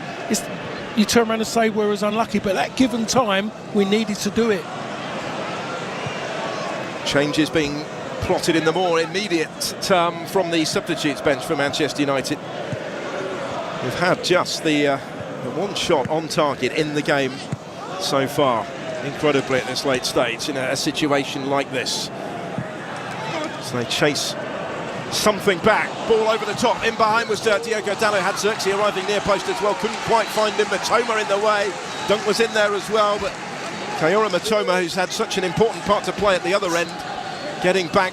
you turn around and say we're as unlucky. But at that given time, we needed to do it. Changes being plotted in the more immediate term from the substitutes bench for Manchester United. We've had just the 1 shot on target in the game so far, incredibly at this late stage in a situation like this. So they chase something back, ball over the top, in behind was Diogo Dalot, had Xerxes arriving near post as well, couldn't quite find him, Matoma in the way, Dunk was in there as well, but Kaoru Mitoma, who's had such an important part to play at the other end, getting back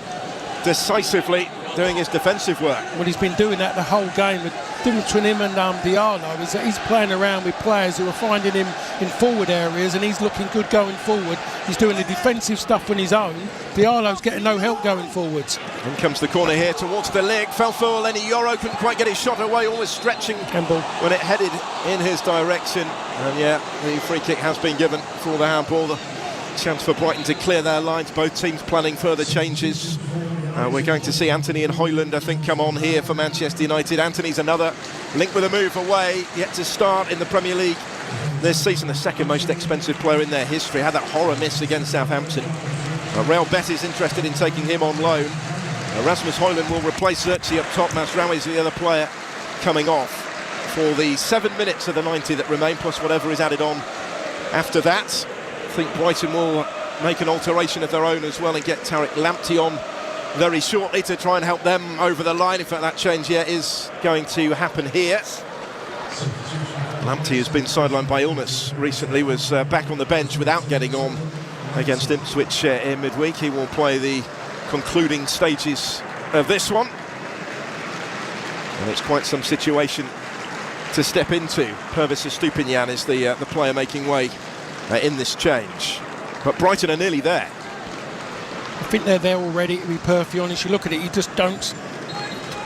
decisively, doing his defensive work. Well, he's been doing that the whole game. The difference between him and Diallo is that he's playing around with players who are finding him in forward areas, and he's looking good going forward. He's doing the defensive stuff on his own. Diallo's getting no help going forwards. In comes the corner here towards the leg. Fell for Lenny Yoro, couldn't quite get his shot away, always stretching Campbell when it headed in his direction. And yeah, the free kick has been given for the handball. The chance for Brighton to clear their lines. Both teams planning further changes. We're going to see Anthony and Højlund, I think, come on here for Manchester United. Anthony's another link with a move away, yet to start in the Premier League this season. The second most expensive player in their history. Had that horror miss against Southampton. Real Betis interested in taking him on loan. Rasmus Højlund will replace Xerxes up top. Masraoui is the other player coming off for the 7 minutes of the 90 that remain, plus whatever is added on after that. I think Brighton will make an alteration of their own as well and get Tariq Lamptey on very shortly to try and help them over the line. In fact, that change here is going to happen here. Lamptey has been sidelined by illness recently, was back on the bench without getting on against Ipswich in midweek. He will play the concluding stages of this one. And it's quite some situation to step into. Pervis Estupiñán is the player making way in this change. But Brighton are nearly there. I think they're there already, to be perfectly honest. You look at it, you just don't.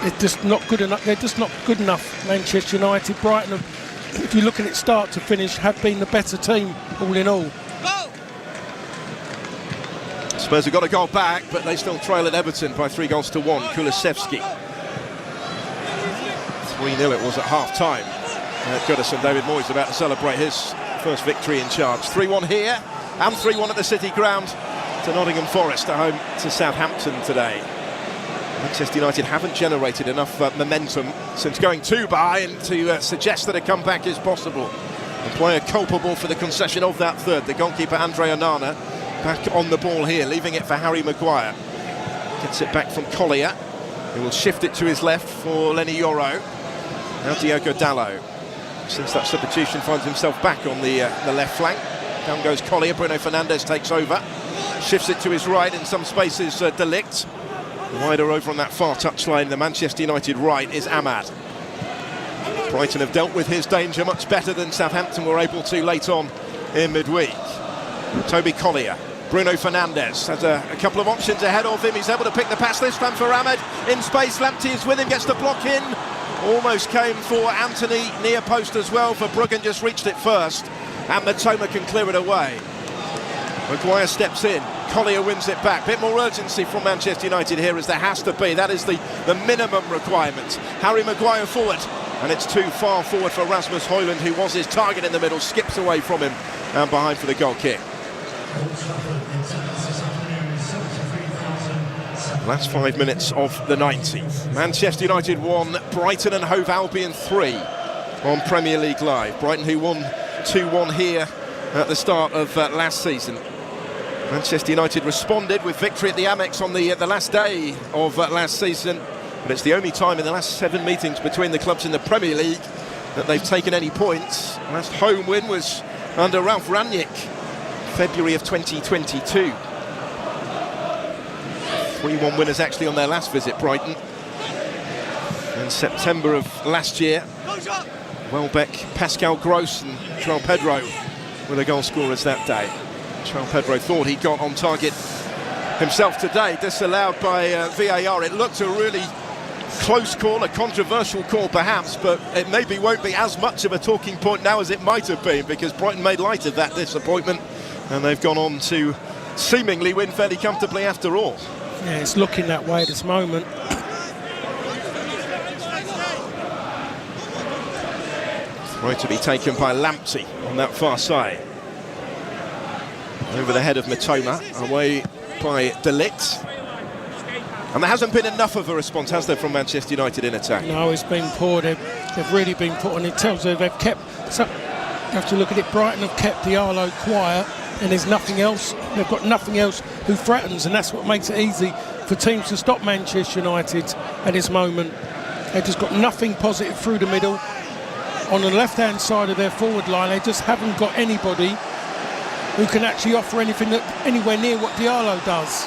It's just not good enough. They're just not good enough. Manchester United, Brighton, if you look at it start to finish, have been the better team all in all. Spurs have got a goal back, but they still trail at Everton by 3-1. Kulusevski. 3-0 it was at half-time. Goodison, David Moyes about to celebrate his first victory in charge. 3-1 here, and 3-1 at the City Ground to Nottingham Forest, at home to Southampton today. Manchester United haven't generated enough momentum since going 2 behind to suggest that a comeback is possible. The player culpable for the concession of that third, the goalkeeper Andre Onana, back on the ball here, leaving it for Harry Maguire. Gets it back from Collier. He will shift it to his left for Lenny Yoro. Now Diogo Dalot, since that substitution, finds himself back on the left flank. Down goes Collier. Bruno Fernandes takes over. Shifts it to his right, in some spaces De Ligt. Wider over on that far touchline, the Manchester United right is Ahmad. Brighton have dealt with his danger much better than Southampton were able to late on in midweek. Toby Collier. Bruno Fernandes has a couple of options ahead of him. He's able to pick the pass this time for Ahmad. In space, Lamptey is with him, gets the block in. Almost came for Anthony, near post as well, for Bruggen just reached it first. And Mitoma can clear it away. Maguire steps in, Collier wins it back. Bit more urgency from Manchester United here, as there has to be. That is the minimum requirement. Harry Maguire forward, and it's too far forward for Rasmus Højlund, who was his target in the middle, skips away from him and behind for the goal kick. Last 5 minutes of the 90. Manchester United 1, Brighton and Hove Albion 3 on Premier League Live. Brighton, who won 2-1 here at the start of last season. Manchester United responded with victory at the Amex on the last day of last season, but it's the only time in the last 7 meetings between the clubs in the Premier League that they've taken any points. Last home win was under Ralf Rangnick, February of 2022. 3-1 winners actually on their last visit, Brighton, in September of last year. Welbeck, Pascal Gross and João Pedro were the goal scorers that day. João Pedro thought he got on target himself today, disallowed by VAR. It looked a really close call, a controversial call perhaps, but it maybe won't be as much of a talking point now as it might have been, because Brighton made light of that disappointment and they've gone on to seemingly win fairly comfortably after all. Yeah, it's looking that way at this moment. Throw to be taken by Lamptey on that far side. Over the head of Mitoma, away by De Ligt. And there hasn't been enough of a response, has there, from Manchester United in attack? No, it's been poor. They've really been put on. It tells you they've kept... So, you have to look at it. Brighton have kept Diallo quiet, and there's nothing else. They've got nothing else who threatens, and that's what makes it easy for teams to stop Manchester United at this moment. They've just got nothing positive through the middle. On the left-hand side of their forward line, they just haven't got anybody who can actually offer anything anywhere near what Diallo does.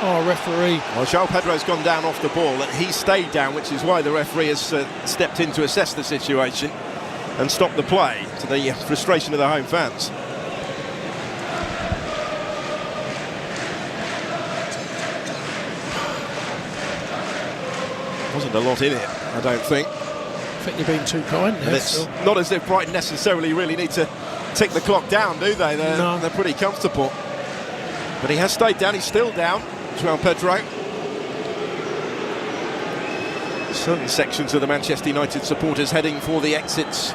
Oh, referee. Well, João Pedro's gone down off the ball, and he stayed down, which is why the referee has stepped in to assess the situation and stop the play, to the frustration of the home fans. Wasn't a lot in it, I don't think. I think you're being too kind there. It's not as if Brighton necessarily really need to tick the clock down, do they? They're pretty comfortable. But he has stayed down, he's still down, João Pedro. Certain sections of the Manchester United supporters heading for the exits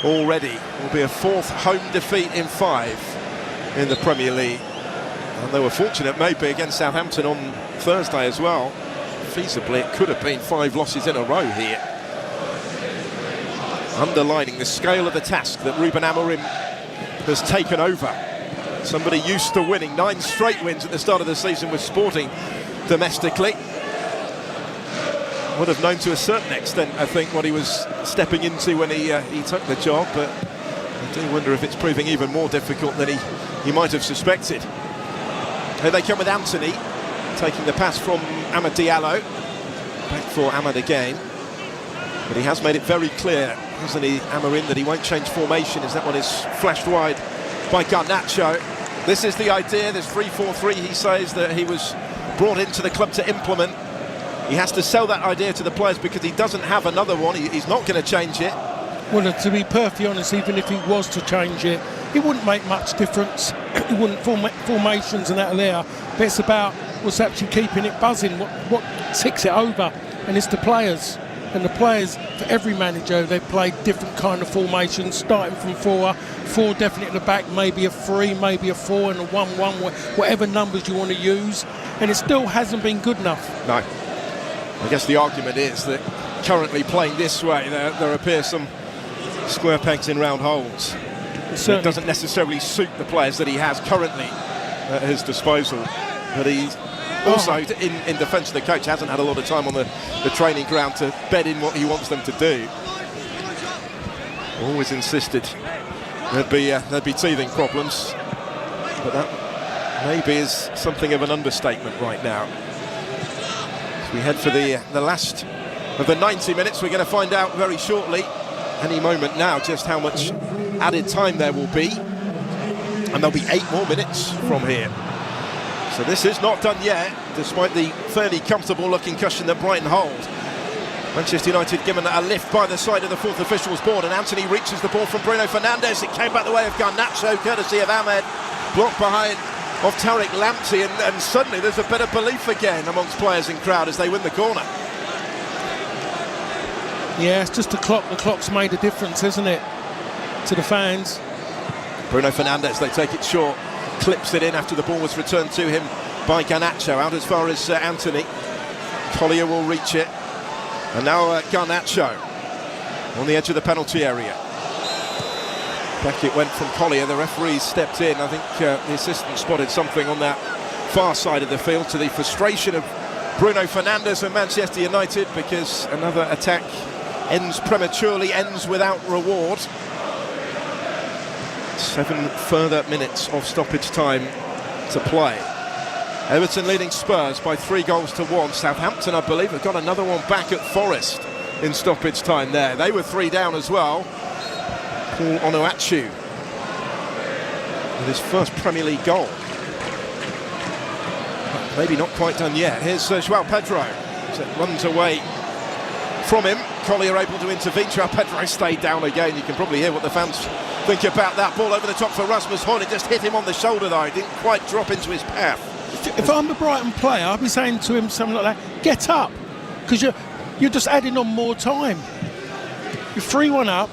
already. It will be a 4th home defeat in 5 in the Premier League. And they were fortunate maybe against Southampton on Thursday as well. Feasibly, it could have been 5 losses in a row here. Underlining the scale of the task that Ruben Amorim has taken over. Somebody used to winning 9 straight wins at the start of the season with Sporting domestically. Would have known to a certain extent, I think, what he was stepping into when he took the job, but I do wonder if it's proving even more difficult than he might have suspected. Here they come with Anthony, taking the pass from Amad Diallo. Back for Amad again. But he has made it very clear, hasn't he, Amorim, that he won't change formation, as that one is flashed wide by Garnacho. This is the idea, this 3-4-3, he says, that he was brought into the club to implement. He has to sell that idea to the players because he doesn't have another one. He's not going to change it. Well, to be perfectly honest, even if he was to change it, it wouldn't make much difference. It wouldn't formations and that are there. But it's about what's actually keeping it buzzing, what ticks it over, and it's the players. And the players, for every manager, they've played different kind of formations, starting from 4 definitely at the back, maybe a 3, maybe a 4, and a 1-1, whatever numbers you want to use. And it still hasn't been good enough. No. I guess the argument is that currently playing this way, there appear some square pegs in round holes. It doesn't necessarily suit the players that he has currently at his disposal. But he's also, in defence of the coach, hasn't had a lot of time on the training ground to bed in what he wants them to do. Always insisted there'd be teething problems. But that maybe is something of an understatement right now. As we head for the last of the 90 minutes, we're going to find out very shortly, any moment now, just how much added time there will be. And there'll be 8 more minutes from here. So this is not done yet, despite the fairly comfortable looking cushion that Brighton hold. Manchester United given a lift by the side of the 4th officials board, and Anthony reaches the ball from Bruno Fernandes. It came back the way of Garnacho, courtesy of Ahmed. Blocked behind of Tariq Lamptey, and suddenly there's a bit of belief again amongst players and crowd as they win the corner. Yeah, it's just the clock. The clock's made a difference, isn't it, to the fans? Bruno Fernandes, they take it short, clips it in after the ball was returned to him by Garnacho, out as far as Anthony. Collier will reach it, and now Garnacho on the edge of the penalty area. Back it went from Collier, the referee stepped in. I think the assistant spotted something on that far side of the field, to the frustration of Bruno Fernandes and Manchester United, because another attack ends prematurely, ends without reward. 7 further minutes of stoppage time to play. Everton leading Spurs by 3-1. Southampton, I believe, have got another one back at Forest in stoppage time there. They were 3 down as well. Paul Onuachu with his first Premier League goal. Maybe not quite done yet. Here's João Pedro. It runs away from him. Collier able to intervene. João Pedro stayed down again. You can probably hear what the fans think about that. Ball over the top for Rasmus Højlund. It just hit him on the shoulder though. It didn't quite drop into his path. If I'm a Brighton player, I'd be saying to him something like that: get up, because you're just adding on more time. You're 3-1 up.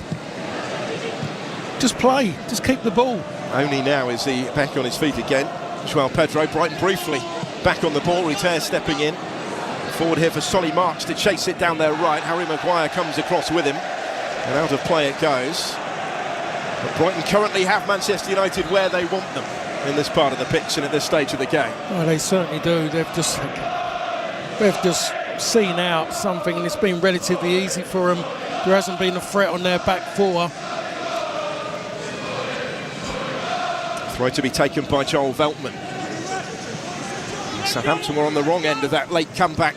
Just play, just keep the ball. Only now is he back on his feet again. João Pedro, Brighton briefly back on the ball. Reter stepping in. Forward here for Solly March to chase it down their right. Harry Maguire comes across with him, and out of play it goes. But Brighton currently have Manchester United where they want them in this part of the pitch and at this stage of the game. Oh, they certainly do. They've just seen out something, and it's been relatively easy for them. There hasn't been a threat on their back 4. Throw to be taken by Joel Veltman. Southampton were on the wrong end of that late comeback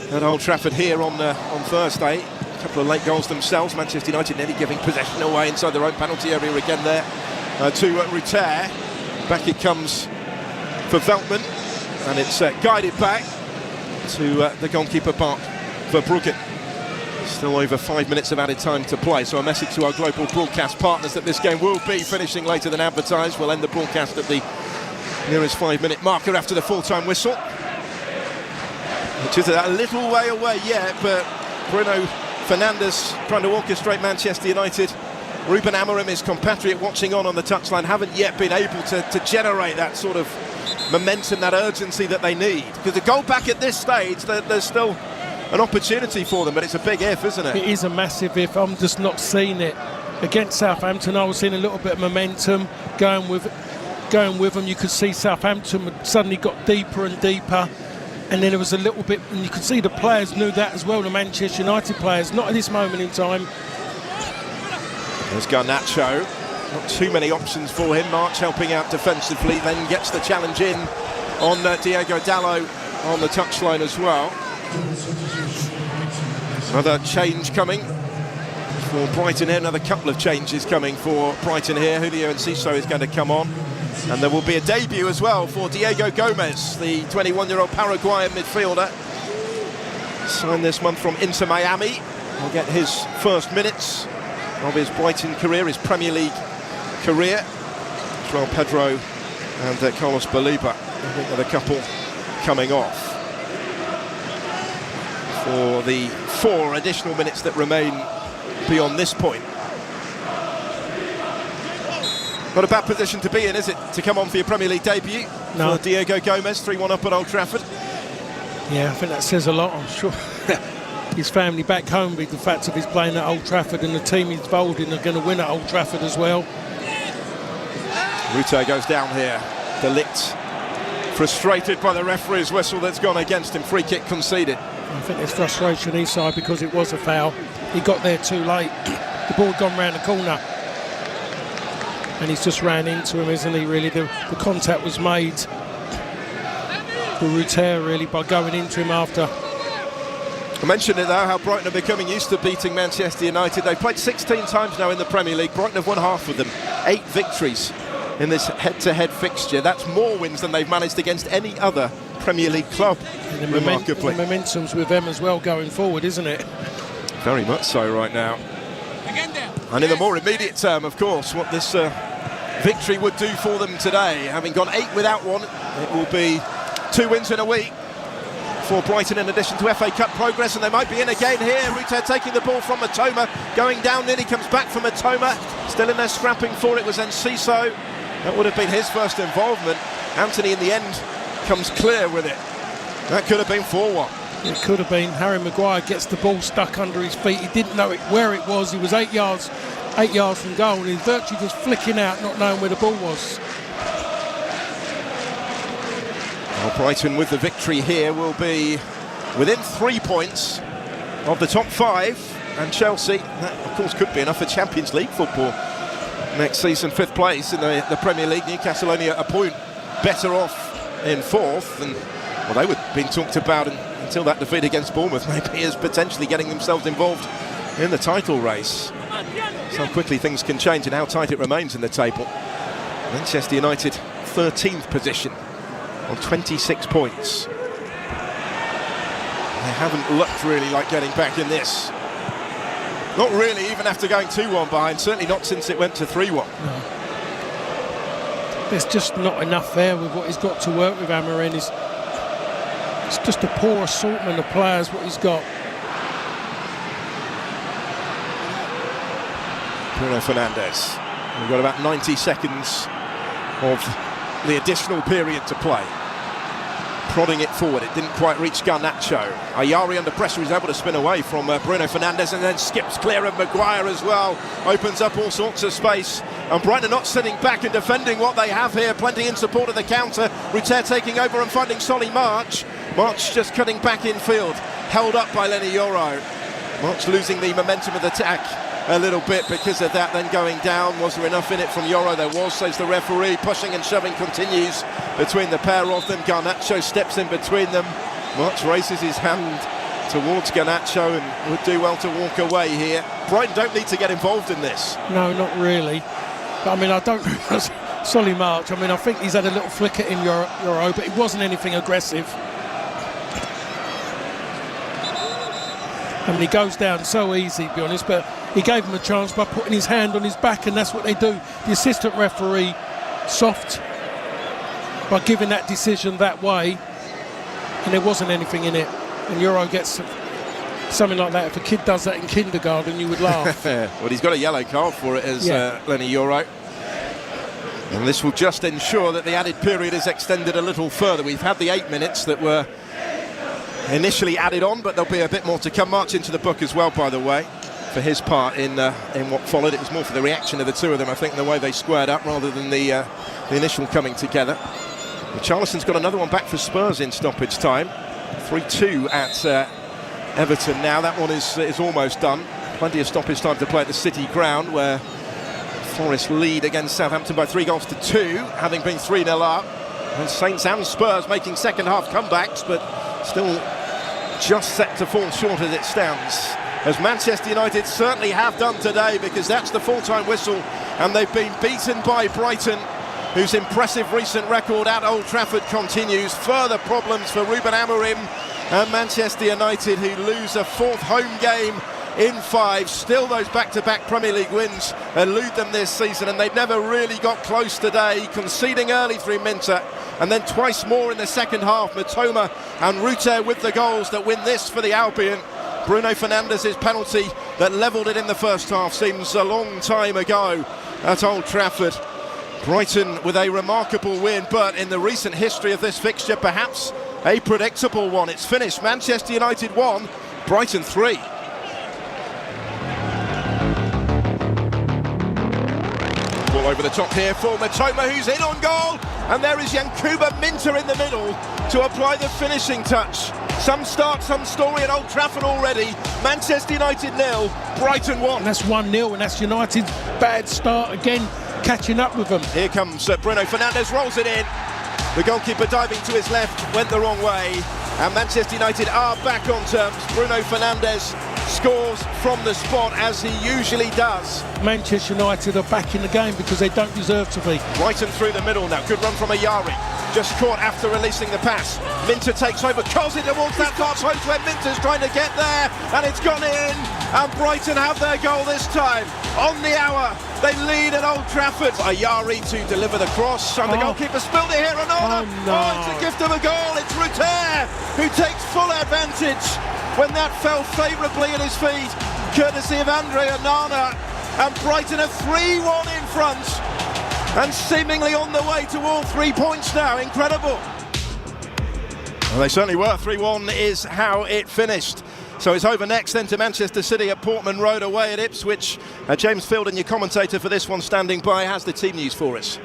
at Old Trafford here on Thursday. A couple of late goals themselves. Manchester United nearly giving possession away inside their own penalty area again there to Ruter. Back it comes for Veltman, and it's guided back to the goalkeeper Bart Verbruggen. Still over 5 minutes of added time to play, so a message to our global broadcast partners that this game will be finishing later than advertised. We'll end the broadcast at the nearest 5-minute marker after the full-time whistle, which is a little way away yet, but Bruno Fernandes trying to orchestrate Manchester United. Ruben Amorim, his compatriot, watching on the touchline, haven't yet been able to generate that sort of momentum, that urgency that they need. Because to go back at this stage, there's still an opportunity for them, but it's a big if, isn't it? It is a massive if. I'm just not seeing it. Against Southampton, I was seeing a little bit of momentum going with them. You could see Southampton suddenly got deeper and deeper, and then there was a little bit, and you could see the players knew that as well, the Manchester United players. Not at this moment in time. There's Garnacho. Not too many options for him. March helping out defensively, then gets the challenge in on Diego Dalot on the touchline as well. Another change coming for Brighton here. Another couple of changes coming for Brighton here. Julio Enciso is going to come on. And there will be a debut as well for Diego Gomez, the 21-year-old Paraguayan midfielder. Signed this month from Inter Miami. He'll get his first minutes of his Brighton career, his Premier League career. João Pedro and Carlos Baliba, I think, are the couple coming off for the 4 additional minutes that remain beyond this point. Not a bad position to be in, is it, to come on for your Premier League debut? No. For Diego Gomez, 3-1 up at Old Trafford. Yeah, I think that says a lot. I'm sure his family back home, with the fact of his playing at Old Trafford, and the team he's involved in are going to win at Old Trafford as well. Ruter goes down here. De Ligt frustrated by the referee's whistle that's gone against him. Free kick conceded. I think there's frustration his side because it was a foul. He got there too late. The ball had gone round the corner, and he's just ran into him, isn't he, really? The contact was made for Ruter, really, by going into him after. I mentioned it, though, how Brighton are becoming used to beating Manchester United. They've played 16 times now in the Premier League. Brighton have won half of them. 8 victories in this head-to-head fixture. That's more wins than they've managed against any other Premier League club, And remarkably. the momentum's with them as well going forward, isn't it? Very much so right now. And in the more immediate term, of course, what this victory would do for them today. Having gone 8 without one, it will be 2 wins in a week for Brighton, in addition to FA Cup progress, and they might be in again here. Ruter taking the ball from Matoma, going down, nearly comes back from Matoma. Still in there scrapping for it was Enciso. That would have been his first involvement. Anthony in the end comes clear with it. That could have been 4-1. It could have been. Harry Maguire gets the ball stuck under his feet. He didn't know where it was. He was 8 yards from goal, and he's virtually just flicking out, not knowing where the ball was. Well, Brighton with the victory here will be within 3 points of the top 5, and Chelsea, that of course could be enough for Champions League football next season. 5th place in the Premier League. Newcastle only a point better off in 4th, and well, they were being talked about until that defeat against Bournemouth, maybe as potentially getting themselves involved in the title race. So quickly things can change and how tight it remains in the table. Manchester United 13th position on 26 points. They haven't looked really like getting back in this. Not really, even after going 2-1 behind, certainly not since it went to 3-1. No. There's just not enough there with what he's got to work with, Amorim. It's just a poor assortment of players, what he's got. Bruno Fernandes. We've got about 90 seconds of the additional period to play. Prodding it forward, it didn't quite reach Garnacho. Ayari under pressure is able to spin away from Bruno Fernandes, and then skips clear of Maguire as well. Opens up all sorts of space. And Brighton are not sitting back and defending what they have here. Plenty in support of the counter. Ruter taking over and finding Solly March. March just cutting back in field. Held up by Lenny Yoro. March losing the momentum of the attack a little bit because of that then going down. Was there enough in it from Yoro? There was, says the referee. Pushing and shoving continues between the pair of them. Garnacho steps in between them. March raises his hand towards Garnacho and would do well to walk away here. Brighton don't need to get involved in this. No, not really. But I mean, I don't... Solly March, I mean, I think he's had a little flicker in Euro, but it wasn't anything aggressive. I mean, he goes down so easy, to be honest, but he gave him a chance by putting his hand on his back, and that's what they do. The assistant referee, soft, by giving that decision that way, and there wasn't anything in it. And Euro gets something like that. If a kid does that in kindergarten, you would laugh. Well, he's got a yellow card for it as Lenny Euro. And this will just ensure that the added period is extended a little further. We've had the 8 minutes that were initially added on, but there'll be a bit more to come. March into the book as well, by the way, for his part in what followed. It was more for the reaction of the two of them, I think, and the way they squared up rather than the initial coming together. Charlison's got another one back for Spurs in stoppage time. 3-2 at Everton now. That one is almost done. Plenty of stoppage time to play at the City ground, where Forest lead against Southampton by 3-2, having been 3-0 up. And Saints and Spurs making second half comebacks, but still just set to fall short as it stands, as Manchester United certainly have done today, because that's the full-time whistle, and they've been beaten by Brighton, whose impressive recent record at Old Trafford continues. Further problems for Ruben Amorim and Manchester United, who lose a fourth home game in 5. Still, those back-to-back Premier League wins elude them this season, and they've never really got close today, conceding early through Minter, and then twice more in the second half. Matoma and Ruter with the goals that win this for the Albion. Bruno Fernandes's penalty that levelled it in the first half seems a long time ago at Old Trafford. Brighton with a remarkable win, but in the recent history of this fixture, perhaps a predictable one. It's finished Manchester United 1, Brighton 3. Ball over the top here for Matoma, who's in on goal, and there is Yankuba Minter in the middle to apply the finishing touch. Some start, some story at Old Trafford already. Manchester United 0, Brighton 1. And that's 1-0, and that's United's bad start again, catching up with them. Here comes Bruno Fernandes, rolls it in. The goalkeeper diving to his left, went the wrong way. And Manchester United are back on terms. Bruno Fernandes scores from the spot, as he usually does. Manchester United are back in the game because they don't deserve to be. Brighton through the middle now. Good run from Ayari. Just caught after releasing the pass. Minter takes over, curls it towards that far post where Minter's trying to get there, and it's gone in. And Brighton have their goal this time. On the hour, they lead at Old Trafford. Ayari to deliver the cross, and the goalkeeper spilled it here. And it's a gift of a goal. It's Ruter who takes full advantage when that fell favourably at his feet, courtesy of Andre Onana. And Brighton are 3-1 in front, and seemingly on the way to all 3 points now. Incredible. Well, they certainly were. 3-1 is how it finished. So it's over next then to Manchester City at Portman Road away at Ipswich. James Fielden, your commentator for this one, standing by, has the team news for us.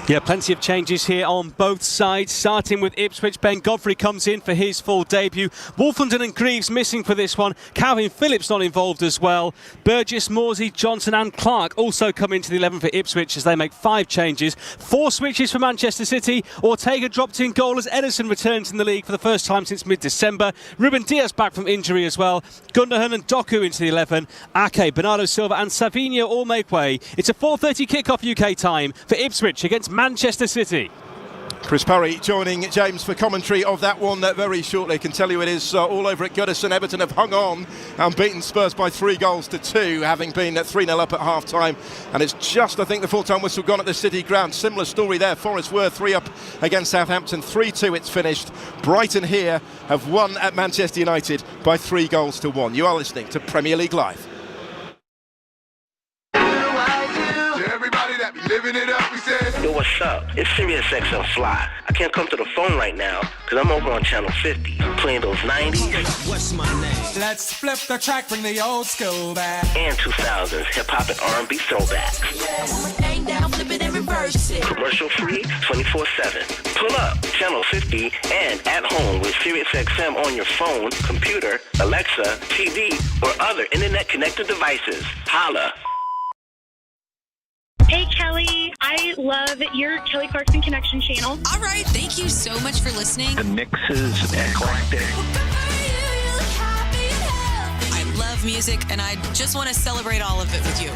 Yeah, plenty of changes here on both sides, starting with Ipswich. Ben Godfrey comes in for his full debut. Wolfenden and Greaves missing for this one. Calvin Phillips not involved as well. Burgess, Morsey, Johnson and Clark also come into the 11 for Ipswich as they make 5 changes. 4 switches for Manchester City. Ortega dropped in goal as Ederson returns in the league for the first time since mid-December. Ruben Dias back from injury as well. Gundogan and Doku into the 11. Ake, Bernardo Silva and Savinho all make way. It's a 4:30 kickoff UK time for Ipswich against Manchester City. Chris Parry joining James for commentary of that one very shortly. I can tell you it is all over at Goodison. Everton have hung on and beaten Spurs by 3-2, having been at 3-0 up at half-time. And it's just, I think, the full-time whistle gone at the City ground. Similar story there. Forest were 3 up against Southampton. 3-2 it's finished. Brighton here have won at Manchester United by 3-1. You are listening to Premier League Live. Everybody that be living it up, we said. Yo, what's up? It's Sirius XM Fly. I can't come to the phone right now because I'm over on Channel 50 playing those 90s. What's my name? Let's flip the track, bring the old school back. And 2000s hip-hop and R&B throwbacks. Commercial free, 24/7. Pull up Channel 50 and at home with Sirius XM on your phone, computer, Alexa, TV, or other internet-connected devices. Holla. Hey, Kelly. I love your Kelly Clarkson Connection channel. All right. Thank you so much for listening. The mix is eclectic. I love music, and I just want to celebrate all of it with you.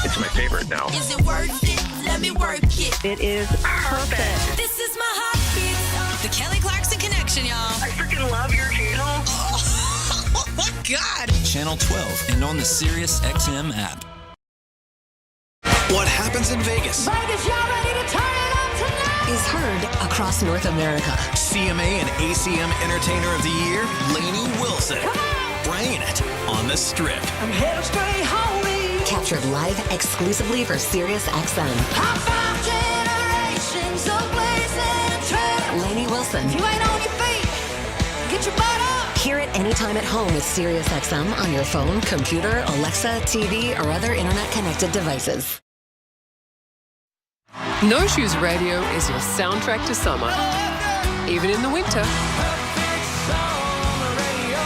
It's my favorite now. Is it worth it? Let me work it. It is perfect. This is my heartbeat. The Kelly Clarkson Connection, y'all. I freaking love your channel. Oh my God. Channel 12 and on the Sirius XM app. What happens in Vegas? Vegas, y'all ready to turn it up tonight? Is heard across North America. CMA and ACM Entertainer of the Year, Lainey Wilson. Bringing it on the Strip. I'm headed straight home. Captured live exclusively for Sirius XM. High five generations of blazing trails. Lainey Wilson. If you ain't on your feet, get your butt up. Hear it anytime at home with Sirius XM on your phone, computer, Alexa, TV, or other internet-connected devices. No Shoes Radio is your soundtrack to summer, even in the winter.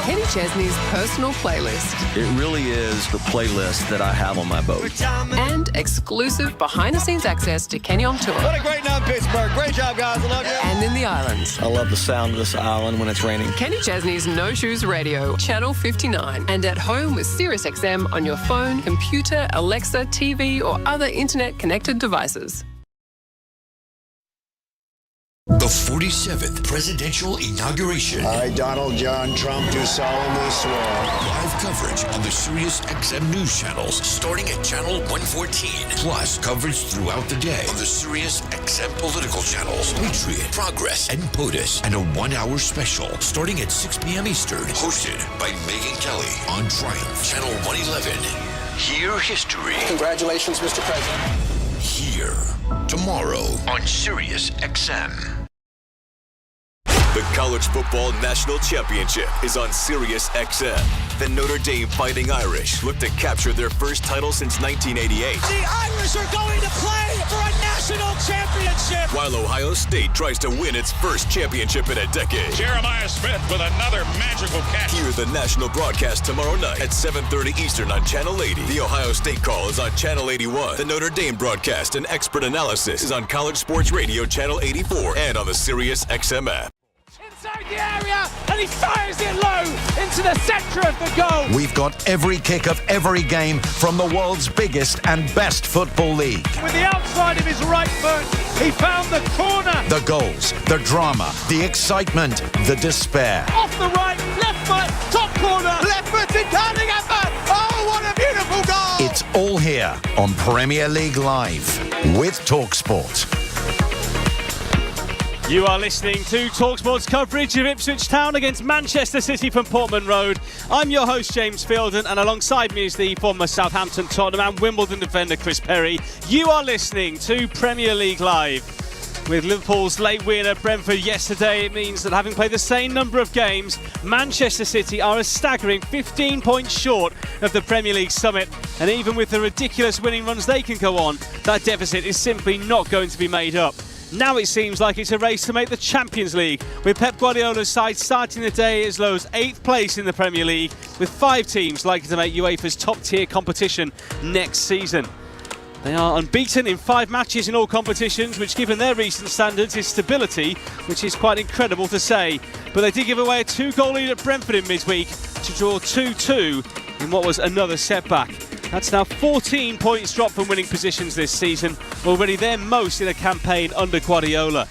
Kenny Chesney's personal playlist. It really is the playlist that I have on my boat. And exclusive behind-the-scenes access to Kenny on tour. What a great night, Pittsburgh. Great job, guys. I love you. And in the islands. I love the sound of this island when it's raining. Kenny Chesney's No Shoes Radio, Channel 59. And at home with Sirius XM on your phone, computer, Alexa, TV, or other internet-connected devices. The 47th presidential inauguration. I, Donald John Trump, do solemnly swear. Live coverage on the Sirius XM news channels starting at channel 114. Plus coverage throughout the day on the Sirius XM political channels, Patriot, Progress, and POTUS. And a 1-hour special starting at 6 p.m. Eastern. Hosted by Megyn Kelly on Triumph, channel 111. Hear history. Congratulations, Mr. President. Here, tomorrow on Sirius XM. The College Football National Championship is on Sirius XM. The Notre Dame Fighting Irish look to capture their first title since 1988. The Irish are going to play for a national championship. While Ohio State tries to win its first championship in a decade. Jeremiah Smith with another magical catch. Hear the national broadcast tomorrow night at 7:30 Eastern on Channel 80. The Ohio State call is on Channel 81. The Notre Dame broadcast and expert analysis is on College Sports Radio Channel 84 and on the Sirius XM app. Inside the area, and he fires it low into the centre of the goal. We've got every kick of every game from the world's biggest and best football league. With the outside of his right foot, he found the corner. The goals, the drama, the excitement, the despair. Off the right, left foot, top corner, left foot in turning effort. Oh, what a beautiful goal! It's all here on Premier League Live with TalkSport. You are listening to TalkSport's coverage of Ipswich Town against Manchester City from Portman Road. I'm your host, James Fielden, and alongside me is the former Southampton, Tottenham and Wimbledon defender, Chris Perry. You are listening to Premier League Live. With Liverpool's late win at Brentford yesterday, it means that having played the same number of games, Manchester City are a staggering 15 points short of the Premier League summit. And even with the ridiculous winning runs they can go on, that deficit is simply not going to be made up. Now it seems like it's a race to make the Champions League, with Pep Guardiola's side starting the day as low as 8th place in the Premier League, with 5 teams likely to make UEFA's top-tier competition next season. They are unbeaten in 5 matches in all competitions, which given their recent standards is stability, which is quite incredible to say. But they did give away a 2-goal lead at Brentford in midweek to draw 2-2 in what was another setback. That's now 14 points dropped from winning positions this season, already their most in a campaign under Guardiola.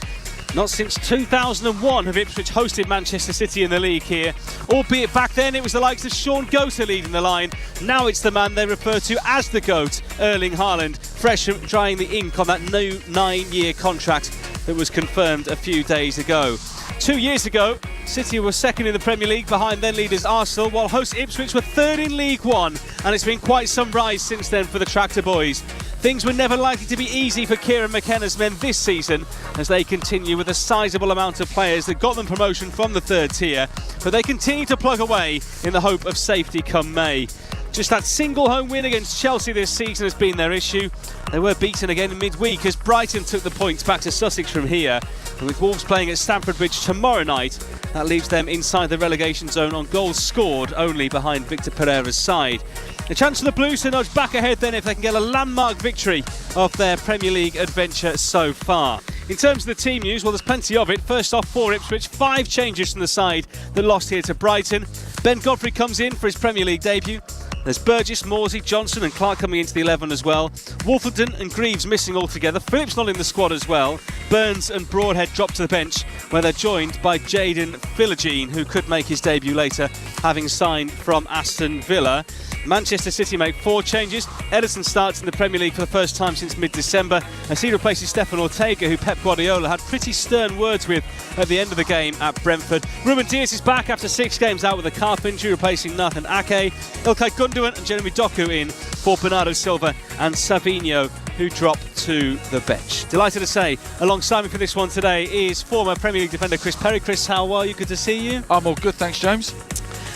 Not since 2001 have Ipswich hosted Manchester City in the league here, albeit back then it was the likes of Sean Goater leading the line. Now it's the man they refer to as the GOAT, Erling Haaland, fresh from drying the ink on that new 9-year contract that was confirmed a few days ago. 2 years ago, City were second in the Premier League behind then leaders Arsenal, while host Ipswich were third in League One, and it's been quite some rise since then for the Tractor Boys. Things were never likely to be easy for Kieran McKenna's men this season as they continue with a sizable amount of players that got them promotion from the third tier, but they continue to plug away in the hope of safety come May. Just that single home win against Chelsea this season has been their issue. They were beaten again in midweek as Brighton took the points back to Sussex from here. And with Wolves playing at Stamford Bridge tomorrow night, that leaves them inside the relegation zone on goals scored, only behind Victor Pereira's side. A chance for the Blues to nudge back ahead then if they can get a landmark victory of their Premier League adventure so far. In terms of the team news, well, there's plenty of it. First off, for Ipswich, 5 changes from the side that lost here to Brighton. Ben Godfrey comes in for his Premier League debut. There's Burgess, Morsey, Johnson and Clark coming into the 11 as well. Wolfenden and Greaves missing altogether. Phillips not in the squad as well. Burns and Broadhead drop to the bench where they're joined by Jayden Philogene, who could make his debut later, having signed from Aston Villa. Manchester City make 4 changes. Ederson starts in the Premier League for the first time since mid-December as he replaces Stefan Ortega, who Pep Guardiola had pretty stern words with at the end of the game at Brentford. Ruben Dias is back after 6 games out with a calf injury, replacing Nathan Ake. Ilkay Gundogan and Jeremy Doku in for Bernardo Silva and Savinho, who drop to the bench. Delighted to say, alongside me for this one today is former Premier League defender Chris Perry. Chris, how are you? Good to see you. I'm all good, thanks, James.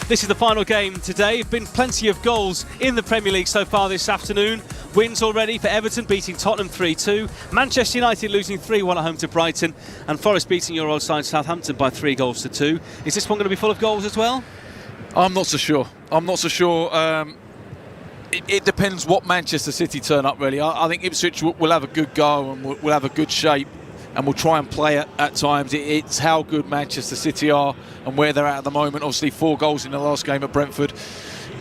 This is the final game today. Been plenty of goals in the Premier League so far this afternoon. Wins already for Everton, beating Tottenham 3-2. Manchester United losing 3-1 at home to Brighton. And Forest beating your old side Southampton by 3-2. Is this one going to be full of goals as well? I'm not so sure. It depends what Manchester City turn up, really. I think Ipswich will have a good go and will have a good shape and will try and play at times. It's how good Manchester City are and where they're at the moment. Obviously 4 goals in the last game at Brentford.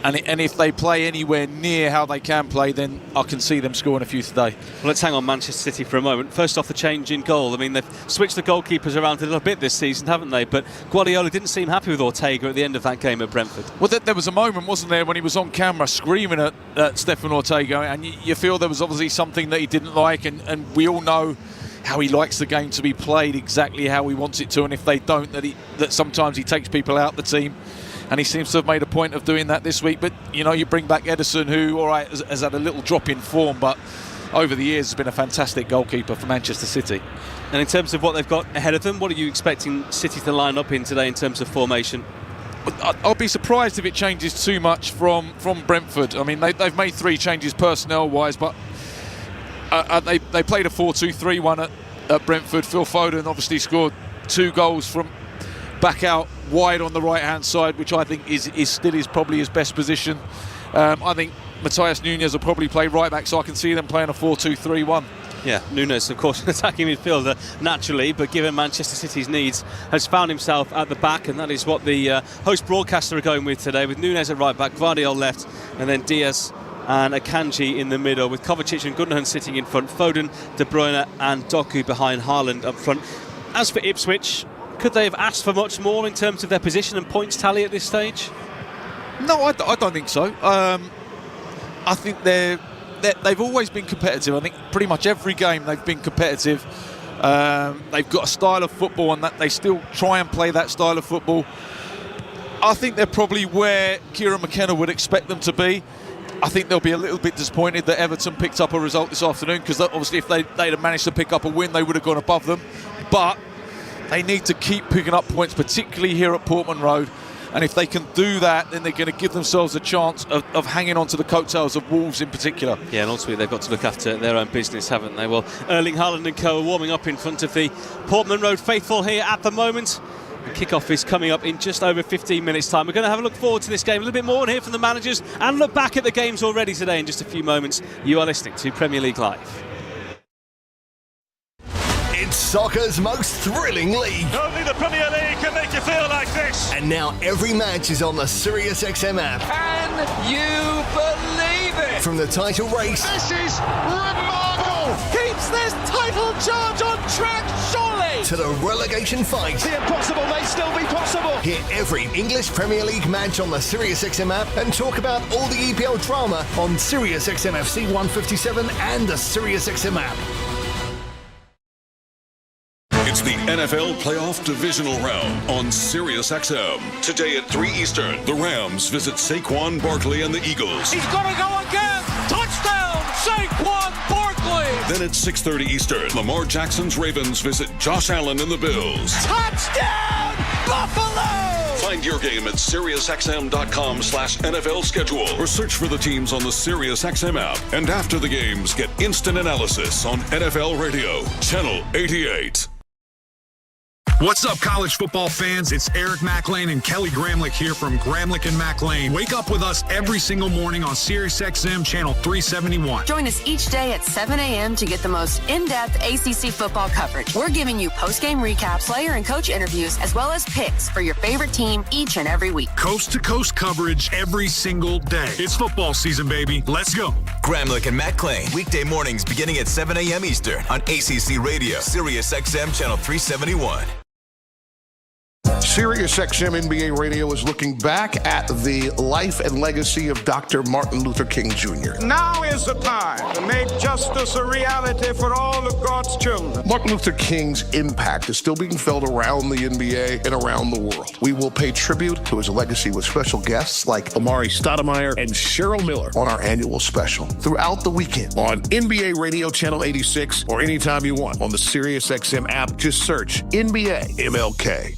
And if they play anywhere near how they can play, then I can see them scoring a few today. Well, let's hang on Manchester City for a moment. First off, the change in goal. I mean, they've switched the goalkeepers around a little bit this season, haven't they? But Guardiola didn't seem happy with Ortega at the end of that game at Brentford. Well, there was a moment, wasn't there, when he was on camera screaming at Stefan Ortega, and you feel there was obviously something that he didn't like, and we all know how he likes the game to be played exactly how he wants it to, and if they don't, that sometimes he takes people out the team. And he seems to have made a point of doing that this week. But, you bring back Ederson, who, all right, has had a little drop in form, but over the years has been a fantastic goalkeeper for Manchester City. And in terms of what they've got ahead of them, what are you expecting City to line up in today in terms of formation? I'll be surprised if it changes too much from Brentford. I mean, they've made 3 changes personnel-wise, but they played a 4-2-3-1 at Brentford. Phil Foden obviously scored 2 goals from back out wide on the right-hand side, which I think is still probably his best position. I think Matthias Nunes will probably play right-back, so I can see them playing a 4-2-3-1. Yeah, Nunes, of course, an attacking midfielder naturally, but given Manchester City's needs, has found himself at the back, and that is what the host broadcaster are going with today, with Nunes at right-back, Gvardiol left, and then Diaz and Akanji in the middle, with Kovacic and Gundogan sitting in front, Foden, De Bruyne and Doku behind Haaland up front. As for Ipswich, could they have asked for much more in terms of their position and points tally at this stage? No, I don't think so. I think they've always been competitive. I think pretty much every game they've been competitive. They've got a style of football, and that they still try and play that style of football. I think they're probably where Kieran McKenna would expect them to be. I think they'll be a little bit disappointed that Everton picked up a result this afternoon, because obviously if they'd have managed to pick up a win, they would have gone above them. But they need to keep picking up points, particularly here at Portman Road. And if they can do that, then they're going to give themselves a chance of hanging on to the coattails of Wolves in particular. Yeah, and ultimately they've got to look after their own business, haven't they? Well, Erling Haaland and co are warming up in front of the Portman Road faithful here at the moment. The kickoff is coming up in just over 15 minutes' time. We're going to have a look forward to this game, a little bit more and hear from the managers, and look back at the games already today in just a few moments. You are listening to Premier League Live. It's soccer's most thrilling league. Only the Premier League can make you feel like this. And now every match is on the SiriusXM app. Can you believe it? From the title race. This is remarkable. Keeps this title charge on track, surely. To the relegation fight. The impossible may still be possible. Hear every English Premier League match on the SiriusXM app and talk about all the EPL drama on SiriusXM FC 157 and the SiriusXM app. It's the NFL Playoff Divisional Round on SiriusXM. Today at 3 Eastern, the Rams visit Saquon Barkley and the Eagles. He's got to go again. Touchdown, Saquon Barkley. Then at 6:30 Eastern, Lamar Jackson's Ravens visit Josh Allen and the Bills. Touchdown, Buffalo! Find your game at SiriusXM.com/NFL schedule or search for the teams on the SiriusXM app. And after the games, get instant analysis on NFL Radio, Channel 88. What's up, college football fans? It's Eric McLean and Kelly Gramlich here from Gramlich and McLean. Wake up with us every single morning on SiriusXM Channel 371. Join us each day at 7 a.m. to get the most in-depth ACC football coverage. We're giving you post-game recaps, player and coach interviews, as well as picks for your favorite team each and every week. Coast-to-coast coverage every single day. It's football season, baby. Let's go. Gramlich and McLean, weekday mornings beginning at 7 a.m. Eastern on ACC Radio, SiriusXM Channel 371. SiriusXM NBA Radio is looking back at the life and legacy of Dr. Martin Luther King Jr. Now is the time to make justice a reality for all of God's children. Martin Luther King's impact is still being felt around the NBA and around the world. We will pay tribute to his legacy with special guests like Amari Stoudemire and Cheryl Miller on our annual special throughout the weekend on NBA Radio Channel 86 or anytime you want on the SiriusXM app. Just search NBA MLK.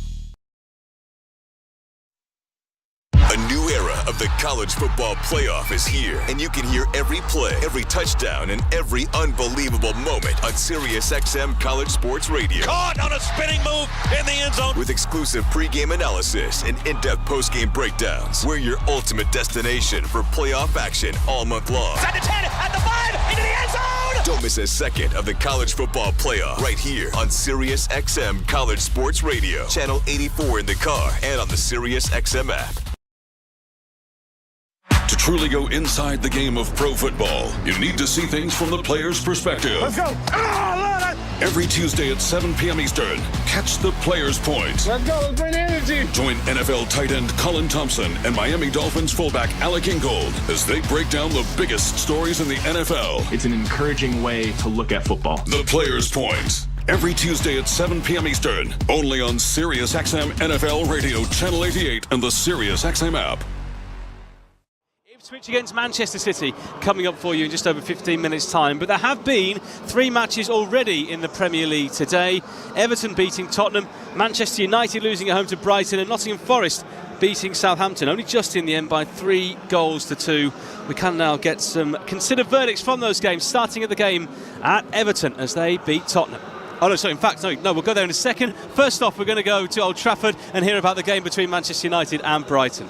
A new era of the college football playoff is here, and you can hear every play, every touchdown, and every unbelievable moment on SiriusXM College Sports Radio. Caught on a spinning move in the end zone. With exclusive pregame analysis and in-depth postgame breakdowns, we're your ultimate destination for playoff action all month long. At the 10, at the 5, into the end zone! Don't miss a second of the college football playoff right here on SiriusXM College Sports Radio, Channel 84 in the car, and on the SiriusXM app. To truly go inside the game of pro football, you need to see things from the player's perspective. Let's go! Every Tuesday at 7 p.m. Eastern, catch the Player's Point. Let's go, let's bring energy! Join NFL tight end Colin Thompson and Miami Dolphins fullback Alec Ingold as they break down the biggest stories in the NFL. It's an encouraging way to look at football. The Player's Point. Every Tuesday at 7 p.m. Eastern, only on SiriusXM NFL Radio, Channel 88, and the SiriusXM app. Switch against Manchester City coming up for you in just over 15 minutes' time. But there have been 3 matches already in the Premier League today. Everton beating Tottenham, Manchester United losing at home to Brighton, and Nottingham Forest beating Southampton, only just in the end by 3-2. We can now get some considered verdicts from those games, starting at the game at Everton as they beat Tottenham. Oh, no, sorry, in fact, no, we'll go there in a second. First off, we're going to go to Old Trafford and hear about the game between Manchester United and Brighton.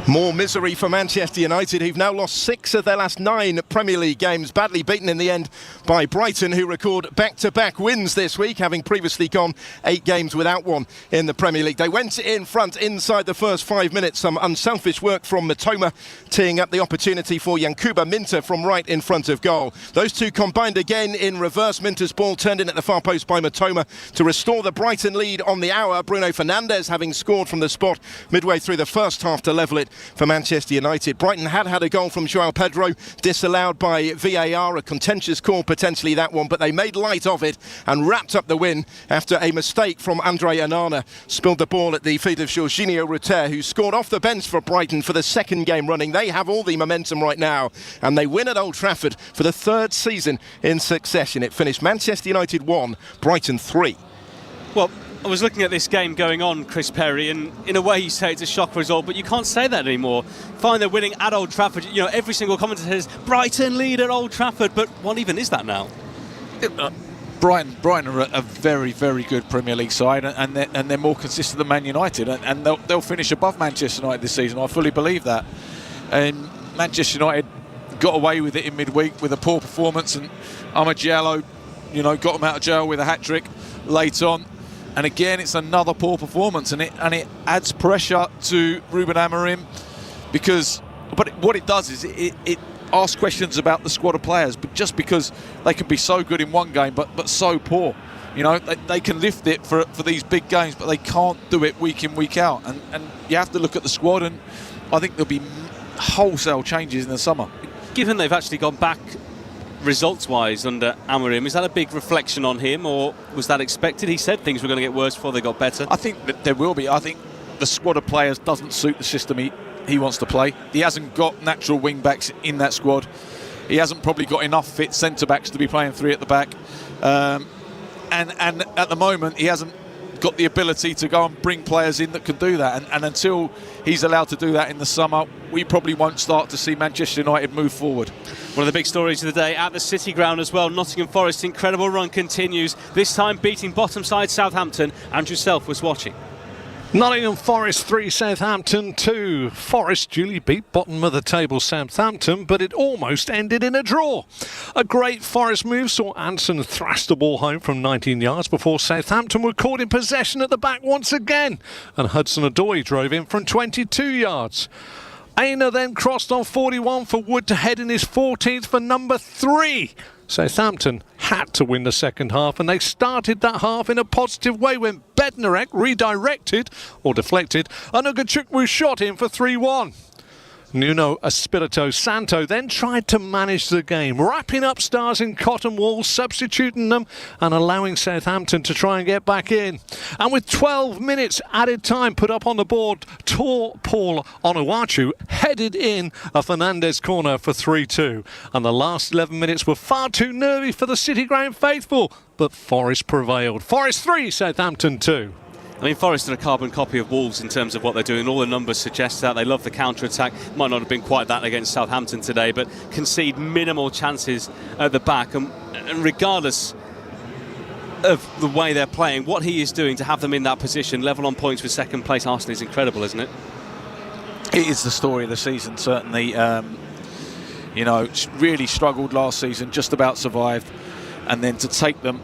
More misery for Manchester United, who've now lost 6 of their last 9 Premier League games, badly beaten in the end by Brighton, who record back-to-back wins this week, having previously gone 8 games without one in the Premier League. They went in front inside the first 5 minutes, some unselfish work from Mitoma, teeing up the opportunity for Yankuba Minter from right in front of goal. Those two combined again in reverse. Minter's ball turned in at the far post by Mitoma to restore the Brighton lead on the hour. Bruno Fernandes having scored from the spot midway through the first half to level it for Manchester United. Brighton had a goal from João Pedro, disallowed by VAR, a contentious call potentially that one, but they made light of it and wrapped up the win after a mistake from Andre Onana spilled the ball at the feet of Jorginho Rutter, who scored off the bench for Brighton for the 2nd game running. They have all the momentum right now, and they win at Old Trafford for the 3rd season in succession. It finished Manchester United 1, Brighton 3. Well, I was looking at this game going on, Chris Perry, and in a way you say it's a shock result, but you can't say that anymore. Fine, they're winning at Old Trafford. You know, every single commentator says Brighton lead at Old Trafford, but what even is that now? Brighton are a very, very good Premier League side, and they're more consistent than Man United, and they'll finish above Manchester United this season. I fully believe that. And Manchester United got away with it in midweek with a poor performance, and Amad Diallo, got them out of jail with a hat-trick late on. And again, it's another poor performance, and it adds pressure to Ruben Amorim, but what it does is it asks questions about the squad of players, but just because they can be so good in one game, but so poor. They can lift it for these big games, but they can't do it week in, week out. And you have to look at the squad, and I think there'll be wholesale changes in the summer. Given they've actually gone back results-wise under Amorim, is that a big reflection on him, or was that expected? He said things were going to get worse before they got better. I think that there will be. I think the squad of players doesn't suit the system he wants to play. He hasn't got natural wing-backs in that squad. he hasn't probably got enough fit centre-backs to be playing 3 at the back. And at the moment, he hasn't got the ability to go and bring players in that can do that. And until he's allowed to do that in the summer, we probably won't start to see Manchester United move forward. One of the big stories of the day at the City Ground as well. Nottingham Forest's incredible run continues, this time beating bottom side Southampton. Andrew Self was watching. Nottingham Forest 3, Southampton 2. Forest duly beat bottom of the table Southampton, but it almost ended in a draw. A great Forest move saw Anson thrust the ball home from 19 yards before Southampton were caught in possession at the back once again, and Hudson-Odoi drove in from 22 yards. Aina then crossed on 41 for Wood to head in his 14th for number 3. Southampton had to win the second half, and they started that half in a positive way when Bednarek redirected or deflected and Ugachukwu shot in for 3-1. Nuno Espirito Santo then tried to manage the game, wrapping up stars in cotton wool, substituting them and allowing Southampton to try and get back in. And with 12 minutes added time put up on the board, Paul Onuachu headed in a Fernandez corner for 3-2. And the last 11 minutes were far too nervy for the City Ground faithful, but Forest prevailed. Forest 3, Southampton 2. I mean, Forest are a carbon copy of Wolves in terms of what they're doing. All the numbers suggest that. They love the counter-attack. Might not have been quite that against Southampton today, but concede minimal chances at the back. And regardless of the way they're playing, what he is doing to have them in that position, level on points with second place Arsenal, is incredible, isn't it? It is the story of the season, certainly. Really struggled last season, just about survived. And then to take them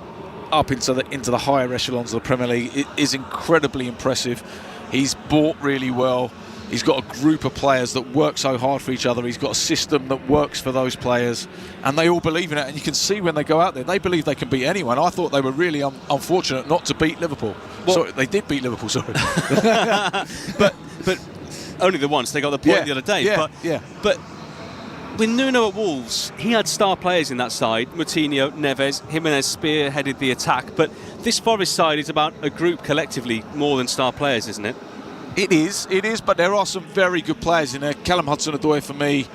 up into the higher echelons of the Premier League, it is incredibly impressive. He's bought really well. He's got a group of players that work so hard for each other. He's got a system that works for those players, and they all believe in it. And you can see when they go out there, they believe they can beat anyone. I thought they were really unfortunate not to beat Liverpool. Sorry, they did beat Liverpool, sorry. but only the once. They got the point the other day. But with Nuno at Wolves, he had star players in that side. Moutinho, Neves, Jimenez spearheaded the attack. But this Forest side is about a group collectively more than star players, isn't it? It is, but there are some very good players in there. Callum Hudson-Odoi, for me,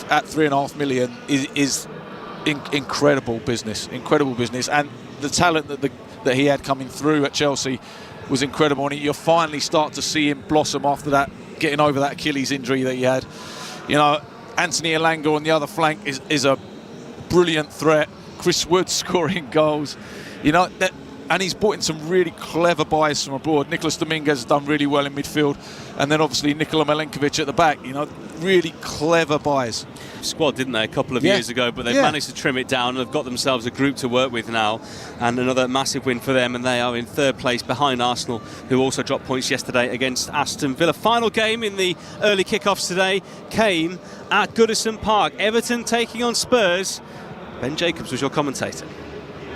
at $3.5 million, is incredible business. And the talent that he had coming through at Chelsea was incredible. And you'll finally start to see him blossom after that, getting over that Achilles injury that he had. Anthony Elanga on the other flank is a brilliant threat. Chris Wood scoring goals. And he's brought in some really clever buys from abroad. Nicolas Dominguez has done really well in midfield. And then obviously Nikola Milenkovic at the back. Really clever buys. Squad, didn't they, a couple of years ago, but they've managed to trim it down and have got themselves a group to work with now, and another massive win for them, and they are in third place behind Arsenal, who also dropped points yesterday against Aston Villa. Final game in the early kickoffs today came at Goodison Park. Everton taking on Spurs. Ben Jacobs was your commentator.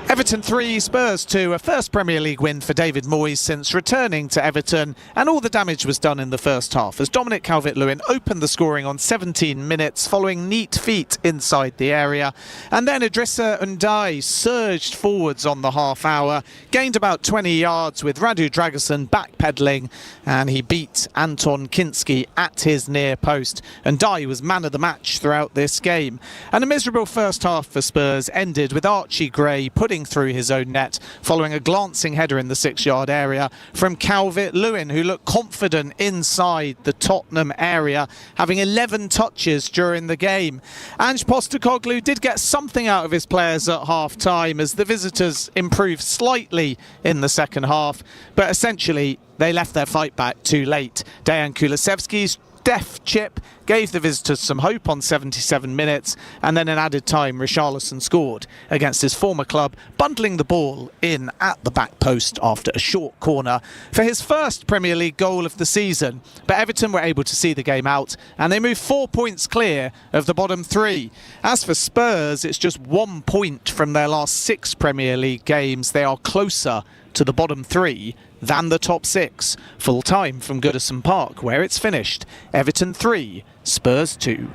Everton 3, Spurs 2, a first Premier League win for David Moyes since returning to Everton, and all the damage was done in the first half as Dominic Calvert-Lewin opened the scoring on 17 minutes following neat feet inside the area, and then Idrissa Ndiaye surged forwards on the half hour, gained about 20 yards with Radu Dragusin backpedalling, and he beat Anton Kinski at his near post. Ndiaye was man of the match throughout this game, and a miserable first half for Spurs ended with Archie Gray putting through his own net following a glancing header in the 6-yard area from Calvert-Lewin, who looked confident inside the Tottenham area, having 11 touches during the game. Ange Postecoglou did get something out of his players at half-time as the visitors improved slightly in the second half, but essentially they left their fight back too late. Dejan Kulusevski's deft chip gave the visitors some hope on 77 minutes, and then in added time Richarlison scored against his former club, bundling the ball in at the back post after a short corner for his first Premier League goal of the season. But Everton were able to see the game out, and they moved 4 points clear of the bottom 3. As for Spurs, it's just 1 point from their last 6 Premier League games. They are closer to the bottom 3 than the top 6. Full time from Goodison Park, where it's finished. Everton 3, Spurs 2.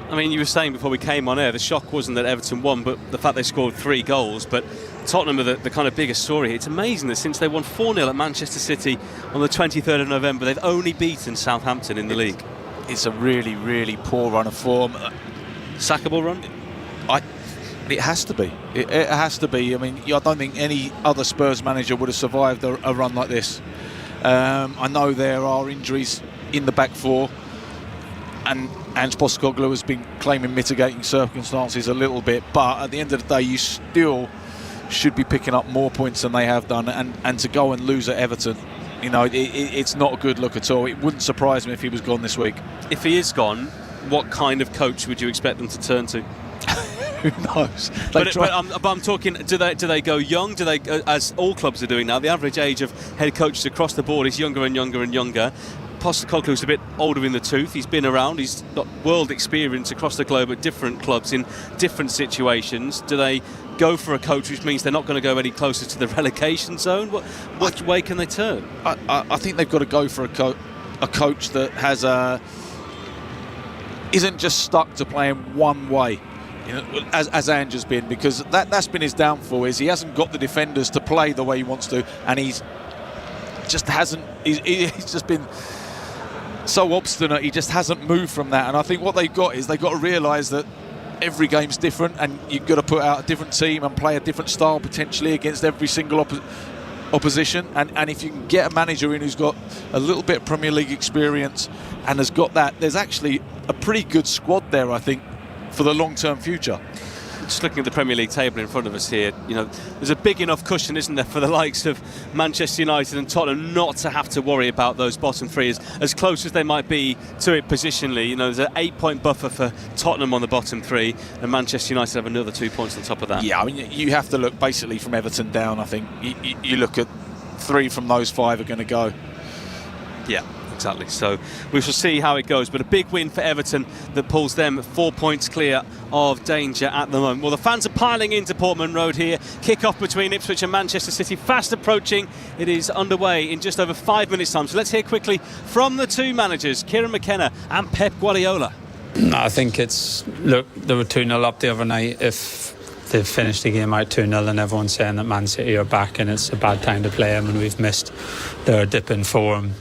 I mean, you were saying before we came on air, the shock wasn't that Everton won, but the fact they scored 3 goals. But Tottenham are the kind of biggest story. It's amazing that since they won 4-0 at Manchester City on the 23rd of November, they've only beaten Southampton in the league. It's a really, really poor run of form. Sackable run? It has to be. It has to be. I mean, I don't think any other Spurs manager would have survived a run like this. I know there are injuries in the back four, and Ange Postecoglou has been claiming mitigating circumstances a little bit, but at the end of the day, you still should be picking up more points than they have done, and to go and lose at Everton, you know, it's not a good look at all. It wouldn't surprise me if he was gone this week. If he is gone, what kind of coach would you expect them to turn to? Who knows? But I'm talking, do they go young? Do they, as all clubs are doing now, the average age of head coaches across the board is younger and younger and younger. Postecoglou's a bit older in the tooth. He's been around. He's got world experience across the globe at different clubs in different situations. Do they go for a coach which means they're not going to go any closer to the relegation zone? What way can they turn? I think they've got to go for a coach that has isn't just stuck to playing one way, you know, as Ange has been, because that's been his downfall. Is he hasn't got the defenders to play the way he wants to, and he's just been so obstinate. He just hasn't moved from that. And I think what they've got to realise that every game's different, and you've got to put out a different team and play a different style potentially against every single opposition. And if you can get a manager in who's got a little bit of Premier League experience and has got that, there's actually a pretty good squad there, I think, for the long-term future. Just looking at the Premier League table in front of us here, you know, there's a big enough cushion, isn't there, for the likes of Manchester United and Tottenham not to have to worry about those bottom three, as close as they might be to it positionally. You know, there's an 8-point buffer for Tottenham on the bottom three, and Manchester United have another 2 points on top of that. Yeah, I mean, you have to look basically from Everton down. I think you look at 3 from those 5 are going to go. Yeah. Exactly. So we shall see how it goes, but a big win for Everton that pulls them 4 points clear of danger at the moment. Well, the fans are piling into Portman Road here. Kick-off between Ipswich and Manchester City fast approaching. It is underway in just over 5 minutes' time. So let's hear quickly from the two managers, Kieran McKenna and Pep Guardiola. I think they were 2-0 up the other night. If they finished the game out 2-0 and everyone's saying that Man City are back and it's a bad time to play them and we've missed their dip in form.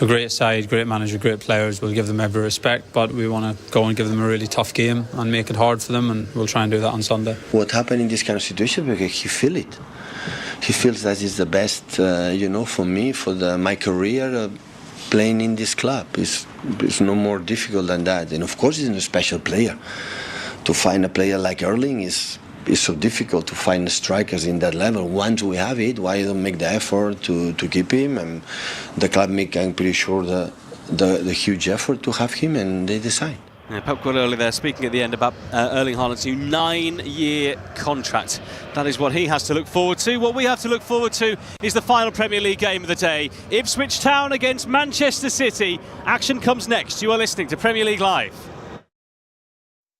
A great side, great manager, great players. We'll give them every respect, but we want to go and give them a really tough game and make it hard for them, and we'll try and do that on Sunday. What happened in this kind of situation, because he feels it. He feels that is the best, for me, for my career, playing in this club. It's no more difficult than that. And of course he's a special player. To find a player like Erling is so difficult to find strikers in that level. Once we have it, why don't make the effort to keep him? And the club make, I'm pretty sure, the huge effort to have him, and they decide. Yeah, Pep Guardiola there speaking at the end about Erling Haaland's new 9-year contract. That is what he has to look forward to. What we have to look forward to is the final Premier League game of the day. Ipswich Town against Manchester City. Action comes next. You are listening to Premier League Live.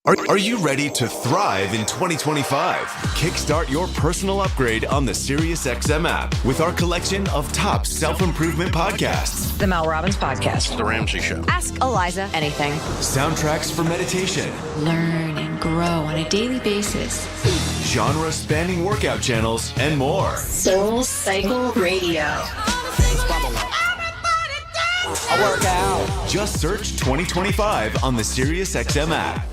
Are you ready to thrive in 2025? Kickstart your personal upgrade on the SiriusXM app with our collection of top self-improvement podcasts. The Mel Robbins Podcast. The Ramsey Show. Ask Eliza anything. Soundtracks for meditation. Learn and grow on a daily basis. Genre-spanning workout channels and more. Soul Cycle Radio. I work out. Just search 2025 on the SiriusXM app.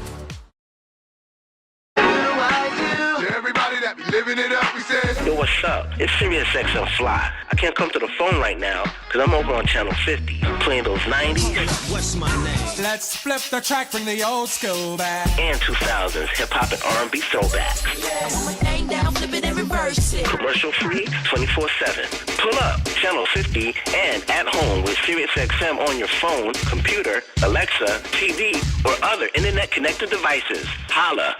Living it up, we said. Yo, what's up? It's SiriusXM Fly. I can't come to the phone right now because I'm over on channel 50 playing those 90s. What's my name? Let's flip the track from the old school back. And 2000s hip-hop and R&B throwbacks. Commercial free, 24/7. Pull up, channel 50, and at home with SiriusXM on your phone, computer, Alexa, TV, or other internet-connected devices. Holla.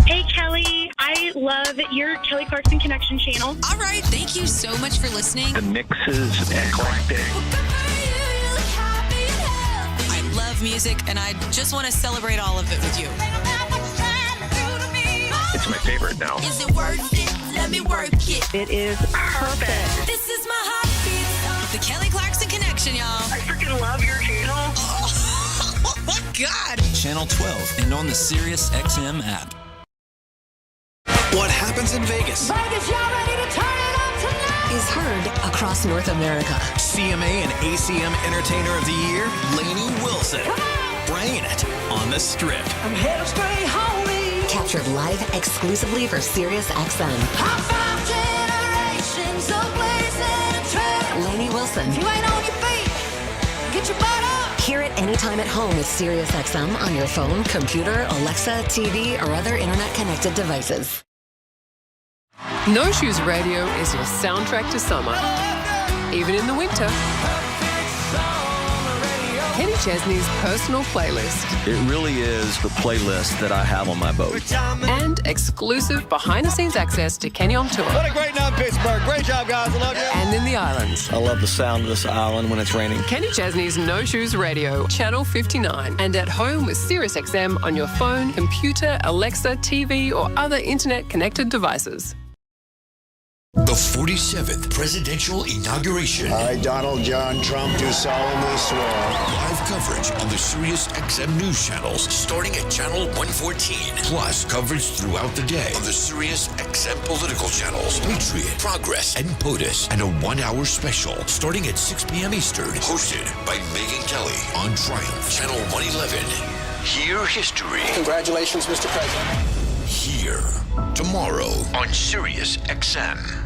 Hey, Kelly. I love your Kelly Clarkson Connection channel. All right. Thank you so much for listening. The mix is eclectic. I love music, and I just want to celebrate all of it with you. It's my favorite now. Is it worth it? Let me work it. It is perfect. This is my heartbeat. The Kelly Clarkson Connection, y'all. I freaking love your channel. Oh my God. Channel 12 and on the SiriusXM app. What happens in Vegas? Vegas, y'all ready to turn it up tonight? Is heard across North America. CMA and ACM Entertainer of the Year, Lainey Wilson. Brain It on the Strip. I'm headed straight home. captured live exclusively for SiriusXM. Lainey Wilson. You ain't on your feet. Get your butt up. Hear it anytime at home with SiriusXM on your phone, computer, Alexa, TV, or other internet-connected devices. No Shoes Radio is your soundtrack to summer, even in the winter. Kenny Chesney's personal playlist. It really is the playlist that I have on my boat. And exclusive behind-the-scenes access to Kenny on tour. What a great night, Pittsburgh. Great job, guys. I love you. And in the islands. I love the sound of this island when it's raining. Kenny Chesney's No Shoes Radio, Channel 59. And at home with SiriusXM on your phone, computer, Alexa, TV, or other internet-connected devices. The 47th presidential inauguration. I, Donald John Trump, do solemnly swear. Live coverage on the SiriusXM news channels starting at channel 114. Plus coverage throughout the day on the SiriusXM political channels, Patriot, Progress, and POTUS. And a 1-hour special starting at 6 p.m. Eastern. Hosted by Megyn Kelly on Triumph, channel 111. Hear history. Congratulations, Mr. President. Here, tomorrow on SiriusXM.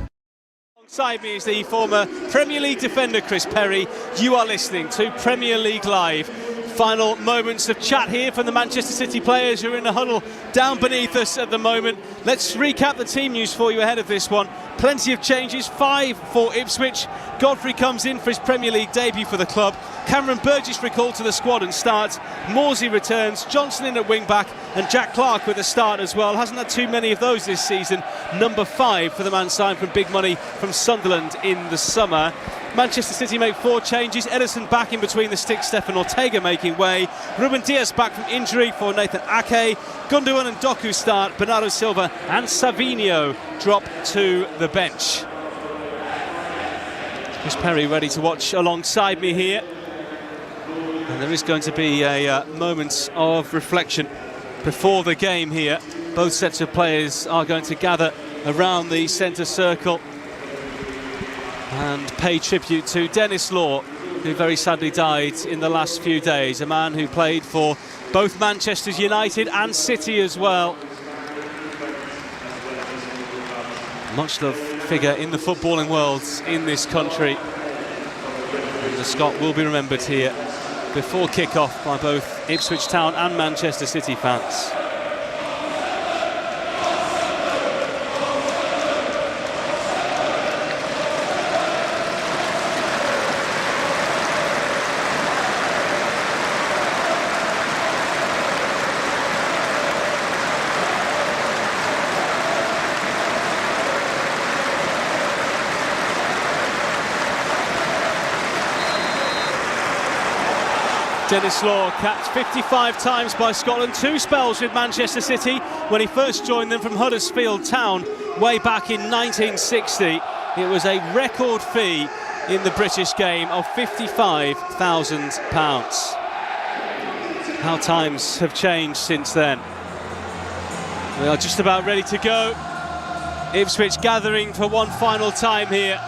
Alongside me is the former Premier League defender Chris Perry. You are listening to Premier League Live. Final moments of chat here from the Manchester City players who are in the huddle down beneath us at the moment. Let's recap the team news for you ahead of this one. Plenty of changes, 5 for Ipswich. Godfrey comes in for his Premier League debut for the club. Cameron Burgess recalled to the squad and starts. Morsey returns, Johnson in at wing-back, and Jack Clark with a start as well. Hasn't had too many of those this season. Number 5 for the man signed from big money from Sunderland in the summer. Manchester City make 4 changes. Ederson back in between the sticks, Stefan Ortega making way. Ruben Dias back from injury for Nathan Ake. Gundogan and Doku start. Bernardo Silva and Savinho drop to the bench. Chris Perry ready to watch alongside me here. And there is going to be a moment of reflection before the game here. Both sets of players are going to gather around the centre circle and pay tribute to Dennis Law, who very sadly died in the last few days. A man who played for both Manchester United and City as well. Much loved figure in the footballing world in this country. And the Scot will be remembered here before kick-off by both Ipswich Town and Manchester City fans. Dennis Law capped 55 times by Scotland, 2 spells with Manchester City when he first joined them from Huddersfield Town way back in 1960. It was a record fee in the British game of £55,000. How times have changed since then. We are just about ready to go. Ipswich gathering for one final time here.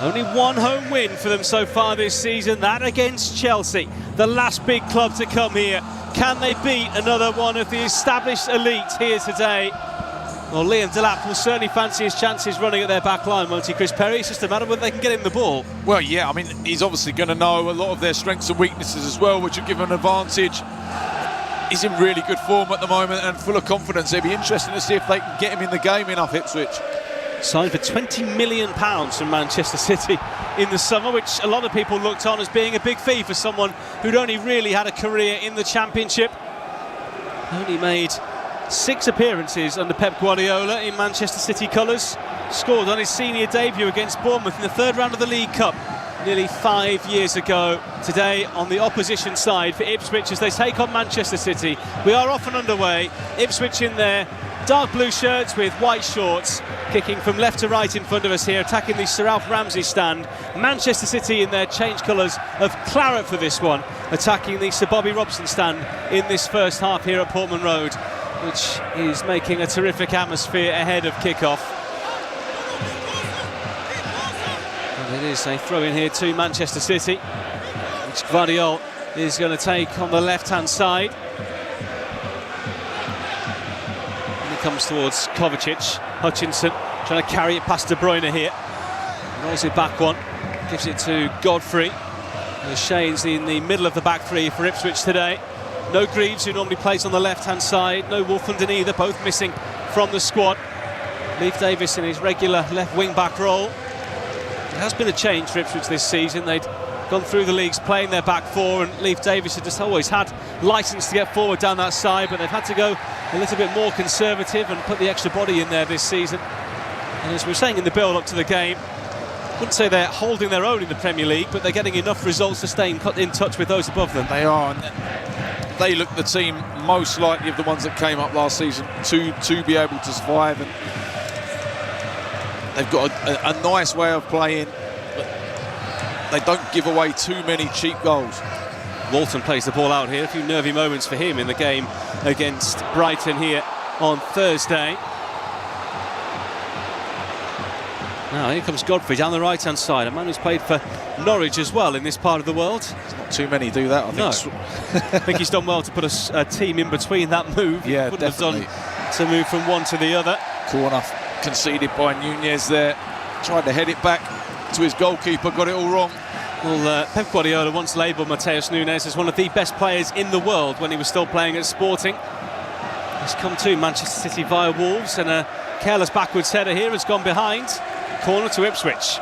Only one home win for them so far this season, that against Chelsea, the last big club to come here. Can they beat another one of the established elite here today? Well, Liam Delap will certainly fancy his chances running at their back line, won't he, Chris Perry? It's just a matter of whether they can get him the ball. Well, yeah, I mean, he's obviously going to know a lot of their strengths and weaknesses as well, which will give him an advantage. He's in really good form at the moment and full of confidence. It'll be interesting to see if they can get him in the game enough, Ipswich. Signed for £20 million from Manchester City in the summer, which a lot of people looked on as being a big fee for someone who'd only really had a career in the Championship. Only made 6 appearances under Pep Guardiola in Manchester City colours. Scored on his senior debut against Bournemouth in the 3rd round of the League Cup nearly 5 years ago. Today on the opposition side for Ipswich as they take on Manchester City. We are off and underway. Ipswich in there. Dark blue shirts with white shorts, kicking from left to right in front of us here, attacking the Sir Alf Ramsey stand. Manchester City in their change colours of claret for this one, attacking the Sir Bobby Robson stand in this first half here at Portman Road, which is making a terrific atmosphere ahead of kick-off. And it is a throw-in here to Manchester City, which Gvardiol is going to take on the left-hand side. comes towards Kovacic. Hutchinson trying to carry it past De Bruyne here. Rolls it back one. Gives it to Godfrey. Shane's in the middle of the back three for Ipswich today. No Greaves, who normally plays on the left-hand side. No Wolfenden either, both missing from the squad. Leif Davis in his regular left wing-back role. It has been a change for Ipswich this season. They'd gone through the leagues playing their back four, and Leif Davis had just always had licence to get forward down that side, but they've had to go a little bit more conservative and put the extra body in there this season. And as we were saying in the build-up to the game, I wouldn't say they're holding their own in the Premier League, but they're getting enough results to stay in touch with those above them. They are. They look the team most likely of the ones that came up last season to be able to survive, and they've got a nice way of playing. They don't give away too many cheap goals. Walton plays the ball out here. A few nervy moments for him in the game against Brighton here on Thursday. Now here comes Godfrey down the right-hand side, a man who's played for Norwich as well in this part of the world. Not too many do that, I think. No. I think he's done well to put a team in between that move. Yeah, Wouldn't definitely. have done to move from one to the other. Corner conceded by Nunez there. Tried to head it back to his goalkeeper, got it all wrong. Well, Pep Guardiola once labelled Mateus Nunes as one of the best players in the world when he was still playing at Sporting. He's come to Manchester City via Wolves, and a careless backwards header here has gone behind. Corner to Ipswich.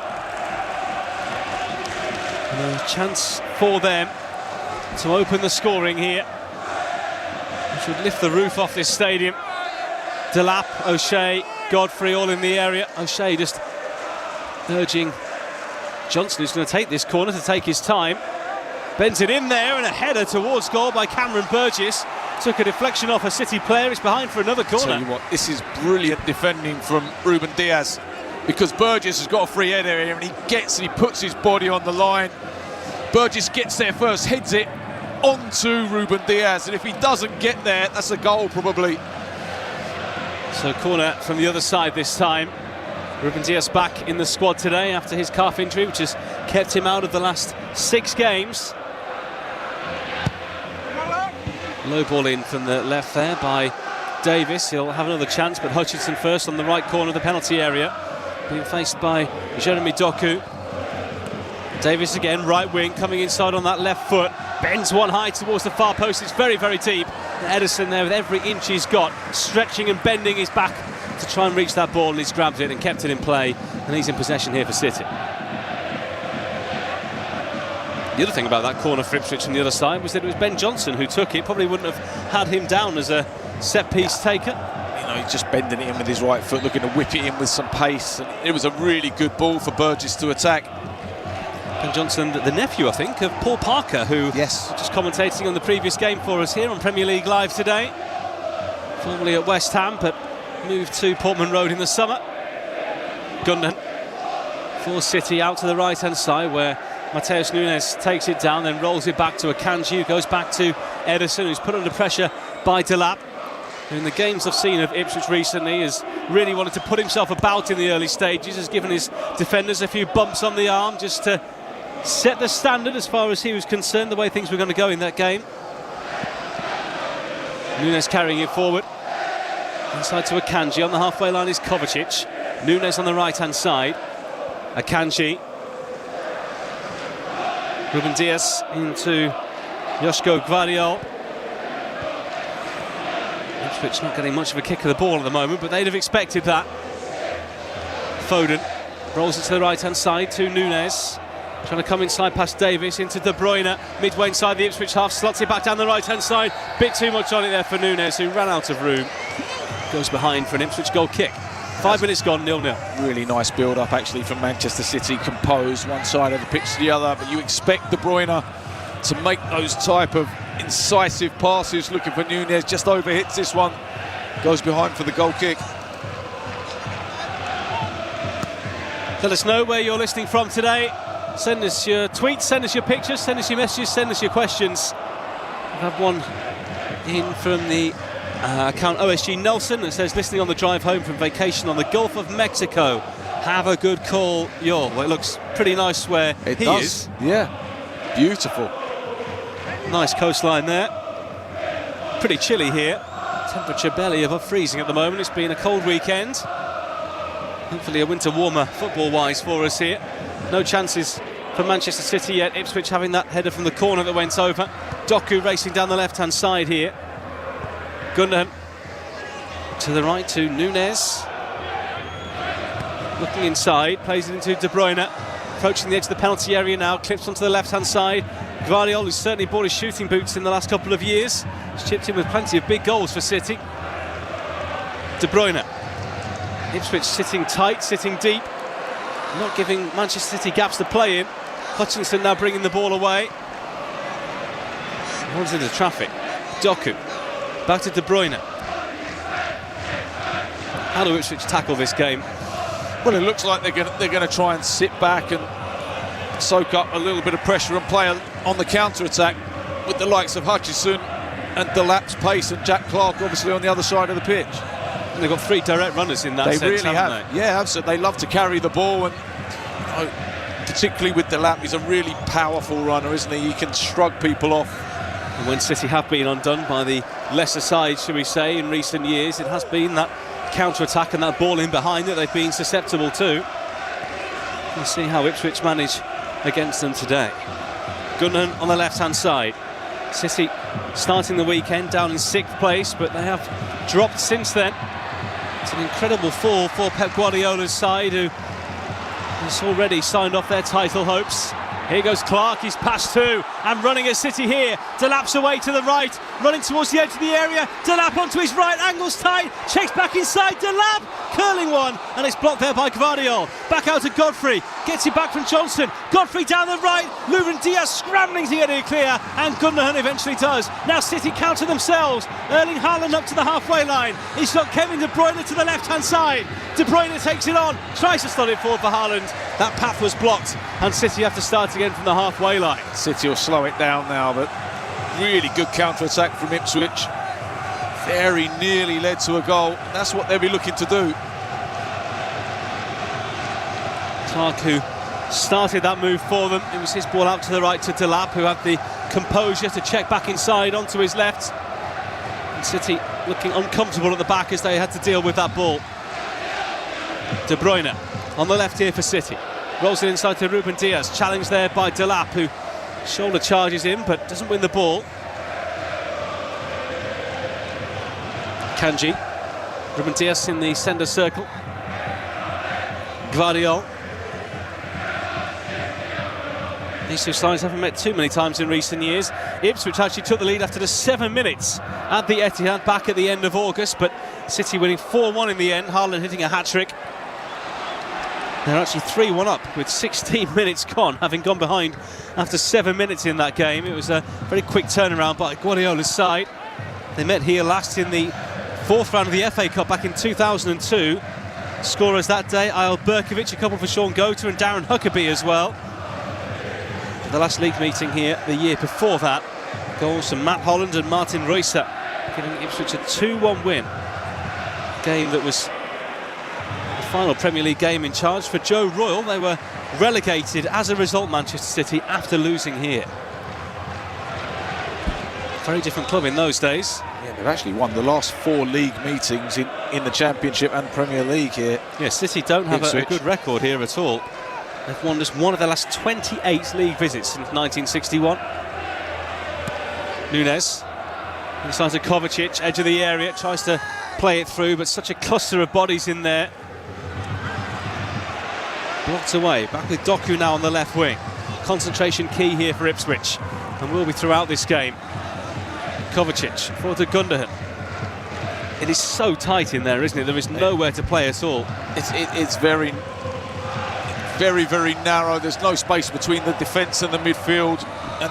And a chance for them to open the scoring here, which would lift the roof off this stadium. Delap, O'Shea, Godfrey all in the area. O'Shea just urging Johnson, who's going to take this corner, to take his time. Bends it in there, and a header towards goal by Cameron Burgess. Took a deflection off a City player. It's behind for another corner. Tell you what, this is brilliant defending from Ruben Diaz, because Burgess has got a free header here, and he puts his body on the line. Burgess gets there first, heads it onto Ruben Diaz, and if he doesn't get there, that's a goal probably. So corner from the other side this time. Ruben Diaz back in the squad today after his calf injury, which has kept him out of the last 6 games. Low ball in from the left there by Davis. He'll have another chance, but Hutchinson first on the right corner of the penalty area, being faced by Jeremy Doku. Davis again, right wing, coming inside on that left foot. Bends one high towards the far post. It's very, very deep. And Ederson there with every inch he's got, stretching and bending his back to try and reach that ball, and he's grabbed it and kept it in play, and he's in possession here for City. The other thing about that corner for Ipswich from the other side was that it was Ben Johnson who took it. Probably wouldn't have had him down as a set-piece taker. You know, he's just bending it in with his right foot, looking to whip it in with some pace. And it was a really good ball for Burgess to attack. Ben Johnson, the nephew, I think, of Paul Parker, who was just commentating on the previous game for us here on Premier League Live today. Formerly at West Ham, but moved to Portman Road in the summer. Gundogan for City out to the right-hand side, where Mateus Nunes takes it down, then rolls it back to Akanji, who goes back to Ederson, who's put under pressure by Delap, who in the games I've seen of Ipswich recently has really wanted to put himself about in the early stages, has given his defenders a few bumps on the arm just to set the standard as far as he was concerned, the way things were going to go in that game. Nunes carrying it forward. Inside to Akanji, on the halfway line is Kovacic. Nunes on the right-hand side. Akanji. Ruben Diaz into Joško Gvardiol. Ipswich not getting much of a kick of the ball at the moment, but they'd have expected that. Foden rolls it to the right-hand side to Nunes. Trying to come inside past Davis into De Bruyne. Midway inside the Ipswich half, slots it back down the right-hand side. Bit too much on it there for Nunes, who ran out of room. Goes behind for an Ipswich goal kick. 5 minutes gone, 0-0. Really nice build-up actually from Manchester City, composed one side of the pitch to the other, but you expect De Bruyne to make those type of incisive passes. Looking for Nunes, just overhits this one, goes behind for the goal kick. Let us know where you're listening from today. Send us your tweets, send us your pictures, send us your messages, send us your questions. We have one in from the account OSG Nelson that says, listening on the drive home from vacation on the Gulf of Mexico. Have a good call, y'all. Well, it looks pretty nice where he is. Yeah, beautiful. Nice coastline there. Pretty chilly here Temperature barely above freezing at the moment. It's been a cold weekend. Hopefully a winter warmer football-wise for us here. No chances for Manchester City yet. Ipswich having that header from the corner that went over. Doku racing down the left-hand side here. Gundogan to the right to Núñez. Looking inside, plays it into De Bruyne. Approaching the edge of the penalty area now, clips onto the left-hand side. Gvardiol, who's certainly bought his shooting boots in the last couple of years, has chipped in with plenty of big goals for City. De Bruyne. Ipswich sitting tight, sitting deep, not giving Manchester City gaps to play in. Hutchinson now bringing the ball away. Runs into traffic. Doku. Back to De Bruyne. How do Ipswich tackle this game? Well, it looks like they're going to try and sit back and soak up a little bit of pressure and play on the counter-attack with the likes of Hutchinson and Delap's pace and Jack Clark obviously on the other side of the pitch. And they've got 3 direct runners in that sense, really have. haven't they? Yeah, absolutely. They love to carry the ball, and particularly with Delap, he's a really powerful runner, isn't he? He can shrug people off. And when City have been undone by the lesser side, shall we say, in recent years, it has been that counter-attack and that ball in behind that they've been susceptible to. We'll see how Ipswich manage against them today. Gundogan on the left-hand side. City starting the weekend down in 6th place, but they have dropped since then. It's an incredible fall for Pep Guardiola's side, who has already signed off their title hopes. Here goes Clark, he's passed 2 and running at City here. Delap's away to the right, running towards the edge of the area. Delap onto his right, angles tight, checks back inside. Delap curling one, and it's blocked there by Gvardiol. Back out to Godfrey, gets it back from Johnson. Godfrey down the right, Luven Diaz scrambling to get it clear, and Gundogan eventually does. Now City counter themselves. Erling Haaland up to the halfway line. He's got Kevin De Bruyne to the left-hand side. De Bruyne takes it on, tries to slot it forward for Haaland. That path was blocked, and City have to start again from the halfway line. City will slow it down now, but really good counter-attack from Ipswich. Very nearly led to a goal. That's what they'll be looking to do. Clark, who started that move for them. It was his ball out to the right to Delap, who had the composure to check back inside onto his left. And City looking uncomfortable at the back as they had to deal with that ball. De Bruyne on the left here for City. Rolls it inside to Ruben Diaz. Challenged there by Delap, who shoulder charges in but doesn't win the ball. Kanji. Ruben Diaz in the centre circle. Gvardiol. These two sides haven't met too many times in recent years. Ipswich actually took the lead after just 7 minutes at the Etihad back at the end of August, but City winning 4-1 in the end. Haaland hitting a hat-trick. They're actually 3-1 up with 16 minutes gone, having gone behind after 7 minutes in that game. It was a very quick turnaround by Guardiola's side. They met here last in the 4th round of the FA Cup back in 2002. Scorers that day, Ayel Berkovic, a couple for Sean Gota and Darren Huckabee as well. The last league meeting here the year before that, goals from Matt Holland and Martin Reusser, giving Ipswich a 2-1 win. Game that was the final Premier League game in charge for Joe Royle. They were relegated as a result, Manchester City, after losing here. Very different club in those days. Yeah, they've actually won the last 4 league meetings in the Championship and Premier League here. Yeah, City don't have a good record here at all. They've won just one of their last 28 league visits since 1961. Núñez inside to Kovacic, edge of the area, tries to play it through, but such a cluster of bodies in there. Blocked away. Back with Doku now on the left wing. Concentration key here for Ipswich, and will be throughout this game. Kovacic forward to Gundogan. It is so tight in there, isn't it? There is nowhere to play at all. It's very, very narrow. There's no space between the defence and the midfield,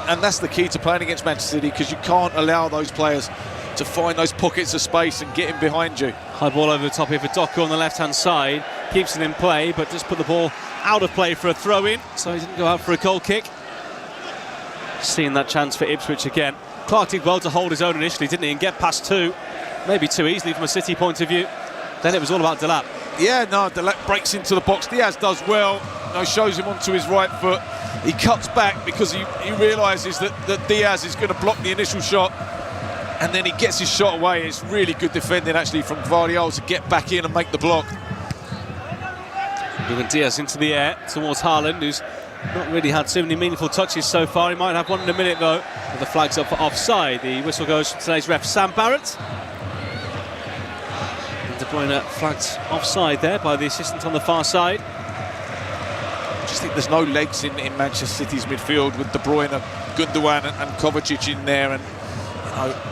and that's the key to playing against Manchester City, because you can't allow those players to find those pockets of space and get in behind you. High ball over the top here for Doku on the left-hand side. Keeps it in play, but just put the ball out of play for a throw-in, so he didn't go out for a goal kick. Seeing that chance for Ipswich again. Clark did well to hold his own initially, didn't he, and get past 2. Maybe too easily from a City point of view. Then it was all about Delap. Yeah, no, Delap breaks into the box. Diaz does well. Shows him onto his right foot. He cuts back because he realises that Diaz is going to block the initial shot. and then he gets his shot away. It's really good defending actually from Gvardiol to get back in and make the block. Ruben Diaz into the air towards Haaland, who's not really had too many meaningful touches so far. He might have one in a minute though. But the flag's up for offside. The whistle goes from today's ref, Sam Barrett. And De Bruyne flagged offside there by the assistant on the far side. I just think there's no legs in Manchester City's midfield with De Bruyne, Gundogan and Kovacic in there, and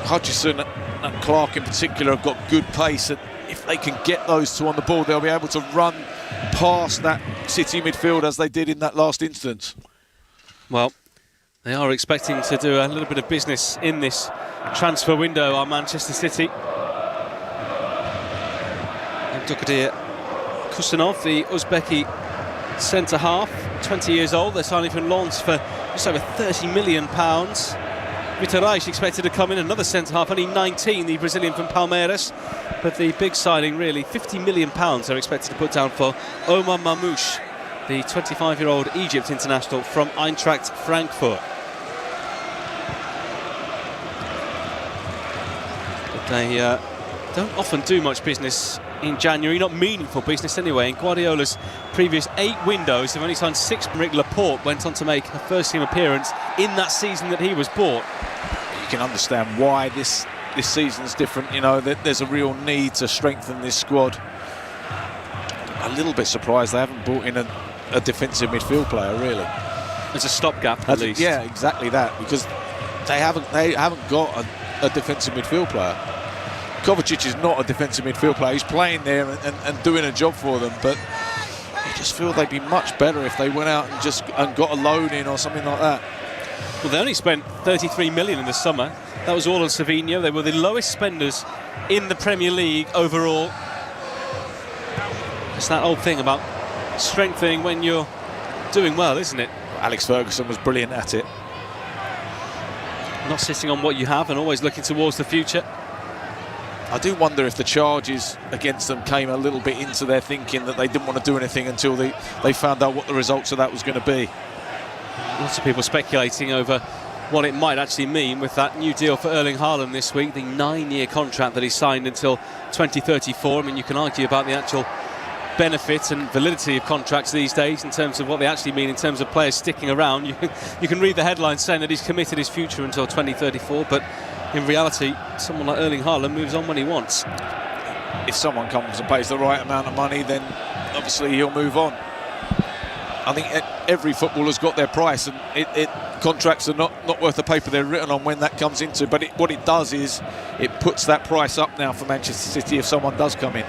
Hutchison and Clark in particular have got good pace, and if they can get those two on the ball, they'll be able to run past that City midfield as they did in that last instance. Well, they are expecting to do a little bit of business in this transfer window, our Manchester City. And Dukadir Kusanov, the Uzbeki centre-half, 20 years old. They're signing from Lens for just over £30 million. Vitor Reis expected to come in, another centre-half, only 19, the Brazilian from Palmeiras. But the big signing, really, £50 million they're expected to put down for Omar Mamouche, the 25-year-old Egypt international from Eintracht Frankfurt. But they don't often do much business in January, not meaningful business anyway. In Guardiola's previous 8 windows, they've only signed 6. Rick Laporte went on to make a first-team appearance in that season that he was bought. You can understand why this season's different. You know, there's a real need to strengthen this squad. A little bit surprised they haven't brought in a defensive midfield player, really. As a stopgap, at least. Yeah, exactly that, because they haven't got a defensive midfield player. Kovacic is not a defensive midfield player. He's playing there and doing a job for them, but I just feel they'd be much better if they went out and got a loan in or something like that. Well, they only spent 33 million in the summer. That was all on Savinho. They were the lowest spenders in the Premier League overall. It's that old thing about strengthening when you're doing well, isn't it? Alex Ferguson was brilliant at it. Not sitting on what you have and always looking towards the future. I do wonder if the charges against them came a little bit into their thinking that they didn't want to do anything until they found out what the results of that was going to be. Lots of people speculating over what it might actually mean with that new deal for Erling Haaland this week, the 9-year contract that he signed until 2034. I mean, you can argue about the actual benefit and validity of contracts these days in terms of what they actually mean in terms of players sticking around. You can read the headlines saying that he's committed his future until 2034, but in reality, someone like Erling Haaland moves on when he wants. If someone comes and pays the right amount of money, then obviously he'll move on. I think every footballer's got their price, and contracts are not worth the paper they're written on when that comes into. But what it does is it puts that price up now for Manchester City if someone does come in.